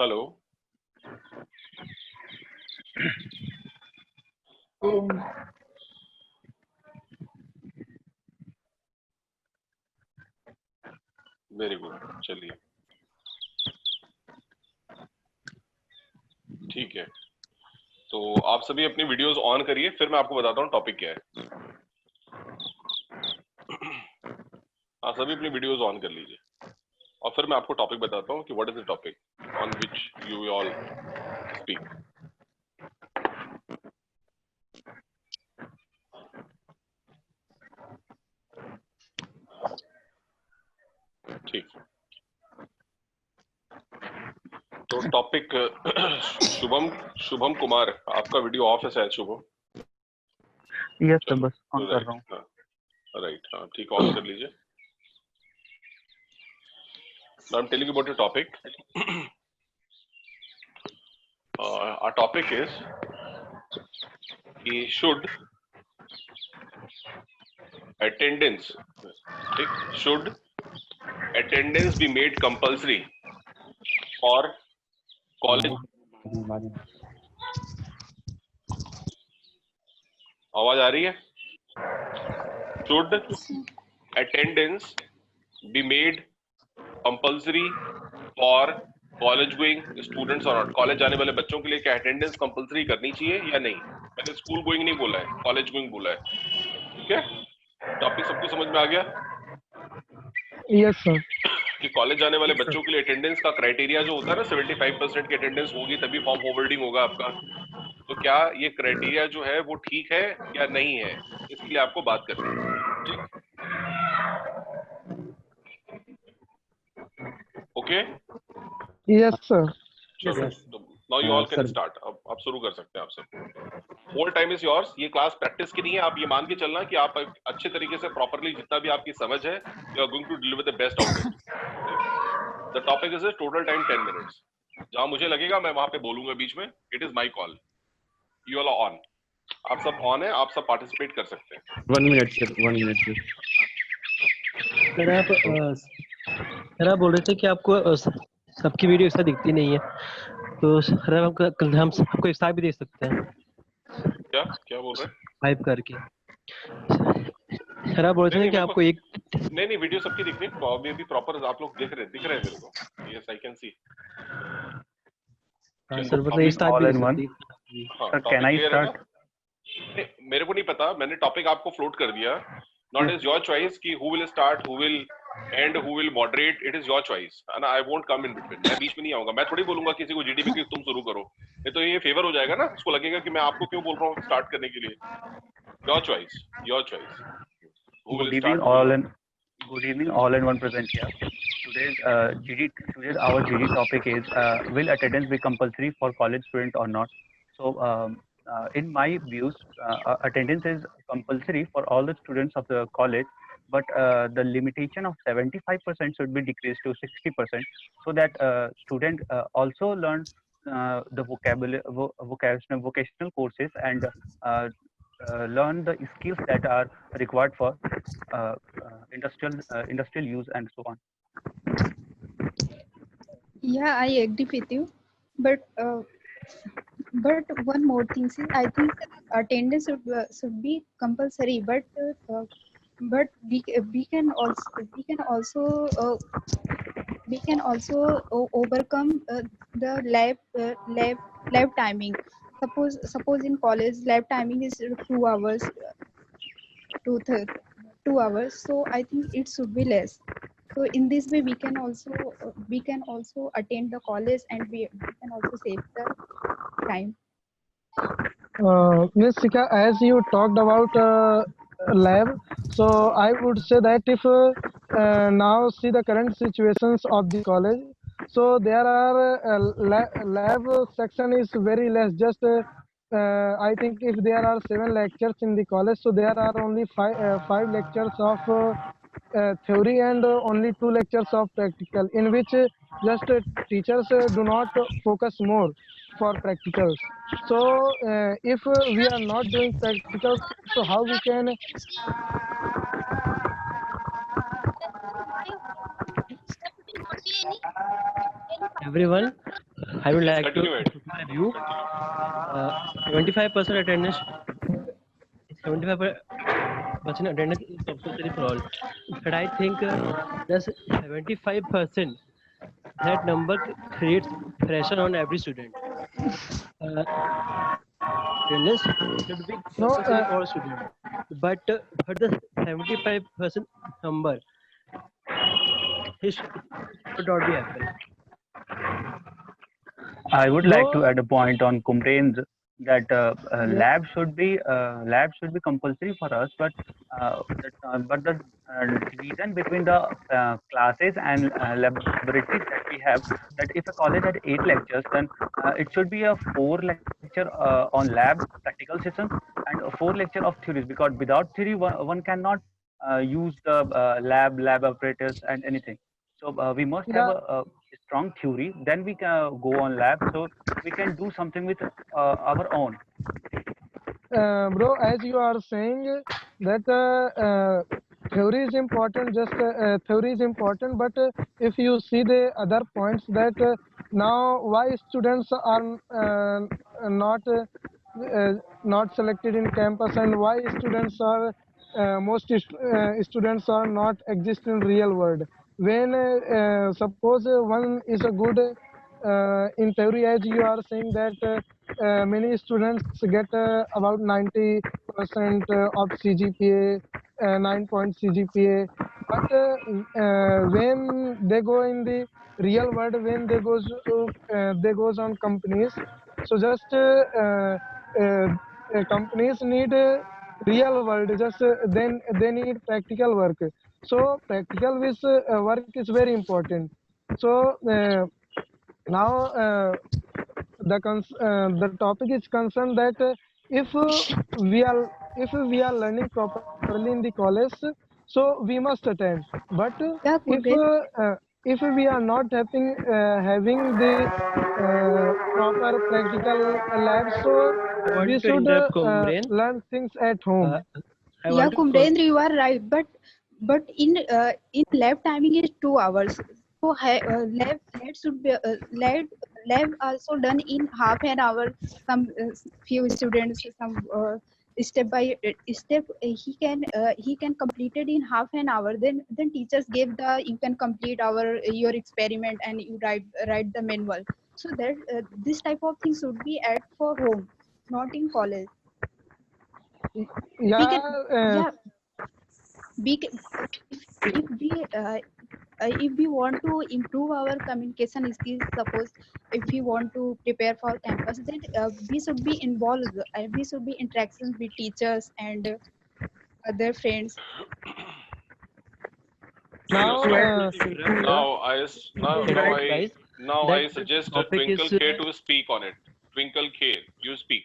Hello, very good, चलिए ठीक है। तो आप सभी अपनी वीडियोस ऑन करिए, फिर मैं आपको बताता हूँ टॉपिक क्या है। आप सभी अपनी वीडियोस ऑन कर लीजिए और फिर मैं आपको टॉपिक बताता हूँ कि what is the topic on which you all speak. ठीक, तो टॉपिक शुभम कुमार, आपका वीडियो ऑफ है शायद। शुभम? यस सर, बस ऑन कर रहा हूँ। राइट, हाँ ठीक, ऑन कर लीजिए। Now I'm telling you about your topic. Our topic is should attendance be made compulsory for college? आवाज आ रही है? Should attendance be made compulsory for college going students और नॉट? कॉलेज जाने वाले बच्चों के लिए क्या अटेंडेंस कंपल्सरी करनी चाहिए या नहीं? मैंने स्कूल गोइंग नहीं बोला है, कॉलेज गोइंग बोला है। ठीक है, टॉपिक सबको समझ में आ गया? Yes sir. कि कॉलेज जाने वाले बच्चों के लिए अटेंडेंस का क्राइटेरिया जो होता है ना, 75% की अटेंडेंस होगी तभी फॉर्म होल्डिंग होगा आपका। तो क्या ये क्राइटेरिया जो है वो ठीक है या नहीं है, इसके लिए आपको बात करनी है। Okay? Yes sir. Now you all can start. अब आप शुरू कर सकते हैं। आप सब, होल टाइम इज योर्स। ये क्लास प्रैक्टिस की नहीं है। आप ये मान के चलना कि आप अच्छे तरीके से प्रॉपर्ली जितना भी आपकी समझ है, you are going to deliver the best out of it. The topic is total time 10 minutes. जहां मुझे लगेगा मैं वहां पे बोलूंगा बीच में। It is my call. You all are on. आप सब ऑन है, आप सब पार्टिसिपेट कर सकते हैं। 1 minute sir, 1 minute sir. Sir आप बोल रहे थे कि आपको सबकी वीडियो एक साथ दिखती नहीं है, तो सर हम सबको एक साथ भी देख सकते हैं क्या क्या बोल रहे हैं? टाइप करके। सर आप बोल रहे थे कि आपको एक नहीं वीडियो सबकी दिख रही है अभी प्रॉपर। आप लोग दिख रहे हैं मेरे को? Yes, I can see. Sir मतलब इस टाइप भी Sir, can I start? मेरे को नहीं पता, मैंने टॉपिक आपको फ्लोट कर दिया. Not is your choice कि who will start, who will end, who will moderate. It is your choice. And I won't come in between. मैं बीच में नहीं आऊंगा. मैं थोड़ी बोलूंगा किसी को GDP की तुम शुरू करो. ये तो ये फेवर हो जाएगा ना. उसको लगेगा कि मैं आपको क्यों बोल रहा हूँ स्टार्ट करने के लिए. Your choice. Your choice. Good evening all and good evening all in one present here. Today's our GD topic is will attendance be compulsory for college student or not? So in my views, attendance is compulsory for all the students of the college, but the limitation of 75% should be decreased to 60%, so that student also learn the vocational courses and learn the skills that are required for industrial use and so on. Yeah, I agree with you, but one more thing is, I think attendance should be compulsory, but we can also overcome the lab timing. Suppose in college lab timing is 2 hours, 2 hours. So I think it should be less. So in this way we can also attend the college, and we can also save the time. Ms. Sika, as you talked about lab, so I would say that if now see the current situations of the college, so there are lab section is very less. Just I think if there are 7 lectures in the college, so there are only 5 lectures of theory and only 2 lectures of practical, in which just teachers do not focus more for practicals. So if we are not doing practicals, so how we can everyone, I would like to my view. 75% attendance. 75% attendance is compulsory for all. But I think just 75%, that number creates pressure on every student. Attendance should be compulsory for all students. But the 75% number should not be happen. I would like to add a point on Kumren's that lab should be compulsory for us, but the reason between the classes and laboratories that we have, that if a college had 8 lectures, then it should be a 4 lecture on lab practical sessions and a 4 lecture of theories, because without theory one cannot use the lab apparatus and anything. So we must have a strong theory, then we can go on lab, so we can do something with our own. Bro, as you are saying that theory is important, just theory is important, but if you see the other points, that now why students are not selected in campus, and why students are most students are not exist in real world. When suppose one is a good in theory, as you are saying that many students get about 90% of CGPA, 9-point CGPA, but when they go in the real world, when they goes on companies, so just companies need real world, just then they need practical work. So practical work is very important. So now the topic is concerned that if we are learning properly in the college, so we must attend. But if we are not having the proper practical labs, so we should learn things at home. Yeah, Kumrendra, you are right, but in lab timing is 2 hours. So lab should be lab also done in half an hour. Some few students, some step by step, he can complete it in half an hour. Then teachers gave you can complete your experiment and you write the manual. So that this type of thing should be added for home. not in college. Yeah. We can, yeah. If we want to improve our communication skills, suppose if we want to prepare for campus, then we should be involved. We should be interactions with teachers and other friends. Now, I suggest Twinkle K to speak on it. Twinkle K, you speak.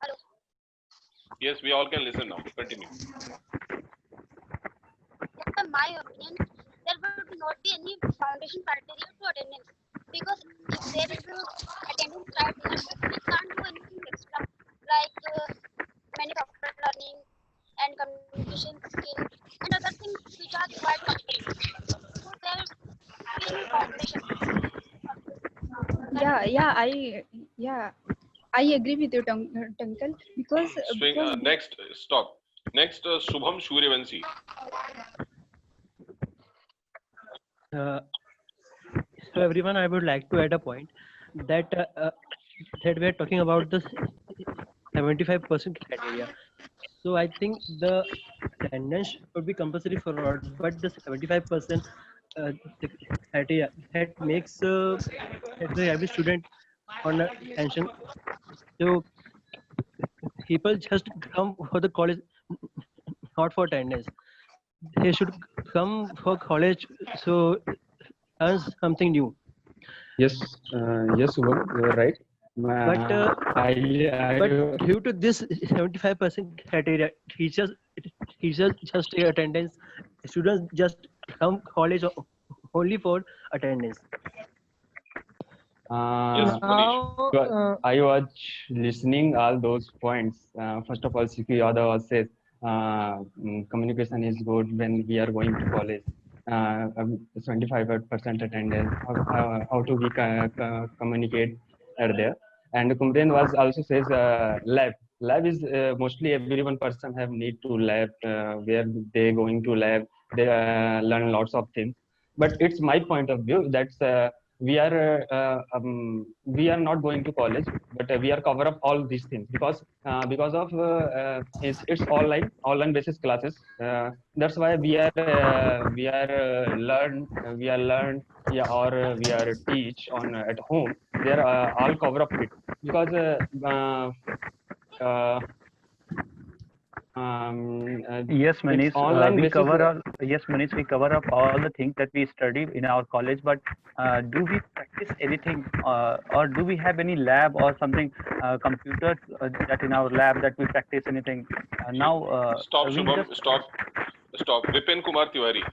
Hello. Yes, we all can listen now. Continue. In my opinion, there would not be any foundation criteria to attendance, because if there is a attendance criteria, we can't do anything extra like many software learning and communication skills and other things which are required company. So there will be any foundation. I agree with you, Twinkle, because Next, stop. Next, Shubham Suryavanshi. So everyone, I would like to add a point that that we are talking about the 75% criteria. So I think the attendance should be compulsory for all, but the 75% criteria that makes every student on attention. So people just come for the college not for attendance. They should come for college so learn something new. Yes, yes, Subham, you are right. But due to this 75% criteria, teachers just take attendance. Students just come college only for attendance. I was listening all those points. First of all, Siki Yadav says communication is good when we are going to college. 25% attendance. How to we communicate are there. And Kumren was also says lab. Lab is mostly everyone person have need to lab where they going to lab. They learn lots of things. But it's my point of view that's we are not going to college, but we are cover up all these things because of it's online basis classes. That's why we are learn yeah, or we are teach on at home. They are all cover up it because yes, Manish, we cover up all the things that we study in our college, but do we practice anything or do we have any lab or something computers that in our lab that we practice anything now? Stop, Shubham, stop. Vipin Kumar Tiwari.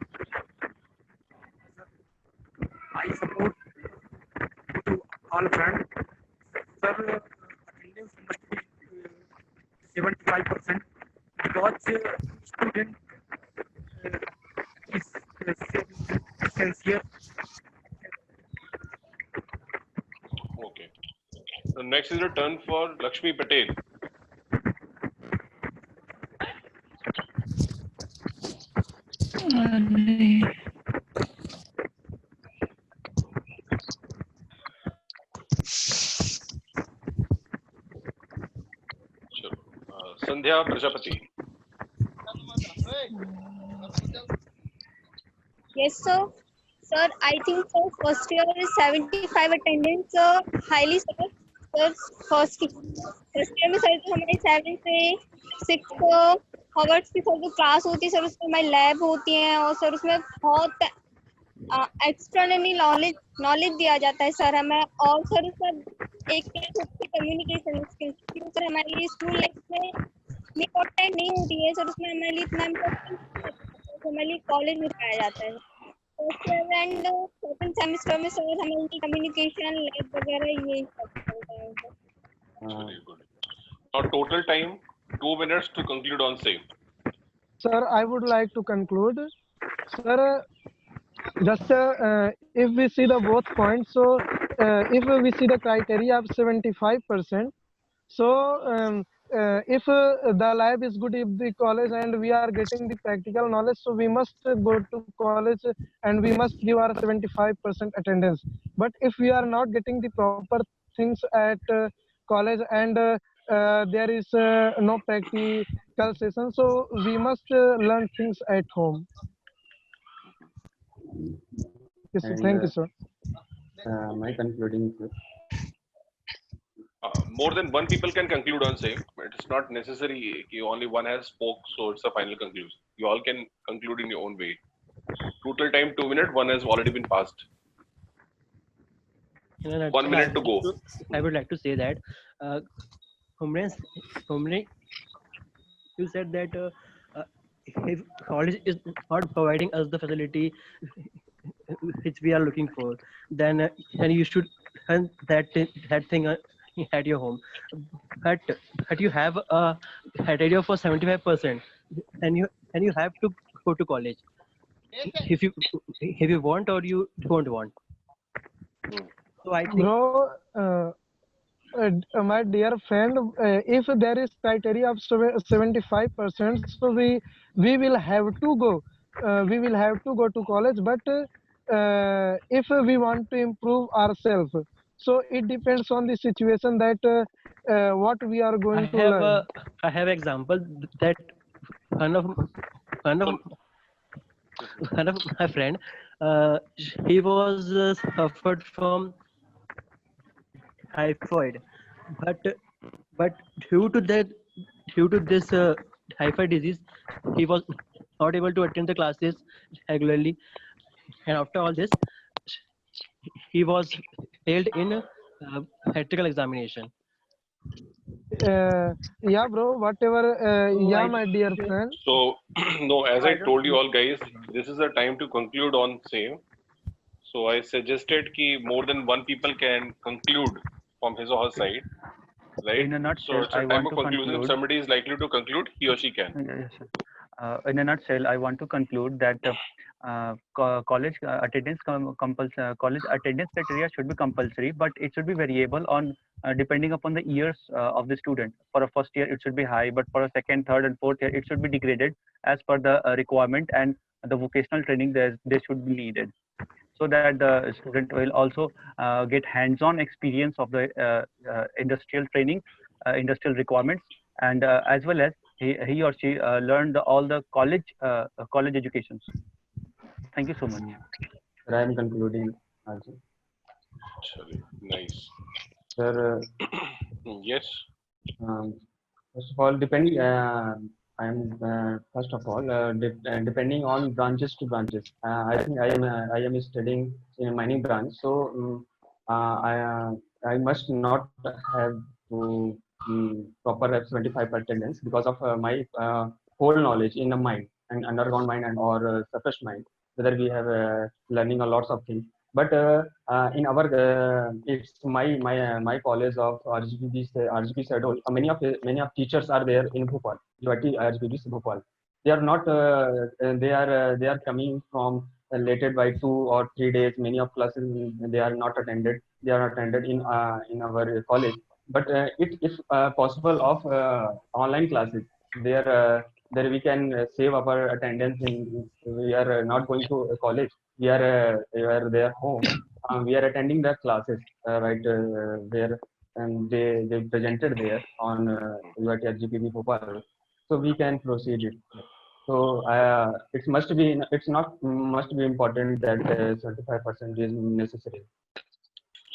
I support to all friends. Sir, attendance must be 75% because student is sincere. Okay. So next is a turn for Lakshmi Patel. Sandhya Prajapati. Yes, sir. Sir, I think so. First year is 75 attendance. Highly, sir. Sir, first year में sir हमारी 7 से 6 hours की sir जो class होती है sir उसमें हमारी lab होती है और सर उसमें बहुत एक्सटर्नली नॉलेज दिया जाता है सर हमें और सर उसमें एक कम्युनिकेशन स्किल्स सर हमारी स्कूल लाइफ में इम्पोर्टेंट नहीं होती है सर उसमें हमारे लिए इतना इम्पोर्टेंट हमारे लिए कॉलेज में पाया जाता है first year and second semester में सर हमारी कम्युनिकेशन लैब वगैरह ये सब चलता है Now total time 2 minutes to conclude on same. Sir, I would like to conclude. Sir, just if we see the both points, so if we see the criteria of 75%, so if the lab is good in the college and we are getting the practical knowledge, so we must go to college and we must give our 75% attendance. But if we are not getting the proper things at college, and there is no practical session, so we must learn things at home. Yes, sir. And Thank you, sir. my concluding more than one people can conclude on same. It's not necessary कि only one has spoke, so it's a final conclusion. You all can conclude in your own way. Total time 2 minutes. One has already been passed. 1 minute to go. I would like to say that, Humre, you said that if college is not providing us the facility which we are looking for, then you should earn that thing at your home. But you have a criteria for 75%, and you have to go to college if you want or you don't want. So I think, Bro, my dear friend, if there is criteria of 75%, so we will have to go. We will have to go to college. But if we want to improve ourselves, so it depends on the situation that what we are going to learn. I have example that one of my friend, he was suffered from typhoid, but due to this typhoid disease, he was not able to attend the classes regularly, and after all this, he was failed in theatrical examination. Yeah, bro, whatever. Yeah, my dear friend. So no, as I told you all guys, this is a time to conclude on same. So I suggested कि more than one people can conclude from his or her side, right? In a nutshell, so it's a I time want of to conclusion. If conclude. somebody is likely to conclude, he or she can. Yes, sir. In a nutshell, I want to conclude that college attendance college attendance criteria should be compulsory, but it should be variable on depending upon the years of the student. For a first year, it should be high, but for a second, third, and fourth year, it should be degraded as per the requirement and the vocational training they should be needed, so that the student will also get hands-on experience of the industrial training, industrial requirements, and as well as he or she learned all the college educations. Thank you so much. I am concluding also. Nice. Sir, yes. First of all, depending, first of all, depending on branches to branches. I think I am studying in a mining branch, so I must not have to proper 75 attendance because of my whole knowledge in a mine and underground mine and or surface mine. Whether we have learning a lots of things, but in our it's my college of RGB Shahidol. Many of teachers are there in Bhopal, RGB Bhopal. They are not they are coming from later by 2 or 3 days. Many of classes they are not attended. They are attended in our college. But it is possible of online classes. There we can save our attendance. We are not going to college. We are there home. We are attending the classes right there, and they presented there on RGPB Bhopal. So we can proceed it. So it must be important that 75% is necessary.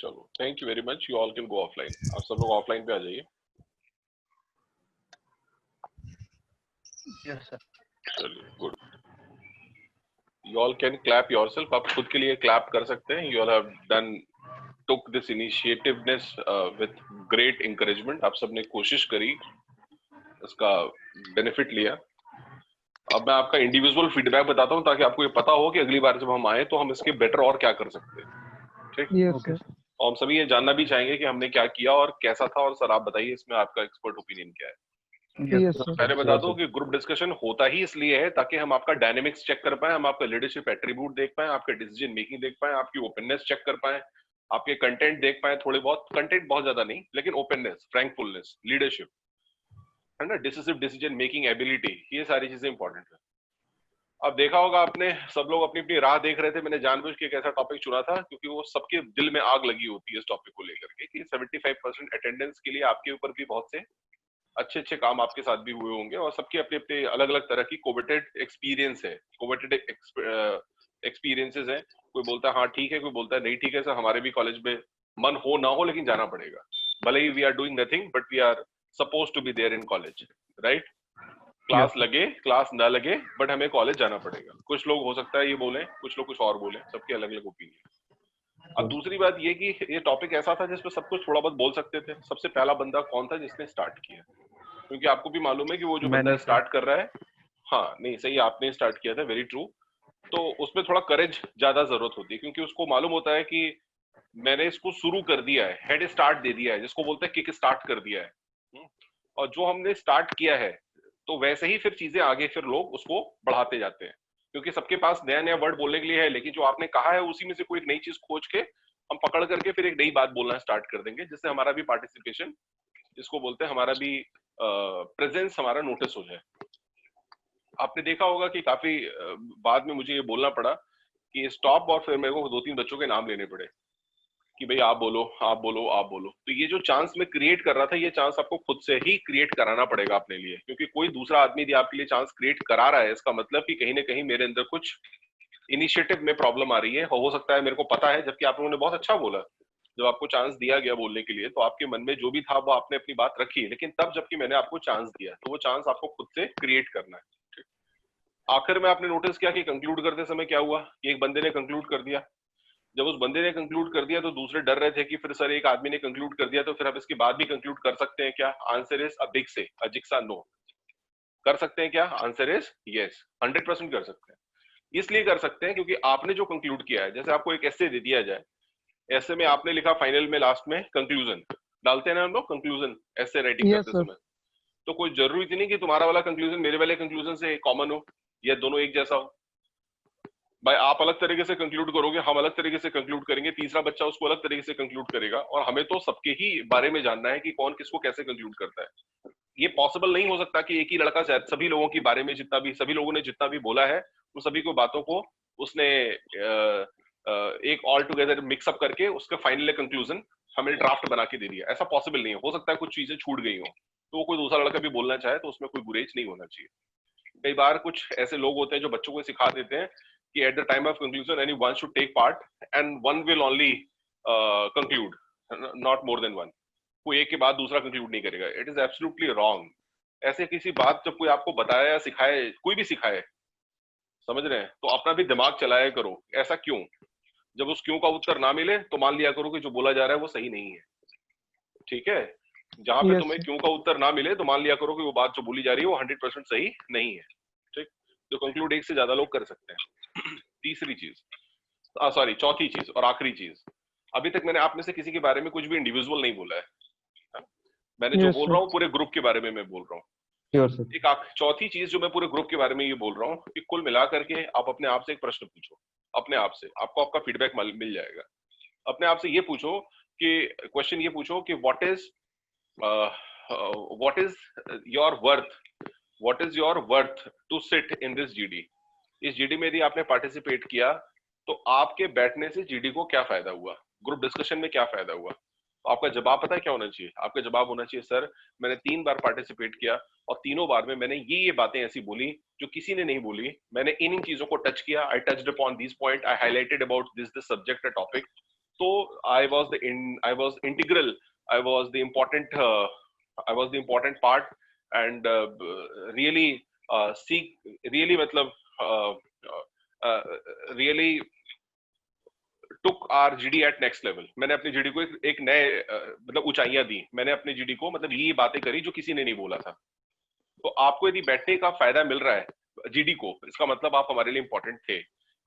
चलो, thank you very much. You all can go offline. आप सब लोग offline पे आ जाइए. Yes, sir. चलिए, good. You all can clap yourself. आप खुद के लिए clap कर सकते हैं. You all have took this initiativeness with great encouragement. आप सबने कोशिश करी, इसका benefit लिया. अब मैं आपका इंडिविजुअल फीडबैक बताता हूँ ताकि आपको ये पता हो कि अगली बार जब हम आए तो हम इसके बेटर और क्या कर सकते हैं. ठीक? और हम सभी ये जानना भी चाहेंगे कि हमने क्या किया और कैसा था, और सर आप बताइए इसमें आपका एक्सपर्ट ओपिनियन क्या है. पहले बता दो कि ग्रुप डिस्कशन होता ही इसलिए है ताकि हम आपका डायनेमिक्स चेक कर पाए, हम आपका लीडरशिप एट्रीब्यूट देख पाए, आपके डिसीजन मेकिंग देख पाए, आपकी ओपननेस चेक कर पाए, आपके कंटेंट देख पाए. थोड़े बहुत कंटेंट, बहुत ज्यादा नहीं, लेकिन ओपननेस, फ्रैंकफुलनेस, लीडरशिप है ना, डिसिसिव डिसीजन मेकिंग एबिलिटी, ये सारी चीजें इंपॉर्टेंट है. अब देखा होगा आपने, सब लोग अपनी अपनी राह देख रहे थे। मैंने जानबूझ के एक ऐसा टॉपिक चुना था क्योंकि वो सबके दिल में आग लगी होती है इस टॉपिक को लेकर के कि 75% अटेंडेंस के लिए आपके ऊपर भी बहुत से अच्छे अच्छे काम आपके साथ भी हुए होंगे और सबके अपने अपने अलग अलग तरह की कोविटेड एक्सपीरियंस है, कोविटेड एक्सपीरियंसेस है। कोई बोलता है हाँ ठीक है, कोई बोलता है नहीं ठीक है सर, हमारे भी कॉलेज में मन हो ना हो लेकिन जाना पड़ेगा, भले ही we are doing nothing but we are suppose to be there in college, right. Class लगे क्लास ना लगे बट हमें कॉलेज जाना पड़ेगा। कुछ लोग हो सकता है ये बोले, कुछ लोग कुछ और बोले, सबके अलग अलग ओपिनियन। अब दूसरी बात ये कि ये टॉपिक ऐसा था जिसपे सब कुछ थोड़ा बहुत बोल सकते थे। सबसे पहला बंदा कौन था जिसने स्टार्ट किया, क्योंकि आपको भी मालूम है कि वो जो बंदा स्टार्ट कर रहा है, हाँ नहीं सही आपने स्टार्ट किया था, वेरी ट्रू। तो उसमें थोड़ा करेज ज्यादा जरूरत होती है क्योंकि उसको मालूम होता है कि मैंने इसको शुरू कर दिया है, हेड स्टार्ट दे दिया है, जिसको बोलते हैं किक स्टार्ट कर दिया है। और जो हमने स्टार्ट किया है तो वैसे ही फिर चीजें आगे फिर लोग उसको बढ़ाते जाते हैं, क्योंकि सबके पास नया नया वर्ड बोलने के लिए है, लेकिन जो आपने कहा है उसी में से कोई एक नई चीज खोज के हम पकड़ करके फिर एक नई बात बोलना स्टार्ट कर देंगे, जिससे हमारा भी पार्टिसिपेशन, जिसको बोलते हैं हमारा भी प्रेजेंस हमारा नोटिस हो जाए। आपने देखा होगा कि काफी बाद में मुझे ये बोलना पड़ा कि स्टॉप और फिर मेरे को 2-3 बच्चों के नाम लेने पड़े कि भाई आप बोलो आप बोलो आप बोलो। तो ये जो चांस मैं क्रिएट कर रहा था, ये चांस आपको खुद से ही क्रिएट कराना पड़ेगा अपने लिए, क्योंकि कोई दूसरा आदमी यदि आपके लिए चांस क्रिएट करा रहा है इसका मतलब कि कहीं ना कहीं मेरे अंदर कुछ इनिशिएटिव में प्रॉब्लम आ रही है। हो सकता है मेरे को पता है, जबकि आप लोगों ने बहुत अच्छा बोला, जब आपको चांस दिया गया बोलने के लिए तो आपके मन में जो भी था वो आपने अपनी बात रखी, लेकिन तब जबकि मैंने आपको चांस दिया तो वो चांस आपको खुद से क्रिएट करना है। आखिर में आपने नोटिस किया कि कंक्लूड करते समय क्या हुआ कि एक बंदे ने कंक्लूड कर दिया। जब उस बंदे ने कंक्लूड कर दिया तो दूसरे डर रहे थे कि फिर सर एक आदमी ने कंक्लूड कर दिया तो फिर आप इसके बाद भी कंक्लूड कर सकते हैं क्या? आंसर इज अ बिग से अजिक्सा नो। कर सकते हैं क्या? आंसर इज यस, 100% कर सकते हैं। इसलिए कर सकते हैं क्योंकि आपने जो कंक्लूड किया है, जैसे आपको एक एसे दे दिया जाए, ऐसे में आपने लिखा फाइनल में लास्ट में कंक्लूजन डालते हैं ना हम लोग, कंक्लूजन ऐसे राइटिंग करते समय, तो कोई जरूरी नहीं कि तुम्हारा वाला कंक्लूजन मेरे वाले कंक्लूजन से कॉमन हो या दोनों एक जैसा हो। भाई आप अलग तरीके से कंक्लूड करोगे, हम अलग तरीके से कंक्लूड करेंगे, तीसरा बच्चा उसको अलग तरीके से कंक्लूड करेगा, और हमें तो सबके ही बारे में जानना है कि कौन किसको कैसे कंक्लूड करता है। ये पॉसिबल नहीं हो सकता कि एक ही लड़का सभी लोगों के बारे में जितना भी सभी लोगों ने जितना भी बोला है उन सभी को बातों को उसने एक ऑल टुगेदर मिक्सअप करके उसका फाइनल कंक्लूजन हमें ड्राफ्ट बना के दे दिया। ऐसा पॉसिबल नहीं हो सकता है, कुछ चीजें छूट गई हो, तो वो कोई दूसरा लड़का भी बोलना चाहे तो उसमें कोई गुरेज नहीं होना चाहिए। कई बार कुछ ऐसे लोग होते हैं जो बच्चों को सिखा देते हैं कि at the time of conclusion anyone should take part and one will only conclude, not more than one। कोई एक के बाद दूसरा कंक्लूड नहीं करेगा। It is absolutely wrong. ऐसे किसी बात जब कोई आपको बताया या सिखाए, कोई भी सिखाए, समझ रहे हैं, तो अपना भी दिमाग चलाया करो। ऐसा क्यों? जब उस क्यों का उत्तर ना मिले तो मान लिया करो कि जो बोला जा रहा है वो सही नहीं है। ठीक है, जहां पे तुम्हें क्यों का उत्तर ना मिले तो मान लिया करो कि वो बात जो बोली जा रही है वो 100% सही नहीं है। ठीक, तो कंक्लूड एक से ज्यादा लोग कर सकते हैं। तीसरी चीज, सॉरी चौथी चीज और आखिरी चीज, अभी तक मैंने आप में से किसी के बारे में कुछ भी इंडिविजुअल नहीं बोला है। मैंने जो बोल रहा हूँ पूरे ग्रुप के बारे में मैं बोल रहा हूँ। एक चौथी चीज जो मैं पूरे ग्रुप के बारे में ये बोल रहा हूँ कि कुल मिलाकर के आप अपने आप से एक प्रश्न पूछो, अपने आप से, आपको आपका फीडबैक मिल जाएगा। अपने आप से ये पूछो कि क्वेश्चन ये पूछो कि what is your worth to sit in this GD. इस जीडी में यदि आपने पार्टिसिपेट किया तो आपके बैठने से जीडी को क्या फायदा हुआ, ग्रुप डिस्कशन में क्या फायदा हुआ। तो आपका जवाब पता है क्या होना चाहिए? आपका जवाब होना चाहिए सर मैंने 3 बार पार्टिसिपेट किया और तीनों बार में मैंने ये बातें ऐसी बोली जो किसी ने नहीं बोली। मैंने इन चीजों को टच किया, I touched upon this point, I highlighted about this subject topic. तो I was integral, I was the important part and really मतलब really took our GD at next level. मैंने अपनी जीडी को एक नए मतलब ऊंचाइयां दी। मैंने अपनी जीडी को मतलब ये बातें करी जो किसी ने नहीं बोला था। तो आपको यदि बैठने का फायदा मिल रहा है जीडी को, इसका मतलब आप हमारे लिए इंपॉर्टेंट थे।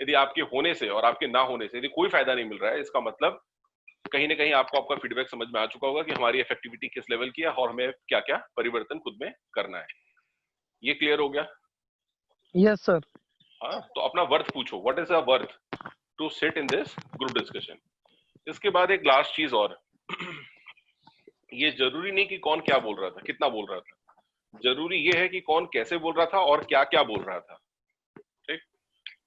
यदि आपके होने से और आपके ना होने से यदि कोई फायदा नहीं मिल रहा है, इसका मतलब कहीं ना कहीं आपको आपका फीडबैक समझ में आ चुका होगा कि हमारी इफेक्टिविटी किस लेवल की है और हमें क्या क्या परिवर्तन खुद में करना है। ये क्लियर हो गया? Yes sir. हाँ, तो अपना वर्थ पूछो, what is a worth to sit in this group discussion. इसके बाद एक लास्ट चीज और, ये जरूरी नहीं कि कौन क्या बोल रहा था, कितना बोल रहा था, जरूरी ये है कि कौन कैसे बोल रहा था और क्या क्या बोल रहा था। ठीक,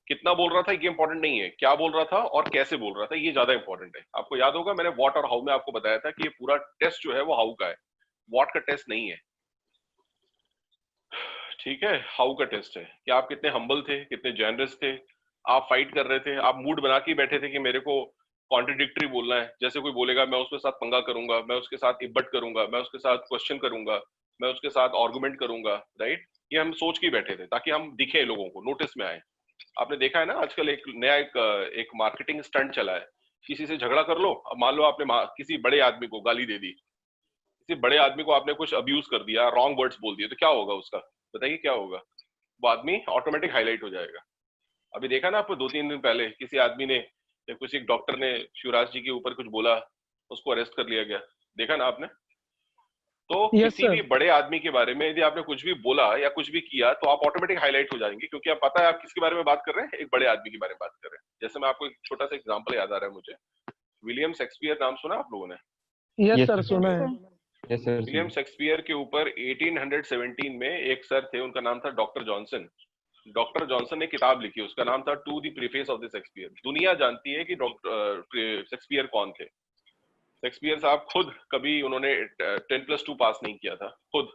कितना बोल रहा था ये इंपॉर्टेंट नहीं है, क्या बोल रहा था और कैसे बोल रहा था ये ज्यादा इंपॉर्टेंट है। आपको याद होगा मैंने व्हाट और हाउ में आपको बताया था कि ये पूरा टेस्ट जो है वो हाउ का है, व्हाट का टेस्ट नहीं है, ठीक है, हाउ का टेस्ट है कि आप कितने हम्बल थे, कितने जेनरस थे, आप फाइट कर रहे थे, आप मूड बना के बैठे थे कि मेरे को कॉन्ट्रडिक्टरी बोलना है, जैसे कोई बोलेगा मैं उसके साथ पंगा करूंगा, मैं उसके साथ इब्बट करूंगा, मैं उसके साथ क्वेश्चन करूंगा, मैं उसके साथ आर्गुमेंट करूंगा, राइट। ये हम सोच के बैठे थे ताकि हम दिखे लोगों को, नोटिस में आए। आपने देखा है ना आजकल एक नया एक मार्केटिंग स्टंट चला है, किसी से झगड़ा कर लो, अब मान लो आपने किसी बड़े आदमी को गाली दे दी, किसी बड़े आदमी को आपने कुछ अब्यूज कर दिया, रॉन्ग वर्ड्स बोल दिए, तो क्या होगा उसका, बताइए क्या होगा, वो आदमी ऑटोमेटिक हाईलाइट हो जाएगा। अभी देखा ना आपको 2-3 दिन पहले किसी आदमी ने, किसी डॉक्टर ने शिवराज जी के ऊपर कुछ बोला, उसको अरेस्ट कर लिया गया, देखा ना आपने। तो किसी भी बड़े आदमी के बारे में यदि आपने कुछ भी बोला या कुछ भी किया तो आप ऑटोमेटिक हाईलाइट हो जाएंगे, क्योंकि आप पता है आप किसके बारे में बात कर रहे हैं, एक बड़े आदमी के बारे में बात कर रहे हैं। जैसे मैं आपको एक छोटा सा एग्जांपल याद आ रहा है मुझे, विलियम शेक्सपियर नाम सुना आप लोगों ने? यस सर, सुना है। विलियम शेक्सपियर के ऊपर 1817 में एक सर थे, उनका नाम था डॉक्टर जॉनसन। डॉक्टर जॉनसन ने किताब लिखी, उसका नाम था to the preface of the Shakespeare. दुनिया जानती है कि डॉक्टर शेक्सपियर कौन थे। शेक्सपियर साहब खुद कभी उन्होंने 10+2 पास नहीं किया था खुद,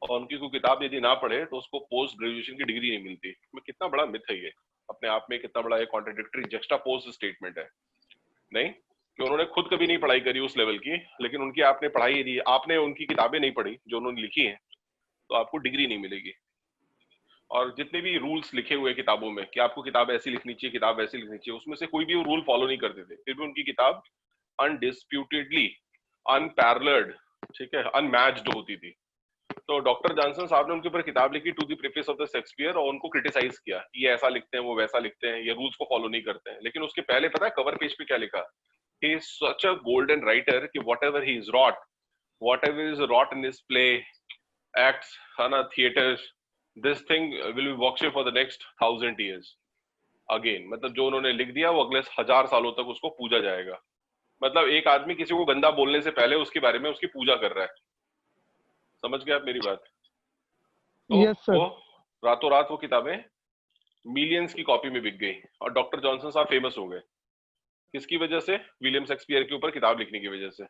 और उनकी कोई किताब यदि ना पढ़े तो उसको पोस्ट ग्रेजुएशन की डिग्री नहीं मिलती। कितना बड़ा मिथ है ये, अपने आप में कितना बड़ा ये कॉन्ट्रडिक्टरी जस्टापोज्ड स्टेटमेंट है, नहीं कि उन्होंने खुद कभी नहीं पढ़ाई करी उस लेवल की, लेकिन उनकी आपने पढ़ाई यदि आपने उनकी किताबें नहीं पढ़ी जो उन्होंने लिखी हैं तो आपको डिग्री नहीं मिलेगी। और जितने भी रूल्स लिखे हुए किताबों में कि आपको किताब ऐसी लिखनी चाहिए, किताब ऐसी लिखनी चाहिए, उसमें से कोई भी वो रूल फॉलो नहीं करते थे, फिर भी उनकी किताब अनडिस्प्यूटेडली, अनपैरेलल्ड, ठीक है, अनमैच्ड होती थी। तो डॉक्टर जॉनसन साहब ने उनके ऊपर किताब लिखी to the preface of the Shakespeare, और उनको क्रिटिसाइज किया कि ये ऐसा लिखते हैं, वो वैसा लिखते हैं, ये रूल्स को फॉलो नहीं करते हैं। लेकिन उसके पहले पता है कवर पेज पे क्या लिखा, he is such a golden writer कि whatever he is wrote, whatever is wrote in his play, acts, है ना, theatres, this thing will be works for the next 1000 years again. मतलब जो उन्होंने लिख दिया वो अगले 1000 सालों तक उसको पूजा जाएगा। मतलब एक आदमी किसी को गंदा बोलने से पहले उसके बारे में उसकी पूजा कर रहा है, समझ गए आप मेरी बात? तो वो रातों रात वो किताबें मिलियंस की कॉपी में बिक गई और डॉक्टर जॉनसन साहब फेमस हो गए। किसकी वजह से? विलियम शेक्सपियर के ऊपर किताब लिखने की वजह से।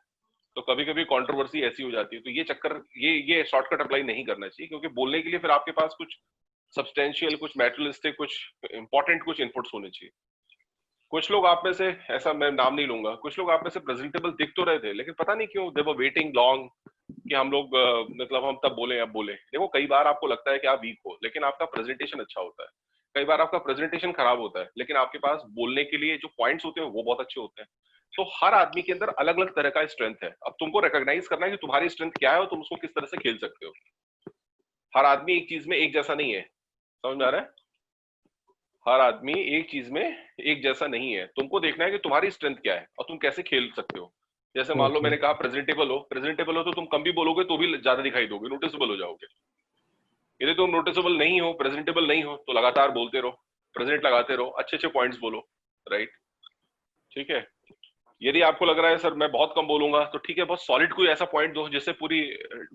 तो कभी कभी कंट्रोवर्सी ऐसी हो जाती है, तो ये चक्कर, ये शॉर्टकट अप्लाई नहीं करना चाहिए, क्योंकि बोलने के लिए फिर आपके पास कुछ सब्सटेंशियल, कुछ मैटेरियलिस्टिक, कुछ इंपॉर्टेंट कुछ इनपुट्स होने चाहिए। कुछ लोग आप में से, ऐसा मैं नाम नहीं लूंगा, कुछ लोग आप में से प्रेजेंटेबल दिख तो रहे थे, लेकिन पता नहीं क्यों दे वर वेटिंग लॉन्ग कि हम लोग मतलब हम तब बोले अब बोले। देखो कई बार आपको लगता है कि आप वीक हो, लेकिन आपका प्रेजेंटेशन अच्छा होता है। कई बार आपका प्रेजेंटेशन खराब होता है, लेकिन आपके पास बोलने के लिए जो पॉइंट्स होते हैं वो बहुत अच्छे होते हैं। तो हर आदमी के अंदर अलग अलग तरह का स्ट्रेंथ है। अब तुमको रिकॉग्नाइज करना है कि तुम्हारी स्ट्रेंथ क्या है और तुम उसको किस तरह से खेल सकते हो। हर आदमी एक चीज में एक जैसा नहीं है, समझ में आ रहा है? हर आदमी एक चीज में एक जैसा नहीं है। तुमको देखना है कि तुम्हारी स्ट्रेंथ क्या है और तुम कैसे खेल सकते हो। जैसे मान लो मैंने कहा प्रेजेंटेबल हो तो तुम कम भी बोलोगे तो भी ज्यादा दिखाई दोगे, नोटिसेबल हो जाओगे। यदि तुम नोटिसेबल नहीं हो, प्रेजेंटेबल नहीं हो, तो लगातार बोलते रहो, प्रेजेंट लगाते रहो, अच्छे अच्छे पॉइंट्स बोलो, राइट, ठीक है। यदि आपको लग रहा है सर मैं बहुत कम बोलूंगा, तो ठीक है, बहुत सॉलिड कोई ऐसा पॉइंट दो जिससे पूरी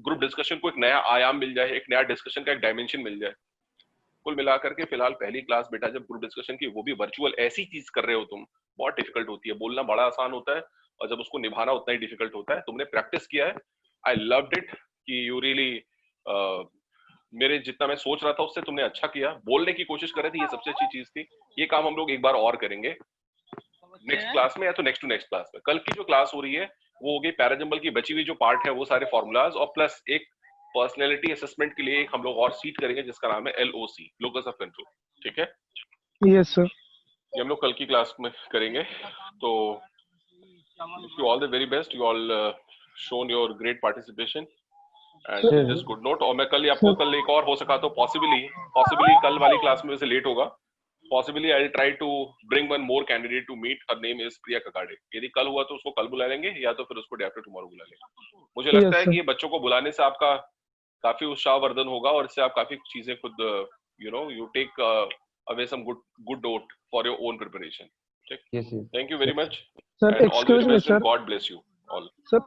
ग्रुप डिस्कशन को एक नया आयाम मिल जाए, एक नया डिस्कशन का एक डायमेंशन मिल जाए। कुल मिलाकर के फिलहाल पहली क्लास बेटा जब ग्रुप डिस्कशन की, वो भी वर्चुअल, ऐसी चीज कर रहे हो तुम, बहुत डिफिकल्ट होती है। बोलना बड़ा आसान होता है और जब उसको निभाना उतना ही डिफिकल्ट होता है। तुमने प्रैक्टिस किया है, आई लव्ड इट कि यू रियली, मेरे जितना मैं सोच रहा था उससे तुमने अच्छा किया, बोलने की कोशिश कर रहे थे, ये सबसे अच्छी चीज थी। ये काम हम लोग एक बार और करेंगे नेक्स्ट क्लास में, या तो नेक्स्ट टू नेक्स्ट क्लास में। कल की जो क्लास हो रही है वो होगी पैराजंबल की बची हुई जो पार्ट है, वो सारे फॉर्मूलाज, और प्लस एक पर्सनैलिटी असेसमेंट के लिए एक हम लोग और सीट करेंगे जिसका नाम है LOC, लोकस ऑफ कंट्रोल, ठीक है? यस सर, ये हम लोग कल की क्लास में करेंगे। तो wish you all the very best, you all shown your great participation and this good note. और मैं कल आपको कल एक और हो सका तो पॉसिबली कल वाली क्लास में वैसे लेट होगा, possibly I will try to bring one more candidate to meet, her name is Priya Kakade. यदि कल हुआ तो उसको कल बुला लेंगे, या तो फिर उसको डे आफ्टर टुमारो बुला लेंगे। मुझे लगता है कि ये बच्चों को बुलाने से आपका काफी उत्साहवर्धन होगा और इससे आप काफी चीजें खुद you take away some good note for your own preparation. ठीक, thank you very much sir. Excuse me sir, God bless you all. Sir